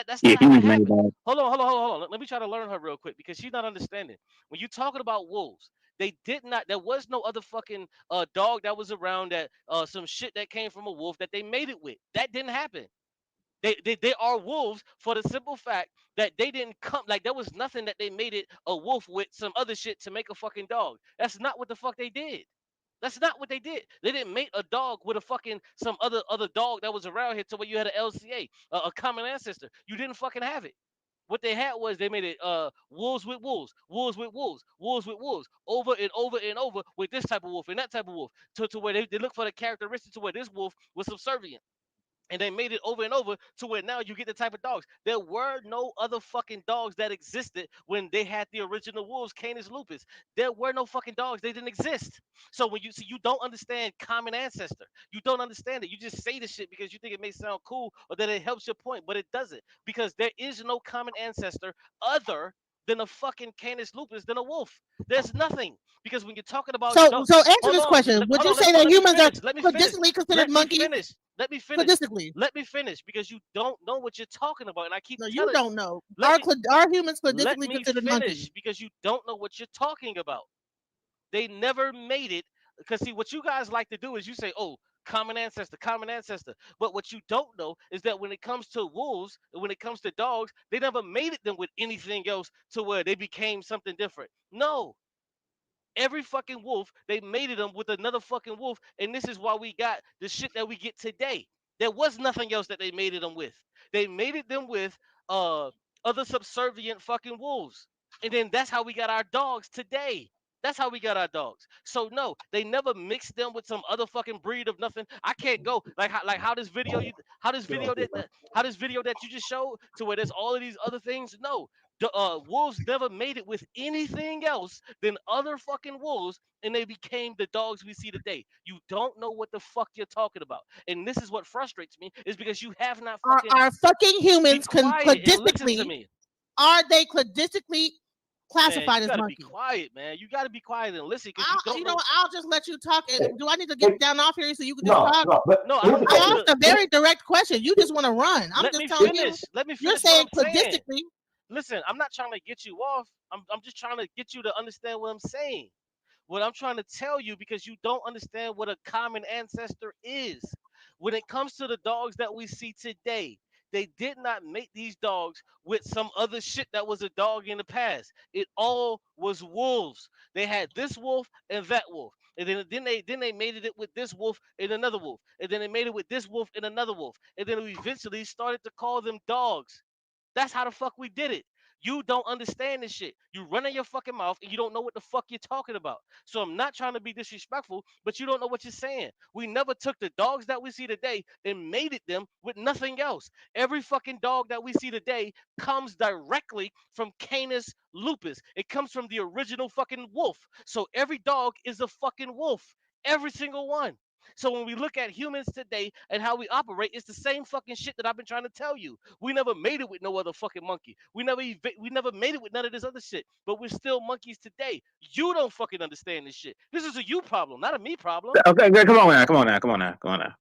That's Yeah, not how that humans made happened. that. Hold on. Let me try to learn her real quick because she's not understanding. When you talking about wolves, they did not. There was no other fucking dog that was around that some shit that came from a wolf that they made it with. That didn't happen. They are wolves for the simple fact that they didn't come like there was nothing that they made it a wolf with some other shit to make a fucking dog. That's not what the fuck they did. That's not what they did. They didn't mate a dog with a fucking some other dog that was around here to where you had an LCA, a common ancestor. You didn't fucking have it. What they had was they made it wolves with wolves, wolves with wolves, wolves with wolves, over and over and over with this type of wolf and that type of wolf, to where they look for the characteristics to where this wolf was subservient. And they made it over and over to where now you get the type of dogs. There were no other fucking dogs that existed when they had the original wolves, Canis lupus. There were no fucking dogs. They didn't exist. So when you see, you don't understand common ancestor. You don't understand it. You just say this shit because you think it may sound cool or that it helps your point, but it doesn't. Because there is no common ancestor other than a fucking Canis lupus than a wolf. There's nothing. Because when you're talking about So dogs, answer hold this on, question. let- Would hold you on, say that let me humans are finish. Let me finish. cladistically considered Let me monkeys? finish. Let me finish. Cladistically. Let me finish because you don't know what you're talking about, and I keep No, you telling don't know. Let Are humans let cladistically me considered finish monkeys? because you don't know what you're talking about. They never made it because see what you guys like to do is you say, "Oh, common ancestor, common ancestor." But what you don't know is that when it comes to wolves, when it comes to dogs, they never mated them with anything else to where they became something different. No, every fucking wolf, they mated them with another fucking wolf, and this is why we got the shit that we get today. There was nothing else that they mated them with. They mated them with other subservient fucking wolves, and then that's how we got our dogs today. That's how we got our dogs. So no, they never mixed them with some other fucking breed of nothing. I can't go how this video that you just showed to where there's all of these other things. No, the wolves never made it with anything else than other fucking wolves, and they became the dogs we see today. You don't know what the fuck you're talking about, and this is what frustrates me is because you have not fucking Are fucking be humans quiet and listen to cladistically? me. Are they cladistically Man, classified you as gotta be monkeys? quiet, man. You gotta be quiet and listen because you don't You know know. what? I'll just let you talk. Hey, Do I need to get down off here so you can just No, talk? no, but No, I here's don't the I want you thing. asked to a very direct question. You just want to run. I'm let just me telling you. finish. Let me You're finish what saying I'm saying. cladistically. Listen, I'm not trying to get you off. I'm just trying to get you to understand what I'm saying. What I'm trying to tell you, because you don't understand what a common ancestor is. When it comes to the dogs that we see today, they did not make these dogs with some other shit that was a dog in the past. It all was wolves. They had this wolf and that wolf. And then they made it with this wolf and another wolf. And then they made it with this wolf and another wolf. And then we eventually started to call them dogs. That's how the fuck we did it. You don't understand this shit. You run in your fucking mouth and you don't know what the fuck you're talking about. So I'm not trying to be disrespectful, but you don't know what you're saying. We never took the dogs that we see today and mated them with nothing else. Every fucking dog that we see today comes directly from Canis lupus. It comes from the original fucking wolf. So every dog is a fucking wolf. Every single one. So when we look at humans today and how we operate, it's the same fucking shit that I've been trying to tell you. We never made it with no other fucking monkey. We never made it with none of this other shit. But we're still monkeys today. You don't fucking understand this shit. This is a you problem, not a me problem. Okay, come on now, come on now, come on now, come on now.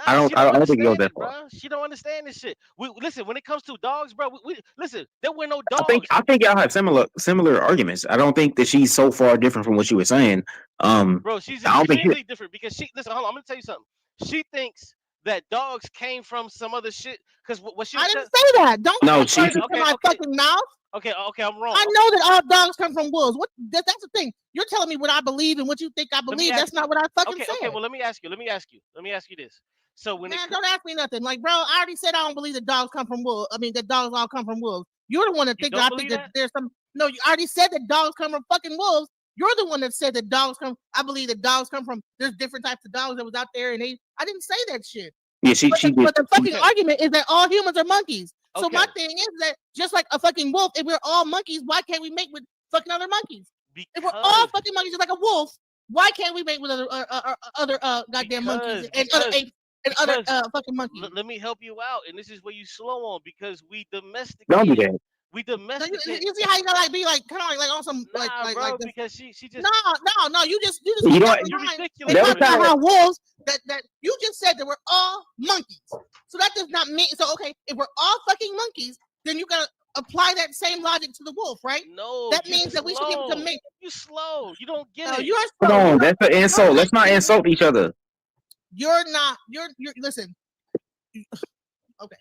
I Nah, don't, she I don't don't, I don't think you go understand that it, far. bro. She don't understand this shit. We listen when it comes to dogs, bro. We listen. There were no I think, dogs, I think y'all have similar arguments. I don't think that she's so far different from what you were saying. bro. She's I don't think you, extremely different because she. Listen, hold on. I'm gonna tell you something. She thinks that dogs came from some other shit. Because what she I was didn't saying. say that. Don't no, put she, words into my fucking mouth. Okay, I'm wrong. I know that all dogs come from wolves. That's the thing. You're telling me what I believe and what you think I believe. That's not what I fucking said. Okay, well let me ask you this. So when don't ask me nothing. Like, bro, I already said I don't believe that dogs come from wolves. I mean, that dogs all come from wolves. You're the one that thinks I think that there's some. No, you already said that dogs come from fucking wolves. You're the one that said that dogs come. I believe that dogs come from. There's different types of dogs that was out there, and I didn't say that shit. yeah, she did. But the fucking argument is that all humans are monkeys. So Okay. my thing is that just like a fucking wolf, if we're all monkeys, why can't we mate with fucking other monkeys? If we're all fucking monkeys, just like a wolf, why can't we mate with other goddamn monkeys and other fucking monkeys? Let me help you out, and this is where you slow on because we domesticated. Don't do that. We domesticated. You see how you gotta like be like kind of like on some Nah, like bro, like because she just no you just You went know down what? the You're line ridiculous. and That was talked about kinda- how wolves that you just said that we're all monkeys. So that does not mean so okay, if we're all fucking monkeys, then you gotta apply that same logic to the wolf, right? No, That you're means that we should be able to slow. make. You slow. You don't get No, it. you're Come slow. on, that's an insult. Let's not insult each other. You're not. You're. Listen. Okay.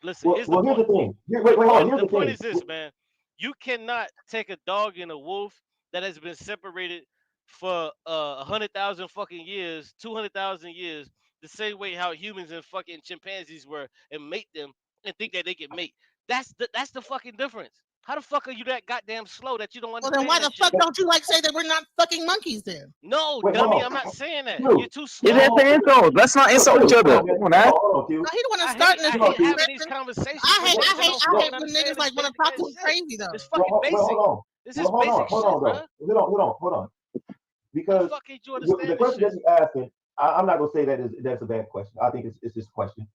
Listen, here's Well, the here's point. the thing. Wait, hold on. Here's The the point thing. is this, man. You cannot take a dog and a wolf that has been separated for 100,000 fucking years, 200,000 years, the same way how humans and fucking chimpanzees were, and mate them and think that they can mate. That's the fucking difference. How the fuck are you that goddamn slow that you don't Well, understand then why the that fuck shit? don't you like say that we're not fucking monkeys then? No, Wait, hold dummy, on. I'm not saying that. Q. You're too slow. Yeah, that's an insult. Let's not insult each other. Come on, now. Hold on, Q. No, he don't want I to start in hate, this I hate having conversation. these conversations. I hate fucking when understand niggas like want to this talk basic to ass crazy though. It's fucking basic. Hold on. This is Hold on, basic hold shit, on, bro. though. Hold on. Because Fuck can't you the understand this question shit? that you're asking, I'm not gonna say that's a bad question. I think it's just a question.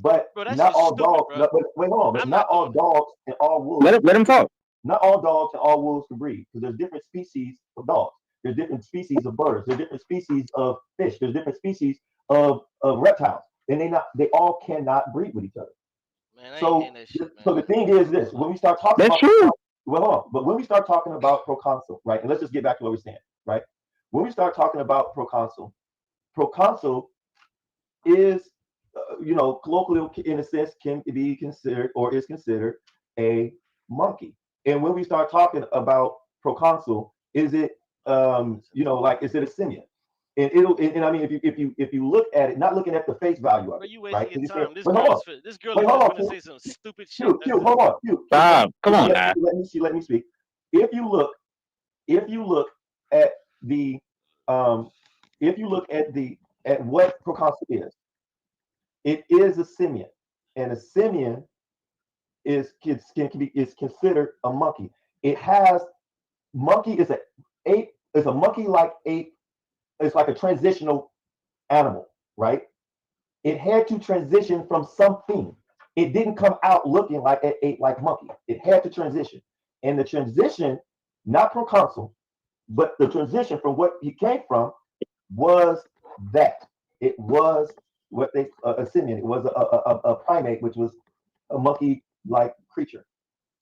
But Bro, that's not just all stupid, dogs. bro. But wait, hold on. But I'm not not all doing it. dogs and all wolves. Let him talk. Not all dogs and all wolves can breed because there's different species of dogs. There's different species of birds. There's different species of fish. There's different species of reptiles, and they all cannot breed with each other. Man, I ain't So, hearing that shit, man. so the thing is this: when we start talking That's about true. well, hold on. But when we start talking about proconsul, right? And let's just get back to where we stand, right? When we start talking about proconsul is, colloquially in a sense can be considered or is considered a monkey. And when we start talking about proconsul, is it, like is it a simian? And I mean, if you look at it, not looking at the face value of Bro, it, you right? wasting your Say, time. This wait, hold on. this girl Wait, is hold just on, gonna Q. say some stupid shit. Q, That's hold on, Q. Stop. Come on now. Let me speak. If you look at the at what proconsul is, it is a simian, and a simian is considered a monkey. It has monkey is a ape is a monkey like ape. It's like a transitional animal, right? It had to transition from something. It didn't come out looking like an ape like monkey. It had to transition, and the transition, not proconsul, but the transition from what he came from was that. It was what they a simian. It was a primate, which was a monkey-like creature.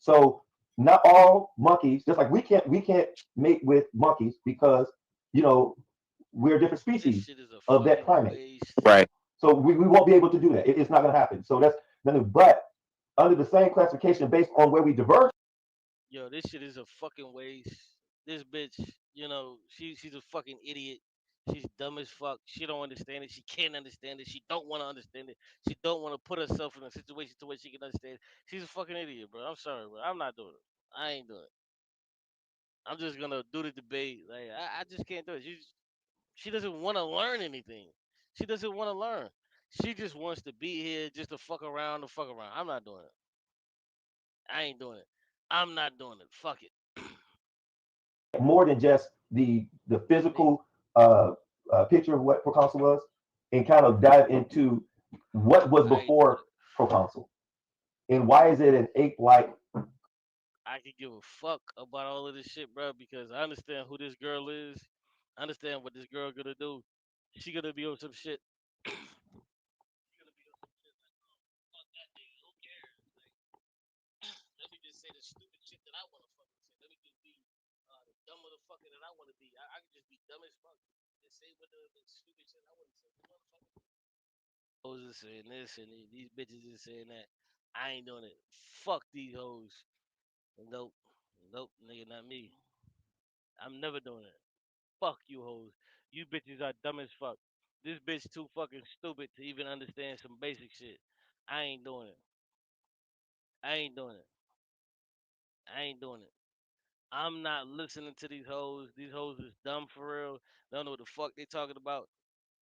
So not all monkeys, just like we can't mate with monkeys because you know we're a different This species shit is a of that fucking primate. waste. Right. So we won't be able to do that. It's not going to happen. So that's nothing. But under the same classification, based on where we diverge. Yo, this shit is a fucking waste. This bitch, you know, she's a fucking idiot. She's dumb as fuck. She don't understand it. She can't understand it. She don't want to understand it. She don't want to put herself in a situation to where she can understand it. She's a fucking idiot, bro. I'm sorry, bro. I'm not doing it. I ain't doing it. I'm just gonna do the debate. Like I just can't do it. She doesn't want to learn anything. She doesn't want to learn. She just wants to be here just to fuck around and fuck around. I'm not doing it. I ain't doing it. I'm not doing it. Fuck it. More than just the physical picture of what proconsul was, and kind of dive into what was before proconsul, and why is it an ape-like? I could give a fuck about all of this shit, bro, because I understand who this girl is. I understand what this girl gonna do. She gonna be on some shit. She gonna be on some shit like, oh, fuck that nigga. Who cares? Like, let me just say the stupid shit that I wanna fucking say. Let me just be the dumb motherfucker that I wanna be. I can just be dumb as fuck. Just say what the stupid shit I wanna say. Hoes is saying this and these bitches is saying that. I ain't doing it. Fuck these hoes. Nope. Nope, nigga, not me. I'm never doing it. Fuck you hoes. You bitches are dumb as fuck. This bitch too fucking stupid to even understand some basic shit. I ain't doing it. I ain't doing it. I ain't doing it. I'm not listening to these hoes. These hoes is dumb for real. They don't know what the fuck they talking about.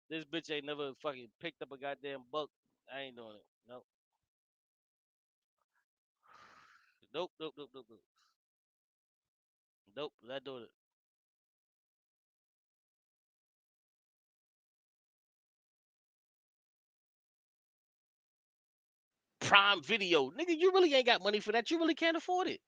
This bitch ain't never fucking picked up a goddamn book. I ain't doing it. Nope. Nope, nope, nope, nope, nope. Nope, not doing it. Prime Video. Nigga, you really ain't got money for that. You really can't afford it.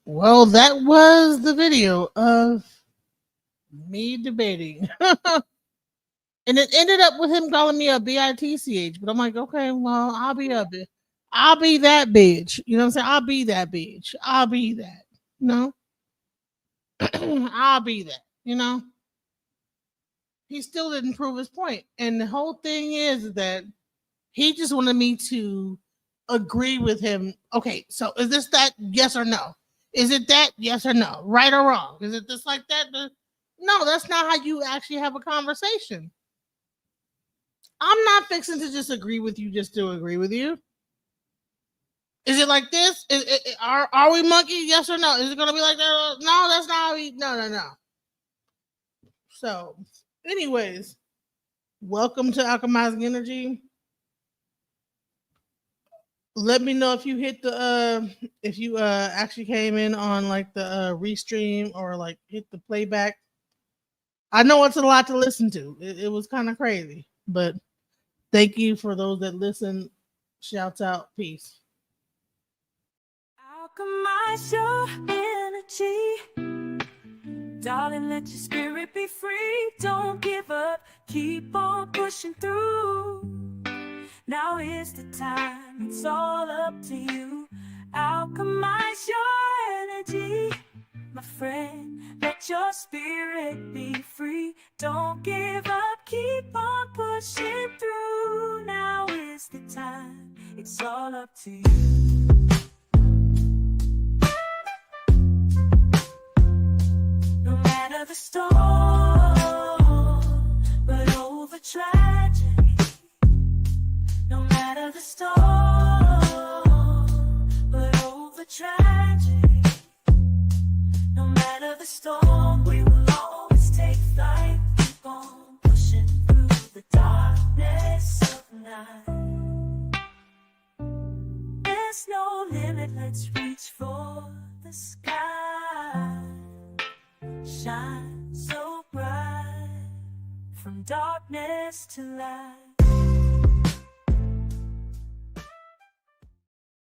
Well, that was the video of me debating. And it ended up with him calling me a bitch. But I'm like, okay, well, I'll be a bitch. I'll be that bitch. You know what I'm saying? I'll be that bitch. I'll be that. You know? I'll be that. You know? He still didn't prove his point. And the whole thing is that he just wanted me to agree with him. Okay, so is this that? Yes or no? Is it that? Yes or no? Right or wrong? Is it this like that? No, that's not how you actually have a conversation. I'm not fixing to just agree with you just to agree with you. Is it like this? Are we monkeys? Yes or no? Is it gonna be like that? No, that's not how we. No. So, anyways, welcome to Alchemizing Energy. Let me know if you hit the if you actually came in on like the restream or like hit the playback. I know it's a lot to listen to. It was kind of crazy, but thank you for those that listen. Shouts out, peace. Alchemize your energy. Darling, let your spirit be free. Don't give up. Keep on pushing through. Now is the time. It's all up to you. Alchemize your energy. My friend, let your spirit be free. Don't give up. Keep on pushing through. Now is the time. It's all up to you. No matter the storm, but over tragedy. No matter the storm, but over tragedy. No matter the storm, we will always take flight. Keep on pushing through the darkness of night. There's no limit, let's reach for the sky. Shine so bright, from darkness to light.